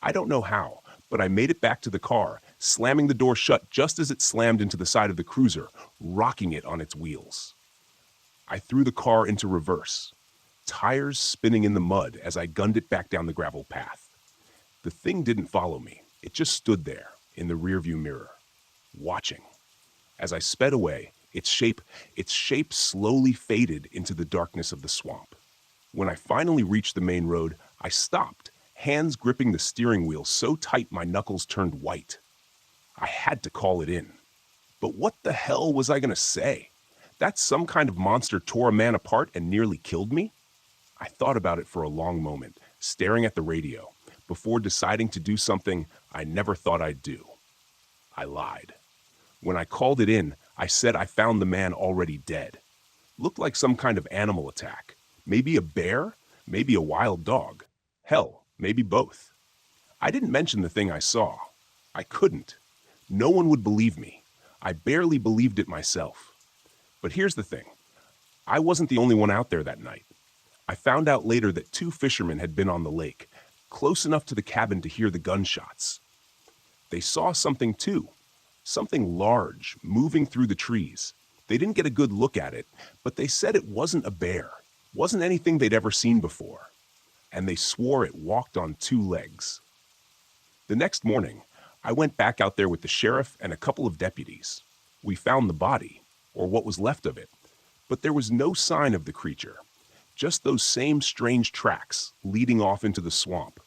I don't know how, but I made it back to the car, slamming the door shut just as it slammed into the side of the cruiser, rocking it on its wheels. I threw the car into reverse, tires spinning in the mud as I gunned it back down the gravel path. The thing didn't follow me. It just stood there, in the rearview mirror, watching. As I sped away, its shape slowly faded into the darkness of the swamp. When I finally reached the main road, I stopped, hands gripping the steering wheel so tight my knuckles turned white. I had to call it in. But what the hell was I going to say? That some kind of monster tore a man apart and nearly killed me? I thought about it for a long moment, staring at the radio, before deciding to do something I never thought I'd do. I lied. When I called it in, I said I found the man already dead. Looked like some kind of animal attack. Maybe a bear, maybe a wild dog. Hell, maybe both. I didn't mention the thing I saw. I couldn't. No one would believe me. I barely believed it myself. But here's the thing. I wasn't the only one out there that night. I found out later that two fishermen had been on the lake, close enough to the cabin to hear the gunshots. They saw something too, something large, moving through the trees. They didn't get a good look at it, but they said it wasn't a bear, wasn't anything they'd ever seen before, and they swore it walked on two legs. The next morning, I went back out there with the sheriff and a couple of deputies. We found the body, or what was left of it, but there was no sign of the creature, just those same strange tracks leading off into the swamp.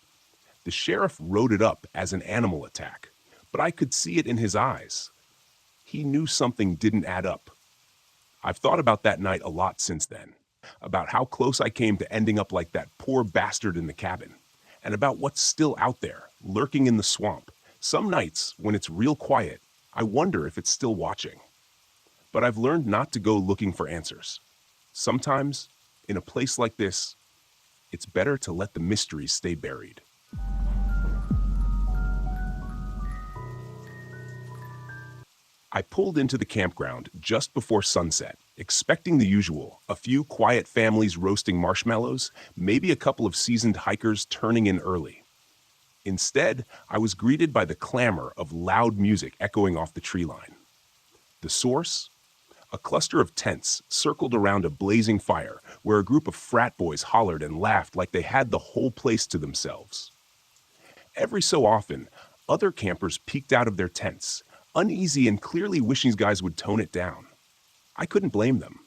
The sheriff wrote it up as an animal attack, but I could see it in his eyes. He knew something didn't add up. I've thought about that night a lot since then, about how close I came to ending up like that poor bastard in the cabin, and about what's still out there, lurking in the swamp. Some nights, when it's real quiet, I wonder if it's still watching. But I've learned not to go looking for answers. Sometimes, in a place like this, it's better to let the mysteries stay buried. I pulled into the campground just before sunset, expecting the usual, a few quiet families roasting marshmallows, maybe a couple of seasoned hikers turning in early. Instead, I was greeted by the clamor of loud music echoing off the tree line. The source? A cluster of tents circled around a blazing fire where a group of frat boys hollered and laughed like they had the whole place to themselves. Every so often, other campers peeked out of their tents, uneasy and clearly wishing these guys would tone it down. I couldn't blame them.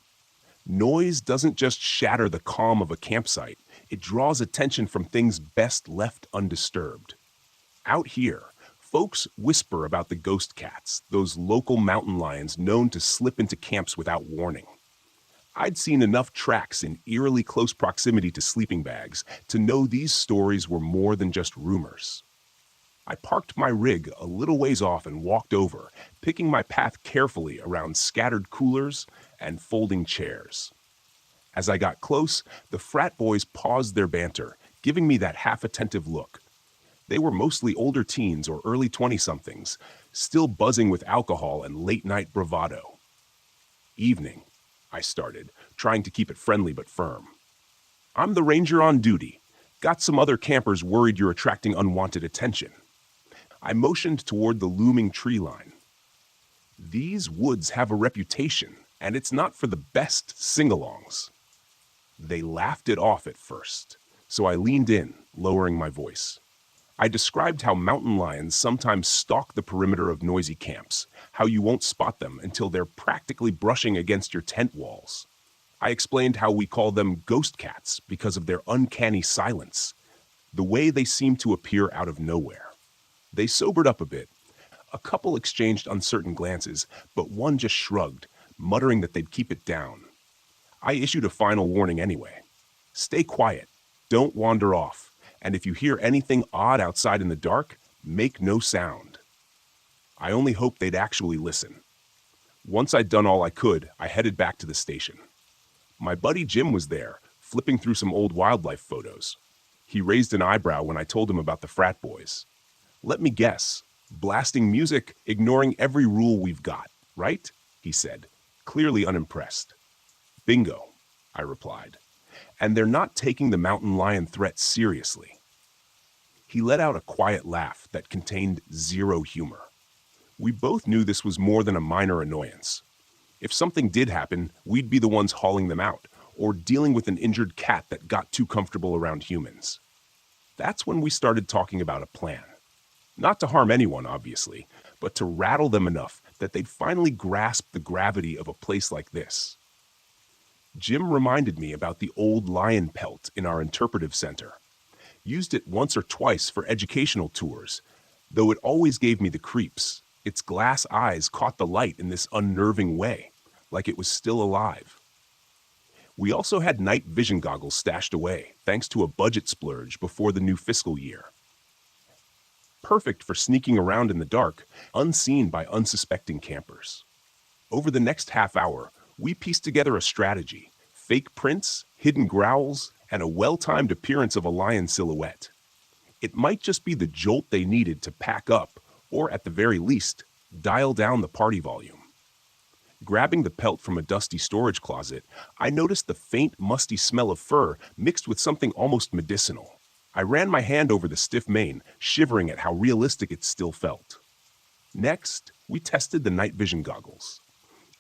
Noise doesn't just shatter the calm of a campsite, it draws attention from things best left undisturbed. Out here, folks whisper about the ghost cats, those local mountain lions known to slip into camps without warning. I'd seen enough tracks in eerily close proximity to sleeping bags to know these stories were more than just rumors. I parked my rig a little ways off and walked over, picking my path carefully around scattered coolers and folding chairs. As I got close, the frat boys paused their banter, giving me that half-attentive look. They were mostly older teens or early 20-somethings, still buzzing with alcohol and late-night bravado. "Evening," I started, trying to keep it friendly but firm. "I'm the ranger on duty. Got some other campers worried you're attracting unwanted attention." I motioned toward the looming tree line. These woods have a reputation, and it's not for the best sing-alongs. They laughed it off at first, so I leaned in, lowering my voice. I described how mountain lions sometimes stalk the perimeter of noisy camps, how you won't spot them until they're practically brushing against your tent walls. I explained how we call them ghost cats because of their uncanny silence, the way they seem to appear out of nowhere. They sobered up a bit. A couple exchanged uncertain glances, but one just shrugged, muttering that they'd keep it down. I issued a final warning anyway. "Stay quiet, don't wander off, and if you hear anything odd outside in the dark, make no sound." I only hoped they'd actually listen. Once I'd done all I could, I headed back to the station. My buddy Jim was there, flipping through some old wildlife photos. He raised an eyebrow when I told him about the frat boys. "Let me guess, blasting music, ignoring every rule we've got, right?" he said, clearly unimpressed. "Bingo," I replied. "And they're not taking the mountain lion threat seriously." He let out a quiet laugh that contained zero humor. We both knew this was more than a minor annoyance. If something did happen, we'd be the ones hauling them out, or dealing with an injured cat that got too comfortable around humans. That's when we started talking about a plan. Not to harm anyone, obviously, but to rattle them enough that they'd finally grasp the gravity of a place like this. Jim reminded me about the old lion pelt in our interpretive center. Used it once or twice for educational tours, though it always gave me the creeps. Its glass eyes caught the light in this unnerving way, like it was still alive. We also had night vision goggles stashed away, thanks to a budget splurge before the new fiscal year. Perfect for sneaking around in the dark, unseen by unsuspecting campers. Over the next half hour, we pieced together a strategy, fake prints, hidden growls, and a well-timed appearance of a lion silhouette. It might just be the jolt they needed to pack up, or at the very least, dial down the party volume. Grabbing the pelt from a dusty storage closet, I noticed the faint, musty smell of fur mixed with something almost medicinal. I ran my hand over the stiff mane, shivering at how realistic it still felt. Next, we tested the night vision goggles.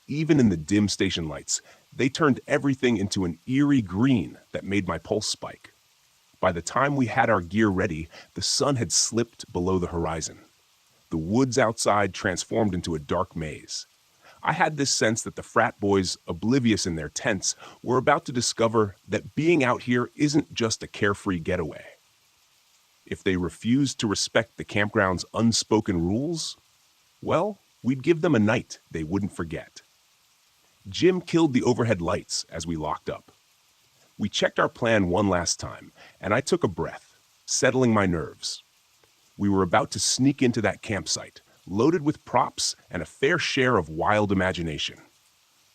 Even in the dim station lights, they turned everything into an eerie green that made my pulse spike. By the time we had our gear ready, the sun had slipped below the horizon. The woods outside transformed into a dark maze. I had this sense that the frat boys, oblivious in their tents, were about to discover that being out here isn't just a carefree getaway. If they refused to respect the campground's unspoken rules, well, we'd give them a night they wouldn't forget. Jim killed the overhead lights as we locked up. We checked our plan one last time, and I took a breath, settling my nerves. We were about to sneak into that campsite, loaded with props and a fair share of wild imagination.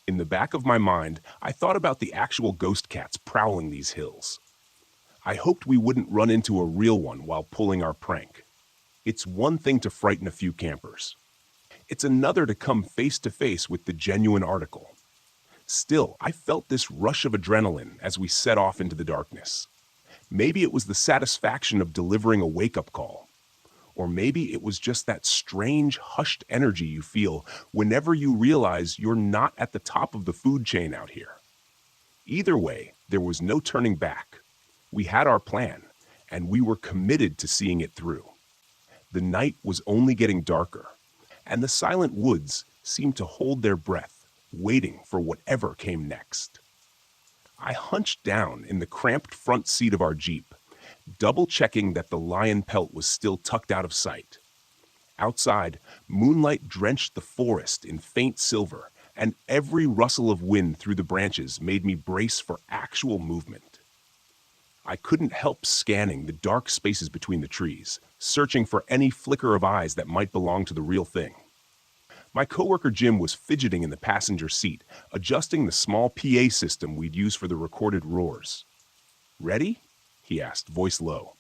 In the back of my mind, I thought about the actual ghost cats prowling these hills. I hoped we wouldn't run into a real one while pulling our prank. It's one thing to frighten a few campers. It's another to come face to face with the genuine article. Still, I felt this rush of adrenaline as we set off into the darkness. Maybe it was the satisfaction of delivering a wake-up call. Or maybe it was just that strange, hushed energy you feel whenever you realize you're not at the top of the food chain out here. Either way, there was no turning back. We had our plan, and we were committed to seeing it through. The night was only getting darker, and the silent woods seemed to hold their breath, waiting for whatever came next. I hunched down in the cramped front seat of our Jeep, double-checking that the lion pelt was still tucked out of sight. Outside, moonlight drenched the forest in faint silver, and every rustle of wind through the branches made me brace for actual movement. I couldn't help scanning the dark spaces between the trees, searching for any flicker of eyes that might belong to the real thing. My coworker Jim was fidgeting in the passenger seat, adjusting the small PA system we'd use for the recorded roars. "Ready?" he asked, voice low.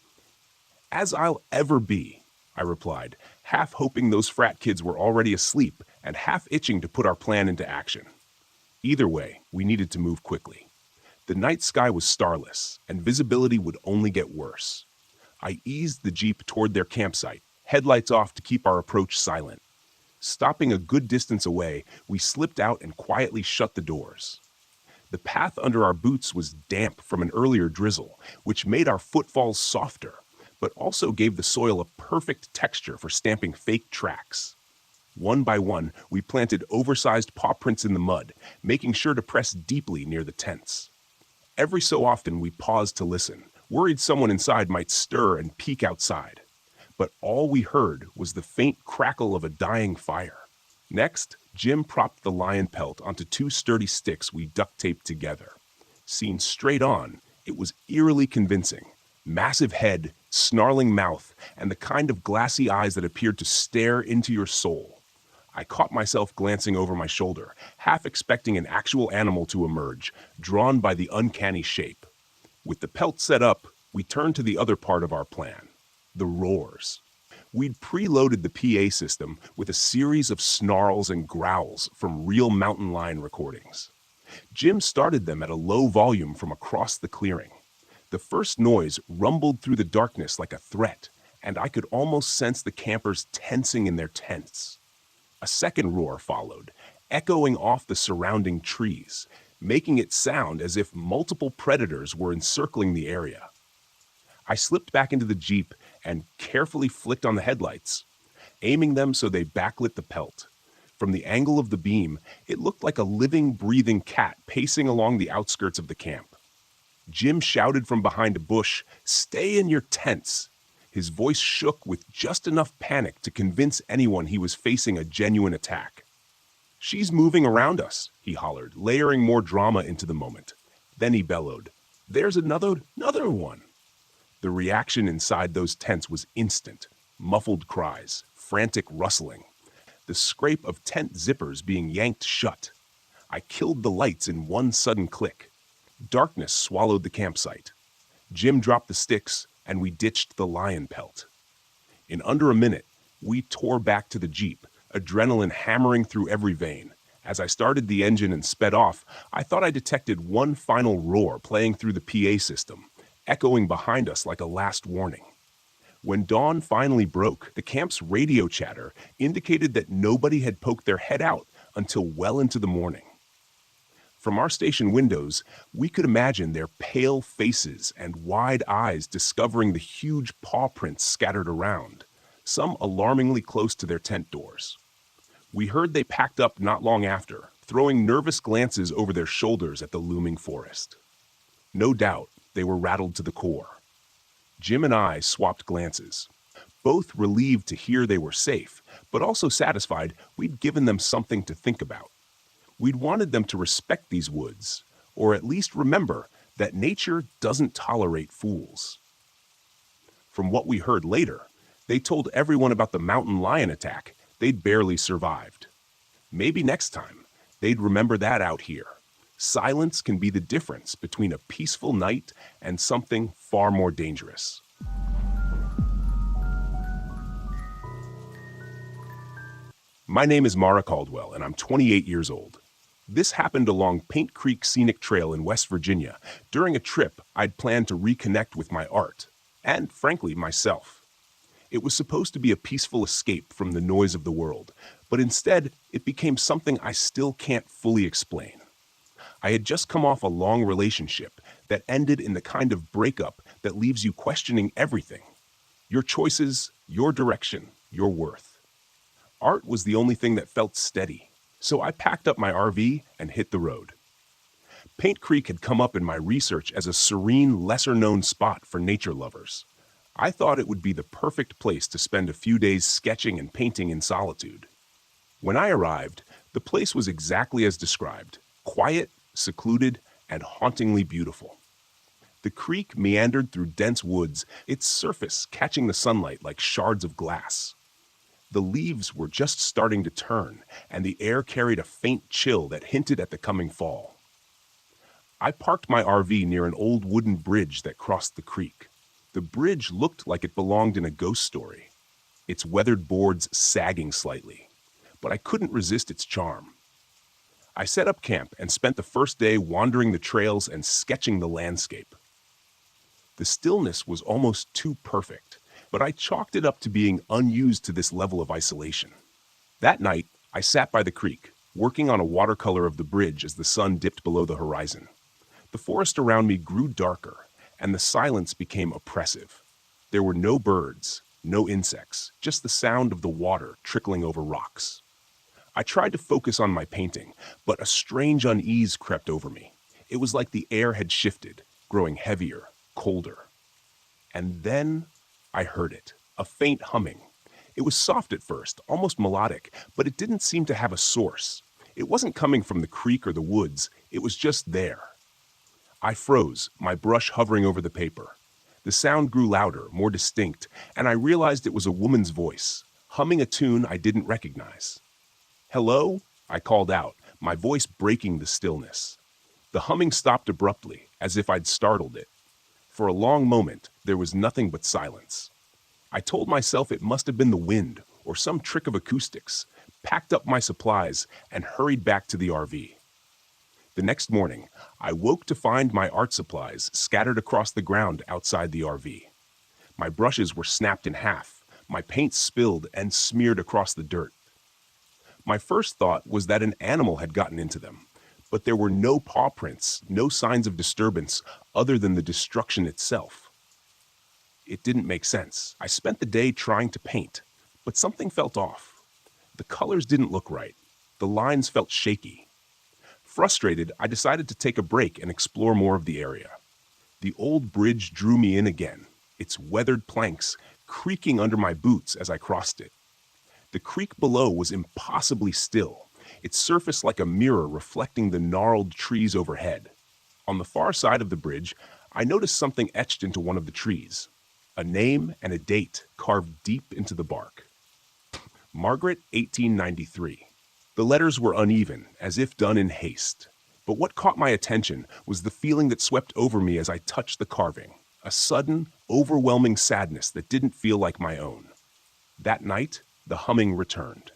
"As I'll ever be," I replied, half hoping those frat kids were already asleep and half itching to put our plan into action. Either way, we needed to move quickly. The night sky was starless, and visibility would only get worse. I eased the Jeep toward their campsite, headlights off to keep our approach silent. Stopping a good distance away, we slipped out and quietly shut the doors. The path under our boots was damp from an earlier drizzle, which made our footfalls softer, but also gave the soil a perfect texture for stamping fake tracks. One by one, we planted oversized paw prints in the mud, making sure to press deeply near the tents. Every so often, we paused to listen, worried someone inside might stir and peek outside. But all we heard was the faint crackle of a dying fire. Next, Jim propped the lion pelt onto two sturdy sticks we duct-taped together. Seen straight on, it was eerily convincing. Massive head, snarling mouth, and the kind of glassy eyes that appeared to stare into your soul. I caught myself glancing over my shoulder, half expecting an actual animal to emerge, drawn by the uncanny shape. With the pelt set up, we turned to the other part of our plan, the roars. We'd preloaded the PA system with a series of snarls and growls from real mountain lion recordings. Jim started them at a low volume from across the clearing. The first noise rumbled through the darkness like a threat, and I could almost sense the campers tensing in their tents. A second roar followed, echoing off the surrounding trees, making it sound as if multiple predators were encircling the area. I slipped back into the Jeep and carefully flicked on the headlights, aiming them so they backlit the pelt. From the angle of the beam, it looked like a living, breathing cat pacing along the outskirts of the camp. Jim shouted from behind a bush, "Stay in your tents." His voice shook with just enough panic to convince anyone he was facing a genuine attack. "She's moving around us," he hollered, layering more drama into the moment. Then he bellowed, "There's another one." The reaction inside those tents was instant. Muffled cries, frantic rustling, the scrape of tent zippers being yanked shut. I killed the lights in one sudden click. Darkness swallowed the campsite. Jim dropped the sticks, and we ditched the lion pelt. In under a minute, we tore back to the Jeep, adrenaline hammering through every vein, As I started the engine and sped off, I thought I detected one final roar playing through the PA system, echoing behind us like a last warning. When dawn finally broke, the camp's radio chatter indicated that nobody had poked their head out until well into the morning. From our station windows, we could imagine their pale faces and wide eyes discovering the huge paw prints scattered around, some alarmingly close to their tent doors. We heard they packed up not long after, throwing nervous glances over their shoulders at the looming forest. No doubt, they were rattled to the core. Jim and I swapped glances, both relieved to hear they were safe, but also satisfied we'd given them something to think about. We'd wanted them to respect these woods, or at least remember that nature doesn't tolerate fools. From what we heard later, they told everyone about the mountain lion attack they'd barely survived. Maybe next time, they'd remember that out here. Silence can be the difference between a peaceful night and something far more dangerous. My name is Mara Caldwell, and I'm 28 years old. This happened along Paint Creek Scenic Trail in West Virginia during a trip I'd planned to reconnect with my art, and frankly, myself. It was supposed to be a peaceful escape from the noise of the world, but instead, it became something I still can't fully explain. I had just come off a long relationship that ended in the kind of breakup that leaves you questioning everything. Your choices, your direction, your worth. Art was the only thing that felt steady, so I packed up my RV and hit the road. Paint Creek had come up in my research as a serene, lesser-known spot for nature lovers. I thought it would be the perfect place to spend a few days sketching and painting in solitude. When I arrived, the place was exactly as described, quiet, secluded, and hauntingly beautiful. The creek meandered through dense woods, its surface catching the sunlight like shards of glass. The leaves were just starting to turn, and the air carried a faint chill that hinted at the coming fall. I parked my RV near an old wooden bridge that crossed the creek. The bridge looked like it belonged in a ghost story, its weathered boards sagging slightly, but I couldn't resist its charm. I set up camp and spent the first day wandering the trails and sketching the landscape. The stillness was almost too perfect, but I chalked it up to being unused to this level of isolation. That night, I sat by the creek, working on a watercolor of the bridge as the sun dipped below the horizon. The forest around me grew darker, and the silence became oppressive. There were no birds, no insects, just the sound of the water trickling over rocks. I tried to focus on my painting, but a strange unease crept over me. It was like the air had shifted, growing heavier, colder. And then I heard it, a faint humming. It was soft at first, almost melodic, but it didn't seem to have a source. It wasn't coming from the creek or the woods, it was just there. I froze, my brush hovering over the paper. The sound grew louder, more distinct, and I realized it was a woman's voice, humming a tune I didn't recognize. "Hello?" I called out, my voice breaking the stillness. The humming stopped abruptly, as if I'd startled it. For a long moment, there was nothing but silence. I told myself it must have been the wind or some trick of acoustics, packed up my supplies, and hurried back to the RV. The next morning, I woke to find my art supplies scattered across the ground outside the RV. My brushes were snapped in half, my paint spilled and smeared across the dirt. My first thought was that an animal had gotten into them, but there were no paw prints, no signs of disturbance other than the destruction itself. It didn't make sense. I spent the day trying to paint, but something felt off. The colors didn't look right. The lines felt shaky. Frustrated, I decided to take a break and explore more of the area. The old bridge drew me in again, its weathered planks creaking under my boots as I crossed it. The creek below was impossibly still, its surface like a mirror reflecting the gnarled trees overhead. On the far side of the bridge, I noticed something etched into one of the trees. A name and a date carved deep into the bark. Margaret, 1893. The letters were uneven, as if done in haste. But what caught my attention was the feeling that swept over me as I touched the carving. A sudden, overwhelming sadness that didn't feel like my own. That night, the humming returned.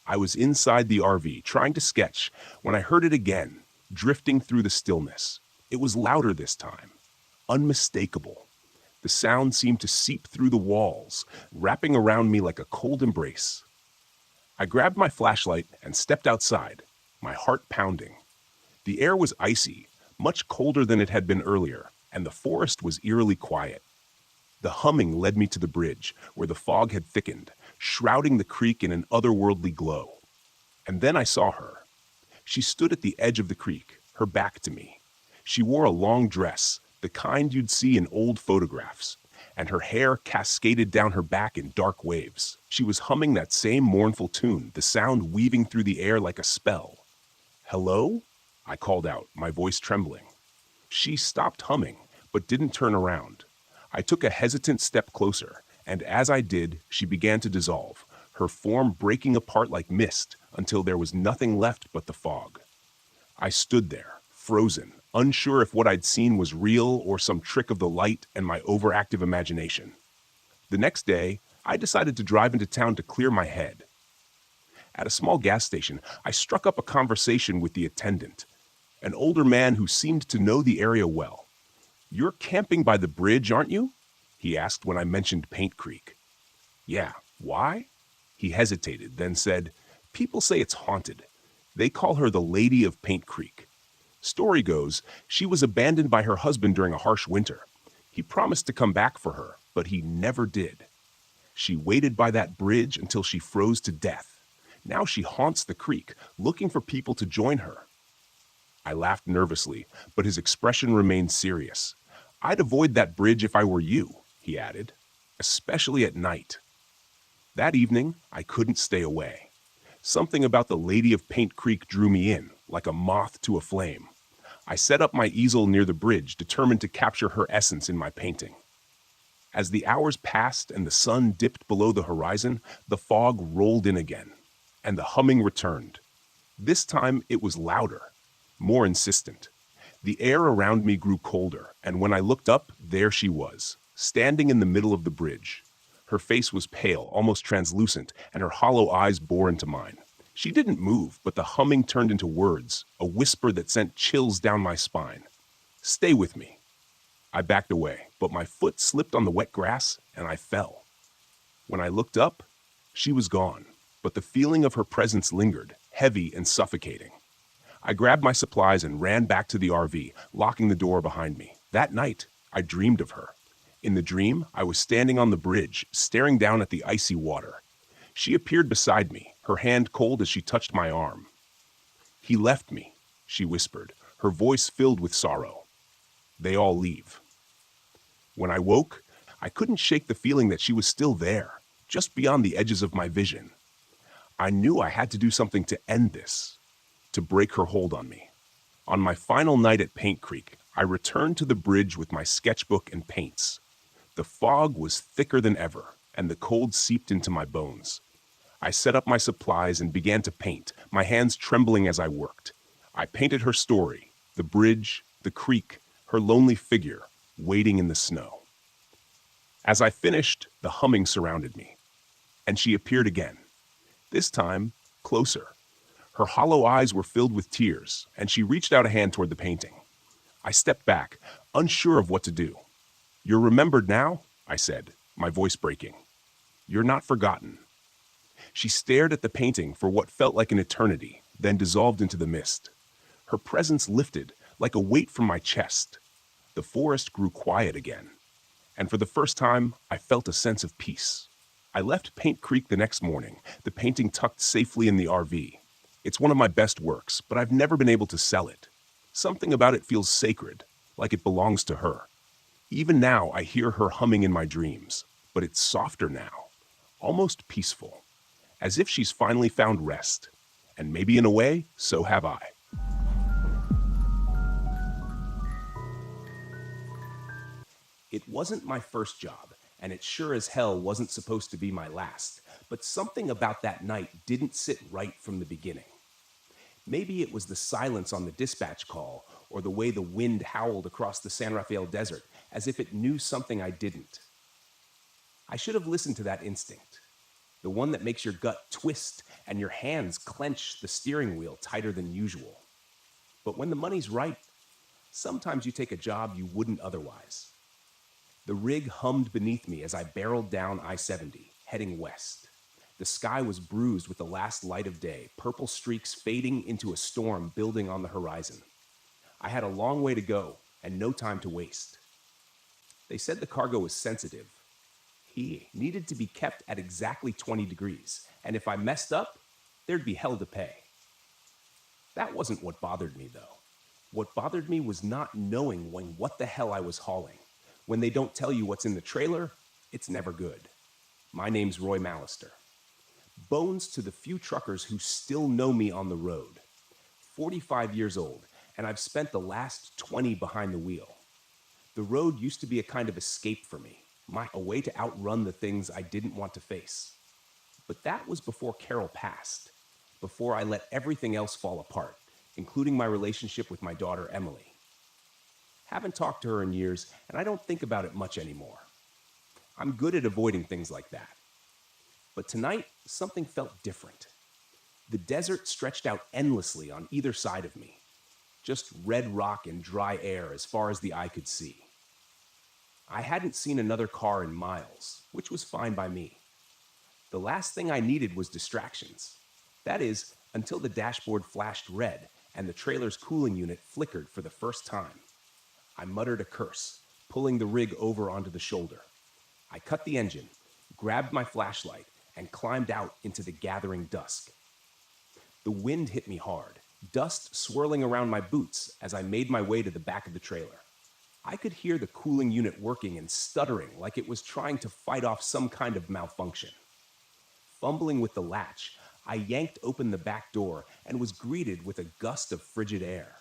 I was inside the RV trying to sketch when I heard it again, drifting through the stillness. It was louder this time, unmistakable. The sound seemed to seep through the walls, wrapping around me like a cold embrace. I grabbed my flashlight and stepped outside, my heart pounding. The air was icy, much colder than it had been earlier, and the forest was eerily quiet. The humming led me to the bridge, where the fog had thickened, shrouding the creek in an otherworldly glow. And then I saw her. She stood at the edge of the creek, her back to me. She wore a long dress, the kind you'd see in old photographs, and her hair cascaded down her back in dark waves. She was humming that same mournful tune, the sound weaving through the air like a spell. "Hello?" I called out, my voice trembling. She stopped humming, but didn't turn around. I took a hesitant step closer, and as I did, she began to dissolve, her form breaking apart like mist until there was nothing left but the fog. I stood there, frozen, unsure if what I'd seen was real or some trick of the light and my overactive imagination. The next day, I decided to drive into town to clear my head. At a small gas station, I struck up a conversation with the attendant, an older man who seemed to know the area well. "You're camping by the bridge, aren't you?" he asked when I mentioned Paint Creek. "Yeah, why?" He hesitated, then said, "People say it's haunted. They call her the Lady of Paint Creek. Story goes, she was abandoned by her husband during a harsh winter. He promised to come back for her, but he never did. She waited by that bridge until she froze to death. Now she haunts the creek, looking for people to join her." I laughed nervously, but his expression remained serious. "I'd avoid that bridge if I were you," he added, "especially at night." That evening, I couldn't stay away. Something about the Lady of Paint Creek drew me in, like a moth to a flame. I set up my easel near the bridge, determined to capture her essence in my painting. As the hours passed and the sun dipped below the horizon, the fog rolled in again, and the humming returned. This time it was louder, more insistent. The air around me grew colder, and when I looked up, there she was, standing in the middle of the bridge. Her face was pale, almost translucent, and her hollow eyes bore into mine. She didn't move, but the humming turned into words, a whisper that sent chills down my spine. "Stay with me." I backed away, but my foot slipped on the wet grass, and I fell. When I looked up, she was gone, but the feeling of her presence lingered, heavy and suffocating. I grabbed my supplies and ran back to the RV, locking the door behind me. That night, I dreamed of her. In the dream, I was standing on the bridge, staring down at the icy water. She appeared beside me, her hand cold as she touched my arm. "He left me," she whispered, her voice filled with sorrow. "They all leave." When I woke, I couldn't shake the feeling that she was still there, just beyond the edges of my vision. I knew I had to do something to end this, to break her hold on me. On my final night at Paint Creek, I returned to the bridge with my sketchbook and paints. The fog was thicker than ever, and the cold seeped into my bones. I set up my supplies and began to paint, my hands trembling as I worked. I painted her story, the bridge, the creek, her lonely figure, waiting in the snow. As I finished, the humming surrounded me, and she appeared again. This time, closer. Her hollow eyes were filled with tears, and she reached out a hand toward the painting. I stepped back, unsure of what to do. "You're remembered now," I said, my voice breaking. "You're not forgotten." She stared at the painting for what felt like an eternity, then dissolved into the mist. Her presence lifted, like a weight from my chest. The forest grew quiet again, and for the first time, I felt a sense of peace. I left Paint Creek the next morning, the painting tucked safely in the RV. It's one of my best works, but I've never been able to sell it. Something about it feels sacred, like it belongs to her. Even now, I hear her humming in my dreams, but it's softer now, almost peaceful, as if she's finally found rest. And maybe in a way, so have I. It wasn't my first job, and it sure as hell wasn't supposed to be my last, but something about that night didn't sit right from the beginning. Maybe it was the silence on the dispatch call, or the way the wind howled across the San Rafael desert, as if it knew something I didn't. I should have listened to that instinct. The one that makes your gut twist and your hands clench the steering wheel tighter than usual. But when the money's right, sometimes you take a job you wouldn't otherwise. The rig hummed beneath me as I barreled down I-70, heading west. The sky was bruised with the last light of day, purple streaks fading into a storm building on the horizon. I had a long way to go and no time to waste. They said the cargo was sensitive. He needed to be kept at exactly 20 degrees, and if I messed up, there'd be hell to pay. That wasn't what bothered me, though. What bothered me was not knowing what the hell I was hauling. When they don't tell you what's in the trailer, it's never good. My name's Roy Mallister. Bones to the few truckers who still know me on the road. 45 years old, and I've spent the last 20 behind the wheel. The road used to be a kind of escape for me, a way to outrun the things I didn't want to face. But that was before Carol passed, before I let everything else fall apart, including my relationship with my daughter Emily. Haven't talked to her in years, and I don't think about it much anymore. I'm good at avoiding things like that. But tonight, something felt different. The desert stretched out endlessly on either side of me. Just red rock and dry air as far as the eye could see. I hadn't seen another car in miles, which was fine by me. The last thing I needed was distractions. That is, until the dashboard flashed red and the trailer's cooling unit flickered for the first time. I muttered a curse, pulling the rig over onto the shoulder. I cut the engine, grabbed my flashlight, and climbed out into the gathering dusk. The wind hit me hard, dust swirling around my boots as I made my way to the back of the trailer. I could hear the cooling unit working and stuttering like it was trying to fight off some kind of malfunction. Fumbling with the latch, I yanked open the back door and was greeted with a gust of frigid air.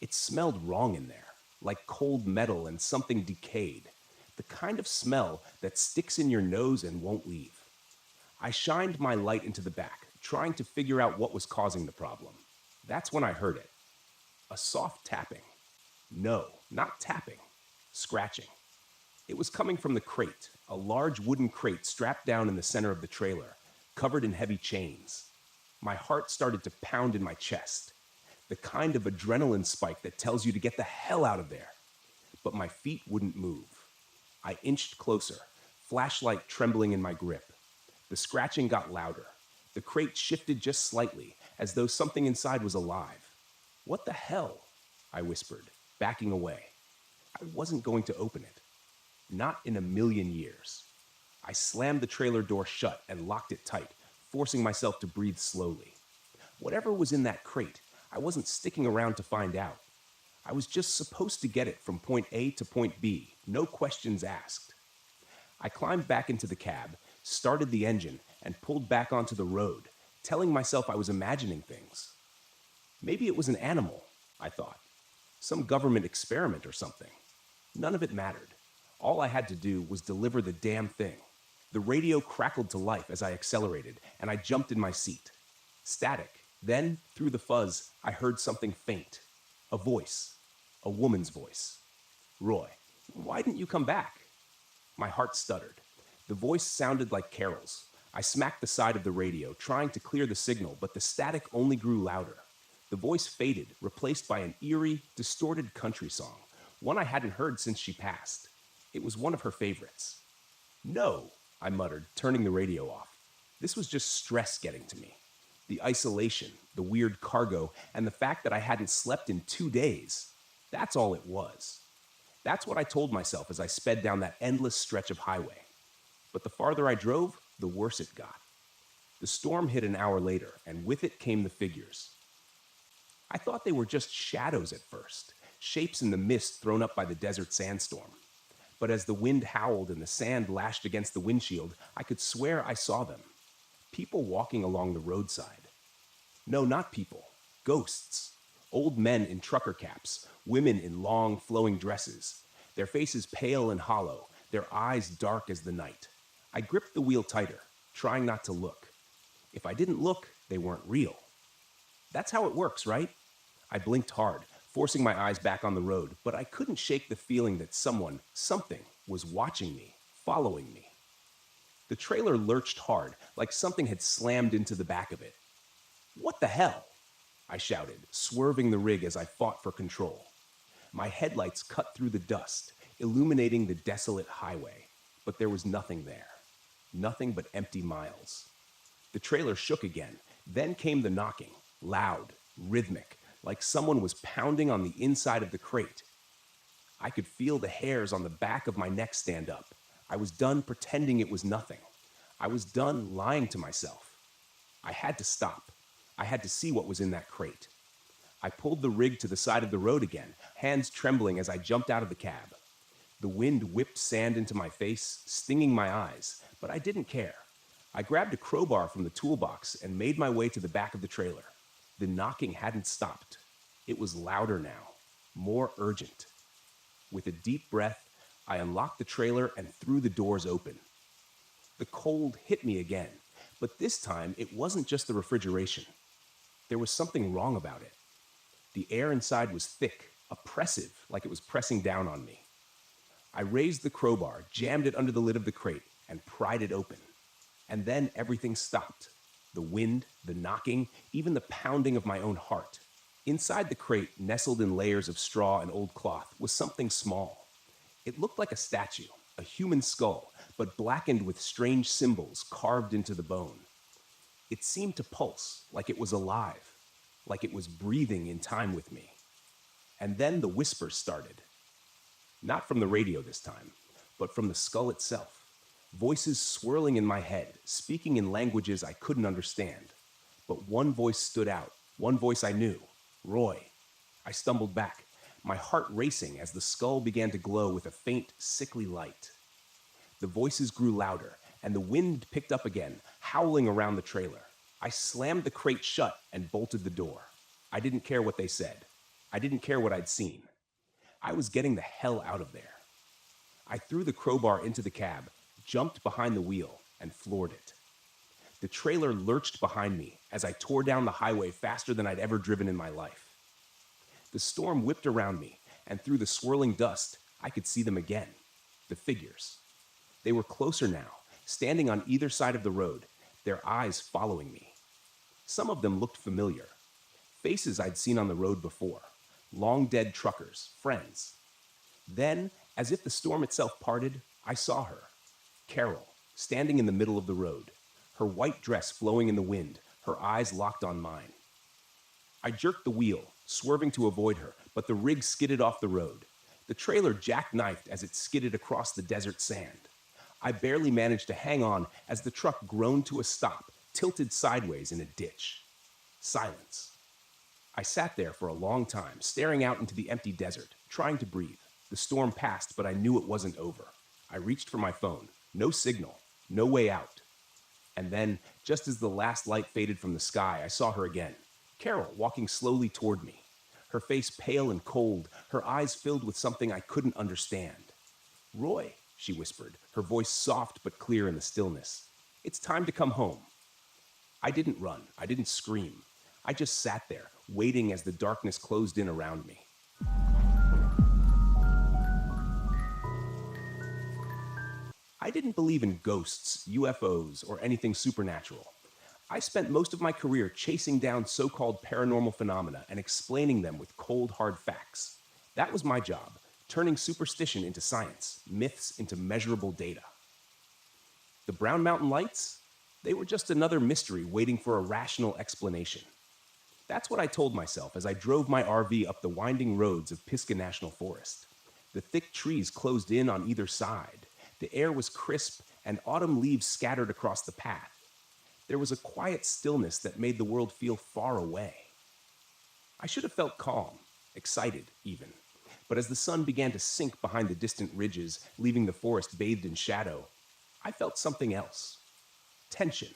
It smelled wrong in there, like cold metal and something decayed, the kind of smell that sticks in your nose and won't leave. I shined my light into the back, trying to figure out what was causing the problem. That's when I heard it. A soft tapping. No, not tapping. Scratching. It was coming from the crate, a large wooden crate strapped down in the center of the trailer, covered in heavy chains. My heart started to pound in my chest. The kind of adrenaline spike that tells you to get the hell out of there. But my feet wouldn't move. I inched closer, flashlight trembling in my grip. The scratching got louder. The crate shifted just slightly, as though something inside was alive. "What the hell?" I whispered, backing away. I wasn't going to open it. Not in a million years. I slammed the trailer door shut and locked it tight, forcing myself to breathe slowly. Whatever was in that crate, I wasn't sticking around to find out. I was just supposed to get it from point A to point B, no questions asked. I climbed back into the cab, started the engine, and pulled back onto the road, telling myself I was imagining things. Maybe it was an animal, I thought. Some government experiment or something. None of it mattered. All I had to do was deliver the damn thing. The radio crackled to life as I accelerated, and I jumped in my seat. Static. Then, through the fuzz, I heard something faint. A voice. A woman's voice. "Roy, why didn't you come back?" My heart stuttered. The voice sounded like Carol's. I smacked the side of the radio, trying to clear the signal, but the static only grew louder. The voice faded, replaced by an eerie, distorted country song, one I hadn't heard since she passed. It was one of her favorites. "No," I muttered, turning the radio off. This was just stress getting to me. The isolation, the weird cargo, and the fact that I hadn't slept in 2 days. That's all it was. That's what I told myself as I sped down that endless stretch of highway. But the farther I drove, the worse it got. The storm hit an hour later, and with it came the figures. I thought they were just shadows at first, shapes in the mist thrown up by the desert sandstorm. But as the wind howled and the sand lashed against the windshield, I could swear I saw them. People walking along the roadside. No, not people. Ghosts. Old men in trucker caps, women in long, flowing dresses, their faces pale and hollow, their eyes dark as the night. I gripped the wheel tighter, trying not to look. If I didn't look, they weren't real. That's how it works, right? I blinked hard, forcing my eyes back on the road, but I couldn't shake the feeling that something was watching me, following me. The trailer lurched hard, like something had slammed into the back of it. "What the hell?" I shouted, swerving the rig as I fought for control. My headlights cut through the dust, illuminating the desolate highway, but there was nothing there. Nothing but empty miles. The trailer shook again. Then came the knocking, loud, rhythmic, like someone was pounding on the inside of the crate. I could feel the hairs on the back of my neck stand up. I was done pretending it was nothing. I was done lying to myself. I had to stop. I had to see what was in that crate. I pulled the rig to the side of the road again, hands trembling as I jumped out of the cab. The wind whipped sand into my face, stinging my eyes, but I didn't care. I grabbed a crowbar from the toolbox and made my way to the back of the trailer. The knocking hadn't stopped. It was louder now, more urgent. With a deep breath, I unlocked the trailer and threw the doors open. The cold hit me again, but this time it wasn't just the refrigeration. There was something wrong about it. The air inside was thick, oppressive, like it was pressing down on me. I raised the crowbar, jammed it under the lid of the crate, and pried it open. And then everything stopped. The wind, the knocking, even the pounding of my own heart. Inside the crate, nestled in layers of straw and old cloth, was something small. It looked like a statue, a human skull, but blackened with strange symbols carved into the bone. It seemed to pulse, like it was alive, like it was breathing in time with me. And then the whispers started. Not from the radio this time, but from the skull itself. Voices swirling in my head, speaking in languages I couldn't understand. But one voice stood out, one voice I knew. Roy. I stumbled back, my heart racing as the skull began to glow with a faint, sickly light. The voices grew louder, and the wind picked up again, howling around the trailer. I slammed the crate shut and bolted the door. I didn't care what they said. I didn't care what I'd seen. I was getting the hell out of there. I threw the crowbar into the cab, jumped behind the wheel, and floored it. The trailer lurched behind me as I tore down the highway faster than I'd ever driven in my life. The storm whipped around me, and through the swirling dust, I could see them again. The figures. They were closer now, standing on either side of the road, their eyes following me. Some of them looked familiar. Faces I'd seen on the road before. Long-dead truckers, friends. Then, as if the storm itself parted, I saw her. Carol, standing in the middle of the road, her white dress flowing in the wind, her eyes locked on mine. I jerked the wheel, swerving to avoid her, but the rig skidded off the road. The trailer jackknifed as it skidded across the desert sand. I barely managed to hang on as the truck groaned to a stop, tilted sideways in a ditch. Silence. I sat there for a long time, staring out into the empty desert, trying to breathe. The storm passed, but I knew it wasn't over. I reached for my phone. No signal. No way out. And then, just as the last light faded from the sky, I saw her again. Carol, walking slowly toward me. Her face pale and cold, her eyes filled with something I couldn't understand. "Roy," she whispered, her voice soft but clear in the stillness. "It's time to come home." I didn't run. I didn't scream. I just sat there, waiting as the darkness closed in around me. I didn't believe in ghosts, UFOs, or anything supernatural. I spent most of my career chasing down so-called paranormal phenomena and explaining them with cold, hard facts. That was my job, turning superstition into science, myths into measurable data. The Brown Mountain Lights? They were just another mystery waiting for a rational explanation. That's what I told myself as I drove my RV up the winding roads of Pisgah National Forest. The thick trees closed in on either side. The air was crisp, and autumn leaves scattered across the path. There was a quiet stillness that made the world feel far away. I should have felt calm, excited even. But as the sun began to sink behind the distant ridges, leaving the forest bathed in shadow, I felt something else. Tension.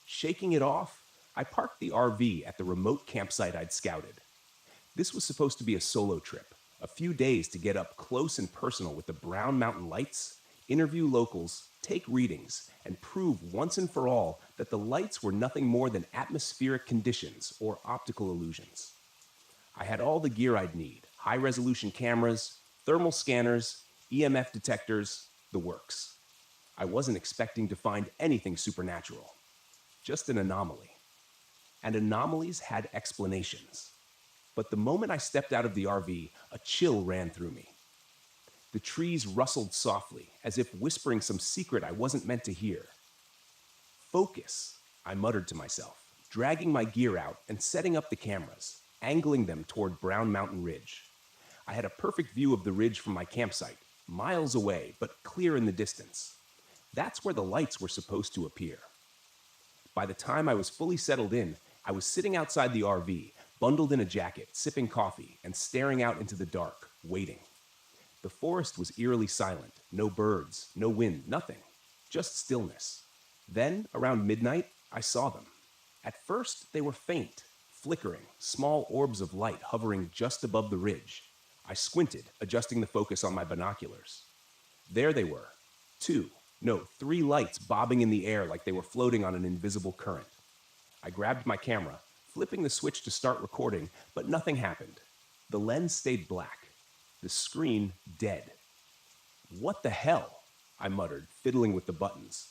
Shaking it off, I parked the RV at the remote campsite I'd scouted. This was supposed to be a solo trip, a few days to get up close and personal with the Brown Mountain Lights, interview locals, take readings, and prove once and for all that the lights were nothing more than atmospheric conditions or optical illusions. I had all the gear I'd need: high-resolution cameras, thermal scanners, EMF detectors, the works. I wasn't expecting to find anything supernatural, just an anomaly. And anomalies had explanations. But the moment I stepped out of the RV, a chill ran through me. The trees rustled softly, as if whispering some secret I wasn't meant to hear. Focus, I muttered to myself, dragging my gear out and setting up the cameras, angling them toward Brown Mountain Ridge. I had a perfect view of the ridge from my campsite, miles away, but clear in the distance. That's where the lights were supposed to appear. By the time I was fully settled in, I was sitting outside the RV, bundled in a jacket, sipping coffee, and staring out into the dark, waiting. The forest was eerily silent, no birds, no wind, nothing, just stillness. Then, around midnight, I saw them. At first, they were faint, flickering, small orbs of light hovering just above the ridge. I squinted, adjusting the focus on my binoculars. There they were. Three lights bobbing in the air like they were floating on an invisible current. I grabbed my camera, flipping the switch to start recording, but nothing happened. The lens stayed black. The screen dead. What the hell? I muttered, fiddling with the buttons.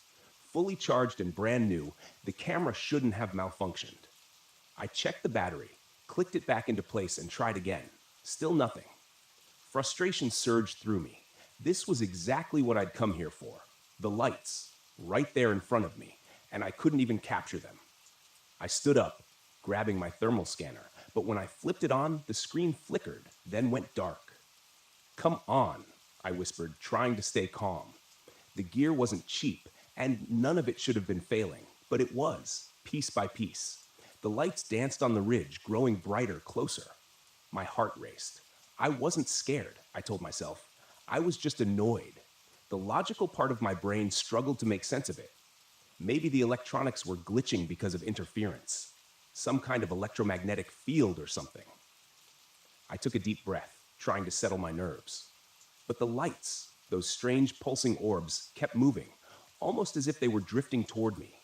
Fully charged and brand new, the camera shouldn't have malfunctioned. I checked the battery, clicked it back into place, and tried again. Still nothing. Frustration surged through me. This was exactly what I'd come here for. The lights, right there in front of me, and I couldn't even capture them. I stood up, grabbing my thermal scanner, but when I flipped it on, the screen flickered, then went dark. "Come on," I whispered, trying to stay calm. The gear wasn't cheap, and none of it should have been failing, but it was, piece by piece. The lights danced on the ridge, growing brighter, closer. My heart raced. I wasn't scared, I told myself. I was just annoyed. The logical part of my brain struggled to make sense of it. Maybe the electronics were glitching because of interference. Some kind of electromagnetic field or something. I took a deep breath, trying to settle my nerves. But the lights, those strange pulsing orbs, kept moving, almost as if they were drifting toward me.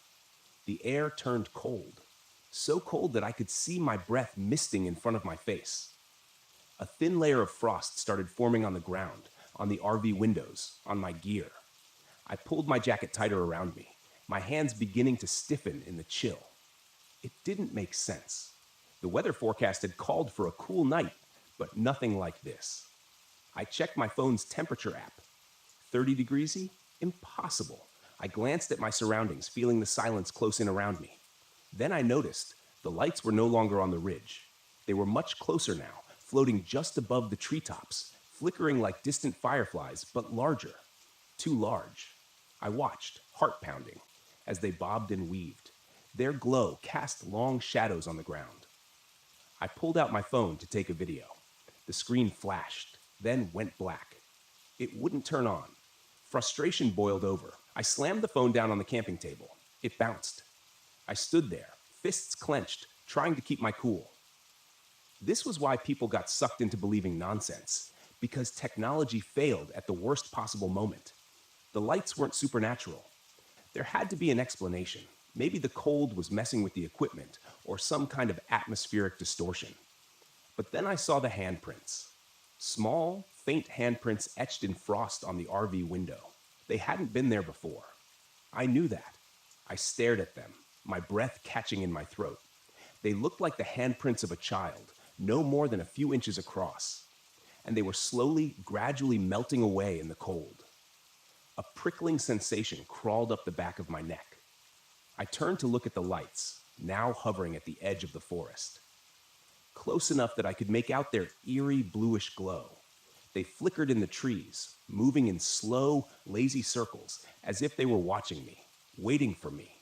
The air turned cold, so cold that I could see my breath misting in front of my face. A thin layer of frost started forming on the ground, on the RV windows, on my gear. I pulled my jacket tighter around me, my hands beginning to stiffen in the chill. It didn't make sense. The weather forecast had called for a cool night, but nothing like this. I checked my phone's temperature app. 30 degrees? Impossible. I glanced at my surroundings, feeling the silence close in around me. Then I noticed the lights were no longer on the ridge. They were much closer now, floating just above the treetops, flickering like distant fireflies, but larger. Too large. I watched, heart pounding, as they bobbed and weaved. Their glow cast long shadows on the ground. I pulled out my phone to take a video. The screen flashed, then went black. It wouldn't turn on. Frustration boiled over. I slammed the phone down on the camping table. It bounced. I stood there, fists clenched, trying to keep my cool. This was why people got sucked into believing nonsense, because technology failed at the worst possible moment. The lights weren't supernatural. There had to be an explanation. Maybe the cold was messing with the equipment, or some kind of atmospheric distortion. But then I saw the handprints. Small, faint handprints etched in frost on the RV window. They hadn't been there before. I knew that. I stared at them, my breath catching in my throat. They looked like the handprints of a child, no more than a few inches across. And they were slowly, gradually melting away in the cold. A prickling sensation crawled up the back of my neck. I turned to look at the lights, now hovering at the edge of the forest. Close enough that I could make out their eerie bluish glow. They flickered in the trees, moving in slow, lazy circles, as if they were watching me, waiting for me.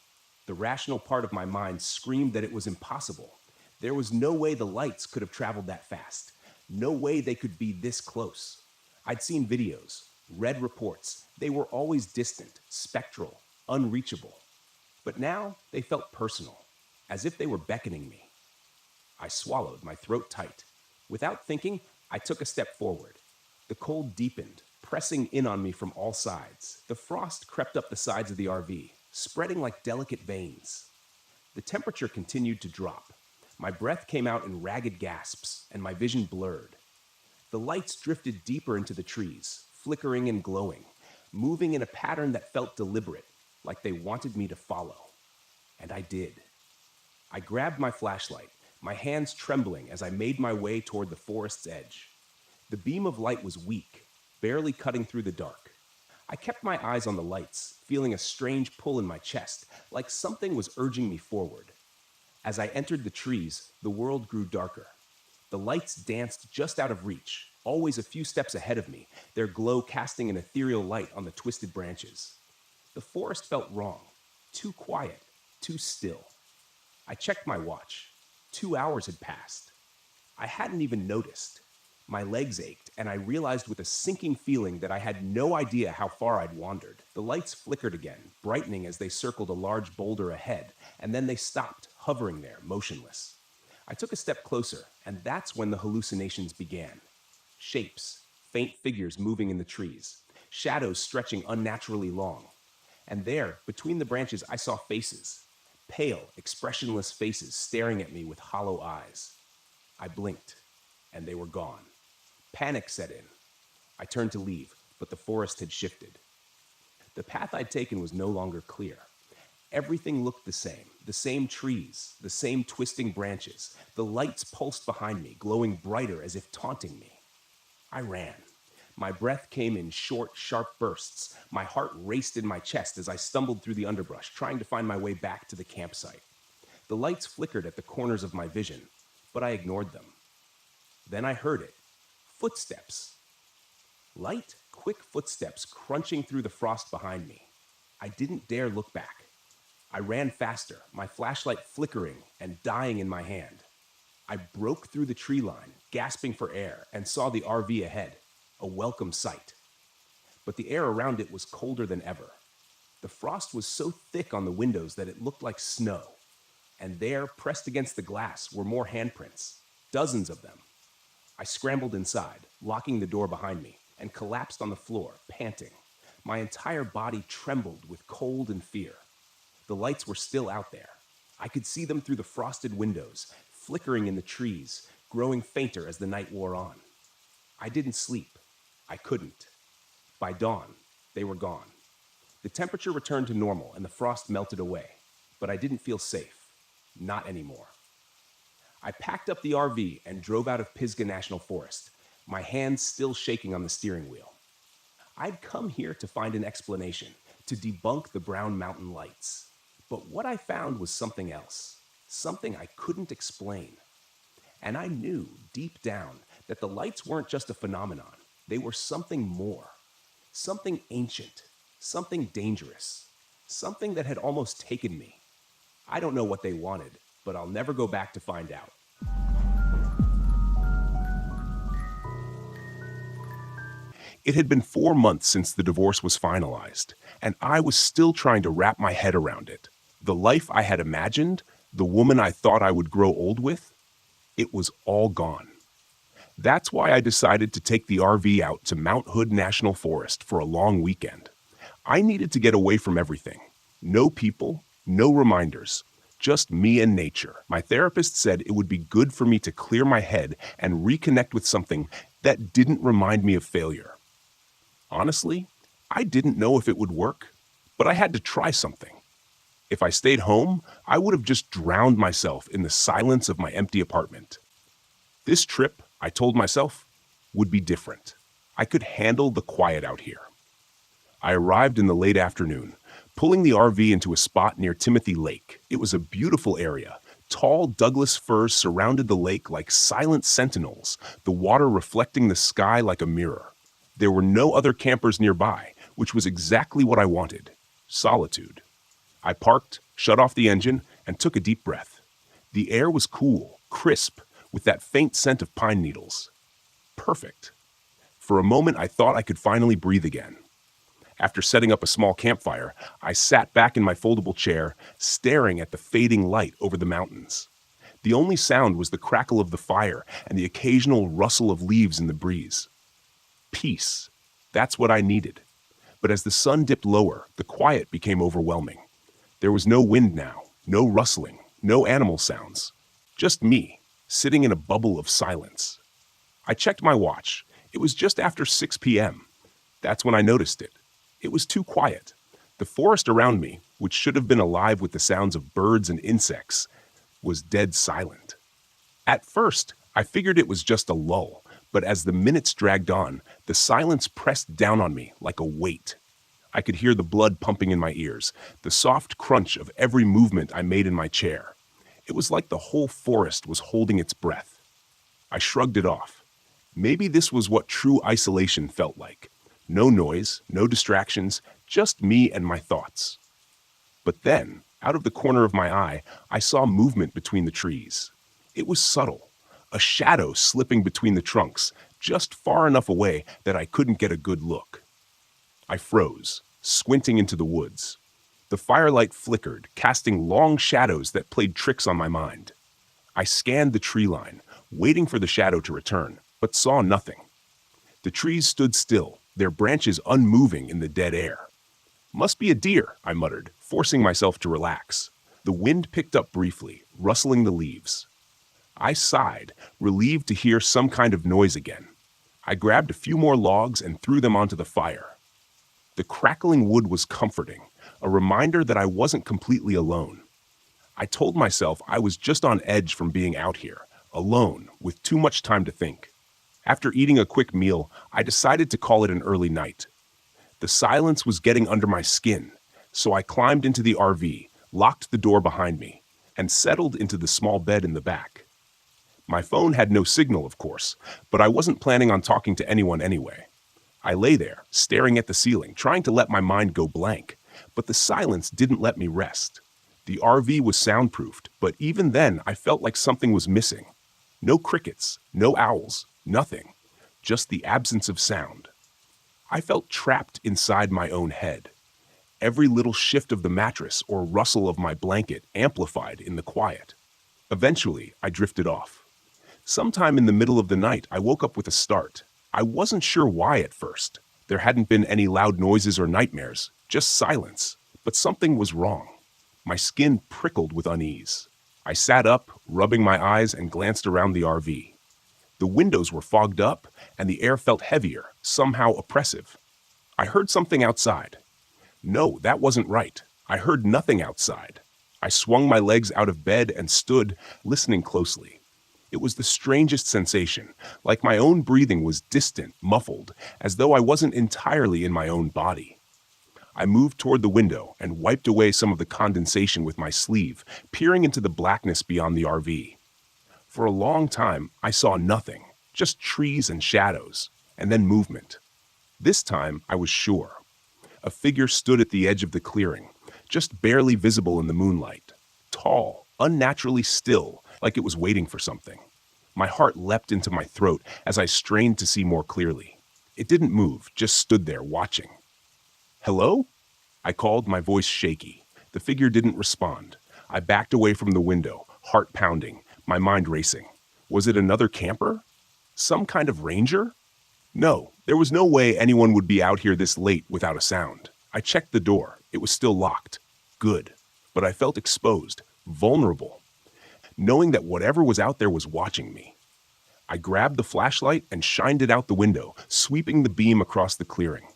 The rational part of my mind screamed that it was impossible. There was no way the lights could have traveled that fast. No way they could be this close. I'd seen videos, read reports. They were always distant, spectral, unreachable. But now they felt personal, as if they were beckoning me. I swallowed, my throat tight. Without thinking, I took a step forward. The cold deepened, pressing in on me from all sides. The frost crept up the sides of the RV, spreading like delicate veins. The temperature continued to drop. My breath came out in ragged gasps, and my vision blurred. The lights drifted deeper into the trees, flickering and glowing. moving in a pattern that felt deliberate, like they wanted me to follow. And I did. I grabbed my flashlight, my hands trembling as I made my way toward the forest's edge. The beam of light was weak, barely cutting through the dark. I kept my eyes on the lights, feeling a strange pull in my chest, like something was urging me forward. As I entered the trees, the world grew darker. The lights danced just out of reach, always a few steps ahead of me, their glow casting an ethereal light on the twisted branches. The forest felt wrong, too quiet, too still. I checked my watch. 2 hours had passed. I hadn't even noticed. My legs ached, and I realized with a sinking feeling that I had no idea how far I'd wandered. The lights flickered again, brightening as they circled a large boulder ahead, and then they stopped, hovering there, motionless. I took a step closer, and that's when the hallucinations began. Shapes, faint figures moving in the trees, shadows stretching unnaturally long. And there, between the branches, I saw faces. Pale, expressionless faces staring at me with hollow eyes. I blinked, and they were gone. Panic set in. I turned to leave, but the forest had shifted. The path I'd taken was no longer clear. Everything looked the same trees, the same twisting branches. The lights pulsed behind me, glowing brighter as if taunting me. I ran. My breath came in short, sharp bursts. My heart raced in my chest as I stumbled through the underbrush, trying to find my way back to the campsite. The lights flickered at the corners of my vision, but I ignored them. Then I heard it. Footsteps. Light, quick footsteps crunching through the frost behind me. I didn't dare look back. I ran faster, my flashlight flickering and dying in my hand. I broke through the tree line, gasping for air, and saw the RV ahead, a welcome sight. But the air around it was colder than ever. The frost was so thick on the windows that it looked like snow. And there, pressed against the glass, were more handprints, dozens of them. I scrambled inside, locking the door behind me, and collapsed on the floor, panting. My entire body trembled with cold and fear. The lights were still out there. I could see them through the frosted windows, flickering in the trees, growing fainter as the night wore on. I didn't sleep. I couldn't. By dawn, they were gone. The temperature returned to normal and the frost melted away, but I didn't feel safe. Not anymore. I packed up the RV and drove out of Pisgah National Forest, my hands still shaking on the steering wheel. I'd come here to find an explanation, to debunk the Brown Mountain lights. But what I found was something else, something I couldn't explain. And I knew, deep down, that the lights weren't just a phenomenon. They were something more, something ancient, something dangerous, something that had almost taken me. I don't know what they wanted, but I'll never go back to find out. It had been 4 months since the divorce was finalized, and I was still trying to wrap my head around it. The life I had imagined, the woman I thought I would grow old with, it was all gone. That's why I decided to take the RV out to Mount Hood National Forest for a long weekend. I needed to get away from everything. No people, no reminders, just me and nature. My therapist said it would be good for me to clear my head and reconnect with something that didn't remind me of failure. Honestly, I didn't know if it would work, but I had to try something. If I stayed home, I would have just drowned myself in the silence of my empty apartment. This trip, I told myself, would be different. I could handle the quiet out here. I arrived in the late afternoon, pulling the RV into a spot near Timothy Lake. It was a beautiful area. Tall Douglas firs surrounded the lake like silent sentinels, the water reflecting the sky like a mirror. There were no other campers nearby, which was exactly what I wanted. Solitude. I parked, shut off the engine, and took a deep breath. The air was cool, crisp, with that faint scent of pine needles. Perfect. For a moment, I thought I could finally breathe again. After setting up a small campfire, I sat back in my foldable chair, staring at the fading light over the mountains. The only sound was the crackle of the fire and the occasional rustle of leaves in the breeze. Peace. That's what I needed. But as the sun dipped lower, the quiet became overwhelming. There was no wind now, no rustling, no animal sounds. Just me, sitting in a bubble of silence. I checked my watch. It was just after 6 p.m. That's when I noticed it. It was too quiet. The forest around me, which should have been alive with the sounds of birds and insects, was dead silent. At first, I figured it was just a lull, but as the minutes dragged on, the silence pressed down on me like a weight. I could hear the blood pumping in my ears, the soft crunch of every movement I made in my chair. It was like the whole forest was holding its breath. I shrugged it off. Maybe this was what true isolation felt like. No noise, no distractions, just me and my thoughts. But then, out of the corner of my eye, I saw movement between the trees. It was subtle, a shadow slipping between the trunks, just far enough away that I couldn't get a good look. I froze, squinting into the woods. The firelight flickered, casting long shadows that played tricks on my mind. I scanned the tree line, waiting for the shadow to return, but saw nothing. The trees stood still, their branches unmoving in the dead air. "Must be a deer," I muttered, forcing myself to relax. The wind picked up briefly, rustling the leaves. I sighed, relieved to hear some kind of noise again. I grabbed a few more logs and threw them onto the fire. The crackling wood was comforting, a reminder that I wasn't completely alone. I told myself I was just on edge from being out here, alone, with too much time to think. After eating a quick meal, I decided to call it an early night. The silence was getting under my skin, so I climbed into the RV, locked the door behind me, and settled into the small bed in the back. My phone had no signal, of course, but I wasn't planning on talking to anyone anyway. I lay there, staring at the ceiling, trying to let my mind go blank, but the silence didn't let me rest. The RV was soundproofed, but even then I felt like something was missing. No crickets, no owls, nothing, just the absence of sound. I felt trapped inside my own head. Every little shift of the mattress or rustle of my blanket amplified in the quiet. Eventually, I drifted off. Sometime in the middle of the night, I woke up with a start. I wasn't sure why at first. There hadn't been any loud noises or nightmares, just silence. But something was wrong. My skin prickled with unease. I sat up, rubbing my eyes, and glanced around the RV. The windows were fogged up, and the air felt heavier, somehow oppressive. I heard something outside. No, that wasn't right. I heard nothing outside. I swung my legs out of bed and stood, listening closely. It was the strangest sensation, like my own breathing was distant, muffled, as though I wasn't entirely in my own body. I moved toward the window and wiped away some of the condensation with my sleeve, peering into the blackness beyond the RV. For a long time, I saw nothing, just trees and shadows, and then movement. This time, I was sure. A figure stood at the edge of the clearing, just barely visible in the moonlight. Tall, unnaturally still, like it was waiting for something. My heart leapt into my throat as I strained to see more clearly. It didn't move, just stood there watching. "Hello?" I called, my voice shaky. The figure didn't respond. I backed away from the window, heart pounding, my mind racing. Was it another camper? Some kind of ranger? No, there was no way anyone would be out here this late without a sound. I checked the door. It was still locked. Good. But I felt exposed, vulnerable, knowing that whatever was out there was watching me. I grabbed the flashlight and shined it out the window, sweeping the beam across the clearing.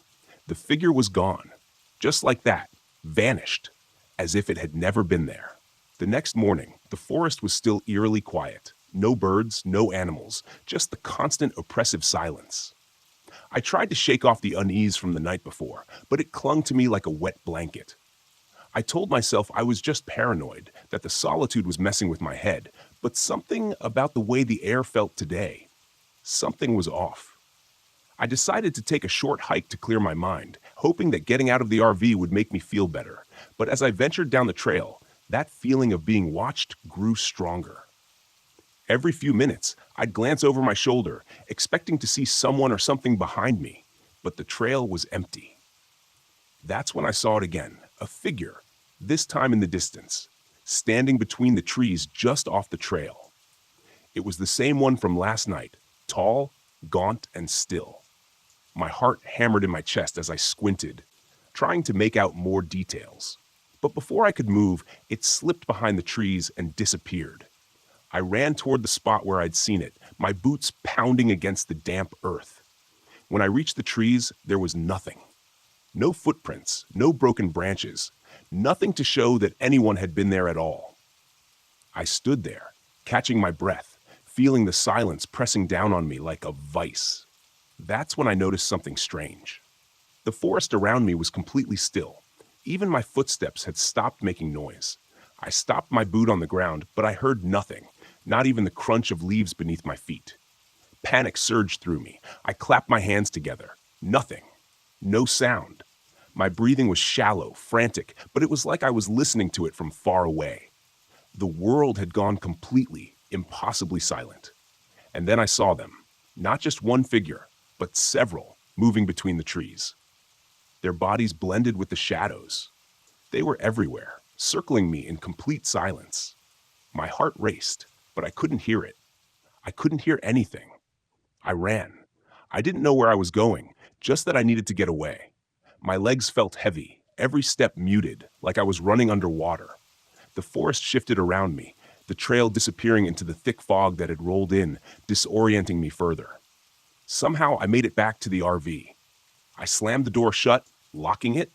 The figure was gone. Just like that. Vanished. As if it had never been there. The next morning, the forest was still eerily quiet. No birds, no animals, just the constant oppressive silence. I tried to shake off the unease from the night before, but it clung to me like a wet blanket. I told myself I was just paranoid, that the solitude was messing with my head, but something about the way the air felt today, something was off. I decided to take a short hike to clear my mind, hoping that getting out of the RV would make me feel better. But as I ventured down the trail, that feeling of being watched grew stronger. Every few minutes, I'd glance over my shoulder, expecting to see someone or something behind me, but the trail was empty. That's when I saw it again, a figure, this time in the distance, standing between the trees just off the trail. It was the same one from last night, tall, gaunt, and still. My heart hammered in my chest as I squinted, trying to make out more details. But before I could move, it slipped behind the trees and disappeared. I ran toward the spot where I'd seen it, my boots pounding against the damp earth. When I reached the trees, there was nothing. No footprints, no broken branches, nothing to show that anyone had been there at all. I stood there, catching my breath, feeling the silence pressing down on me like a vice. That's when I noticed something strange. The forest around me was completely still. Even my footsteps had stopped making noise. I stopped my boot on the ground, but I heard nothing, not even the crunch of leaves beneath my feet. Panic surged through me. I clapped my hands together. Nothing. No sound. My breathing was shallow, frantic, but it was like I was listening to it from far away. The world had gone completely, impossibly silent. And then I saw them. Not just one figure, but several, moving between the trees. Their bodies blended with the shadows. They were everywhere, circling me in complete silence. My heart raced, but I couldn't hear it. I couldn't hear anything. I ran. I didn't know where I was going, just that I needed to get away. My legs felt heavy, every step muted, like I was running underwater. The forest shifted around me, the trail disappearing into the thick fog that had rolled in, disorienting me further. Somehow I made it back to the RV. I slammed the door shut, locking it,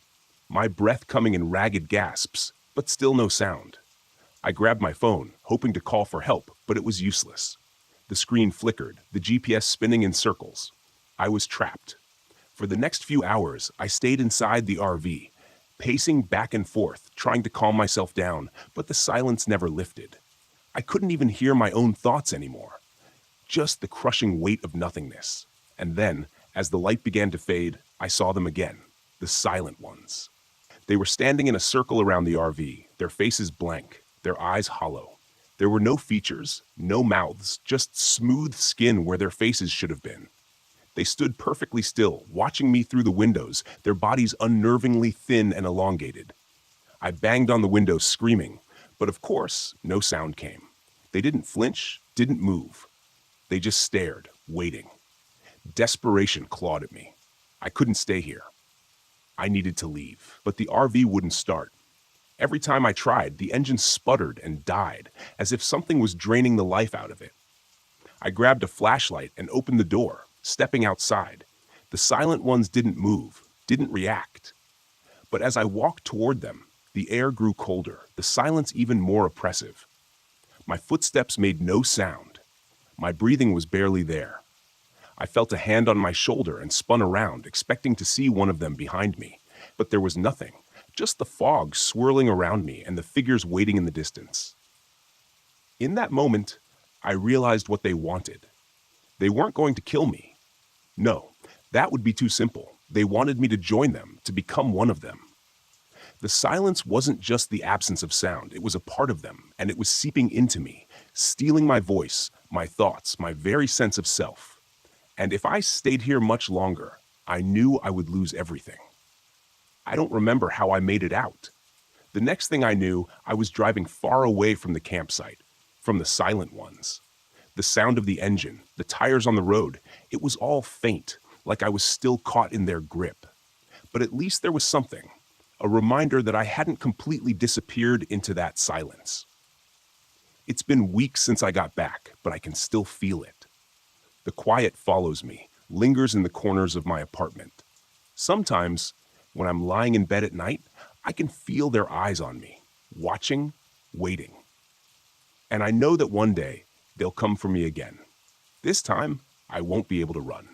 my breath coming in ragged gasps, but still no sound. I grabbed my phone, hoping to call for help, but it was useless. The screen flickered, the GPS spinning in circles. I was trapped. For the next few hours, I stayed inside the RV, pacing back and forth, trying to calm myself down, but the silence never lifted. I couldn't even hear my own thoughts anymore. Just the crushing weight of nothingness. And then, as the light began to fade, I saw them again, the silent ones. They were standing in a circle around the RV, their faces blank, their eyes hollow. There were no features, no mouths, just smooth skin where their faces should have been. They stood perfectly still, watching me through the windows, their bodies unnervingly thin and elongated. I banged on the window, screaming, but of course, no sound came. They didn't flinch, didn't move. They just stared, waiting. Desperation clawed at me. I couldn't stay here. I needed to leave, but the RV wouldn't start. Every time I tried, the engine sputtered and died, as if something was draining the life out of it. I grabbed a flashlight and opened the door, stepping outside. The silent ones didn't move, didn't react. But as I walked toward them, the air grew colder, the silence even more oppressive. My footsteps made no sound. My breathing was barely there. I felt a hand on my shoulder and spun around, expecting to see one of them behind me. But there was nothing, just the fog swirling around me and the figures waiting in the distance. In that moment, I realized what they wanted. They weren't going to kill me. No, that would be too simple. They wanted me to join them, to become one of them. The silence wasn't just the absence of sound, it was a part of them, and it was seeping into me, stealing my voice, my thoughts, my very sense of self. And if I stayed here much longer, I knew I would lose everything. I don't remember how I made it out. The next thing I knew, I was driving far away from the campsite, from the silent ones. The sound of the engine, the tires on the road, it was all faint, like I was still caught in their grip. But at least there was something, a reminder that I hadn't completely disappeared into that silence. It's been weeks since I got back, but I can still feel it. The quiet follows me, lingers in the corners of my apartment. Sometimes, when I'm lying in bed at night, I can feel their eyes on me, watching, waiting. And I know that one day, they'll come for me again. This time, I won't be able to run.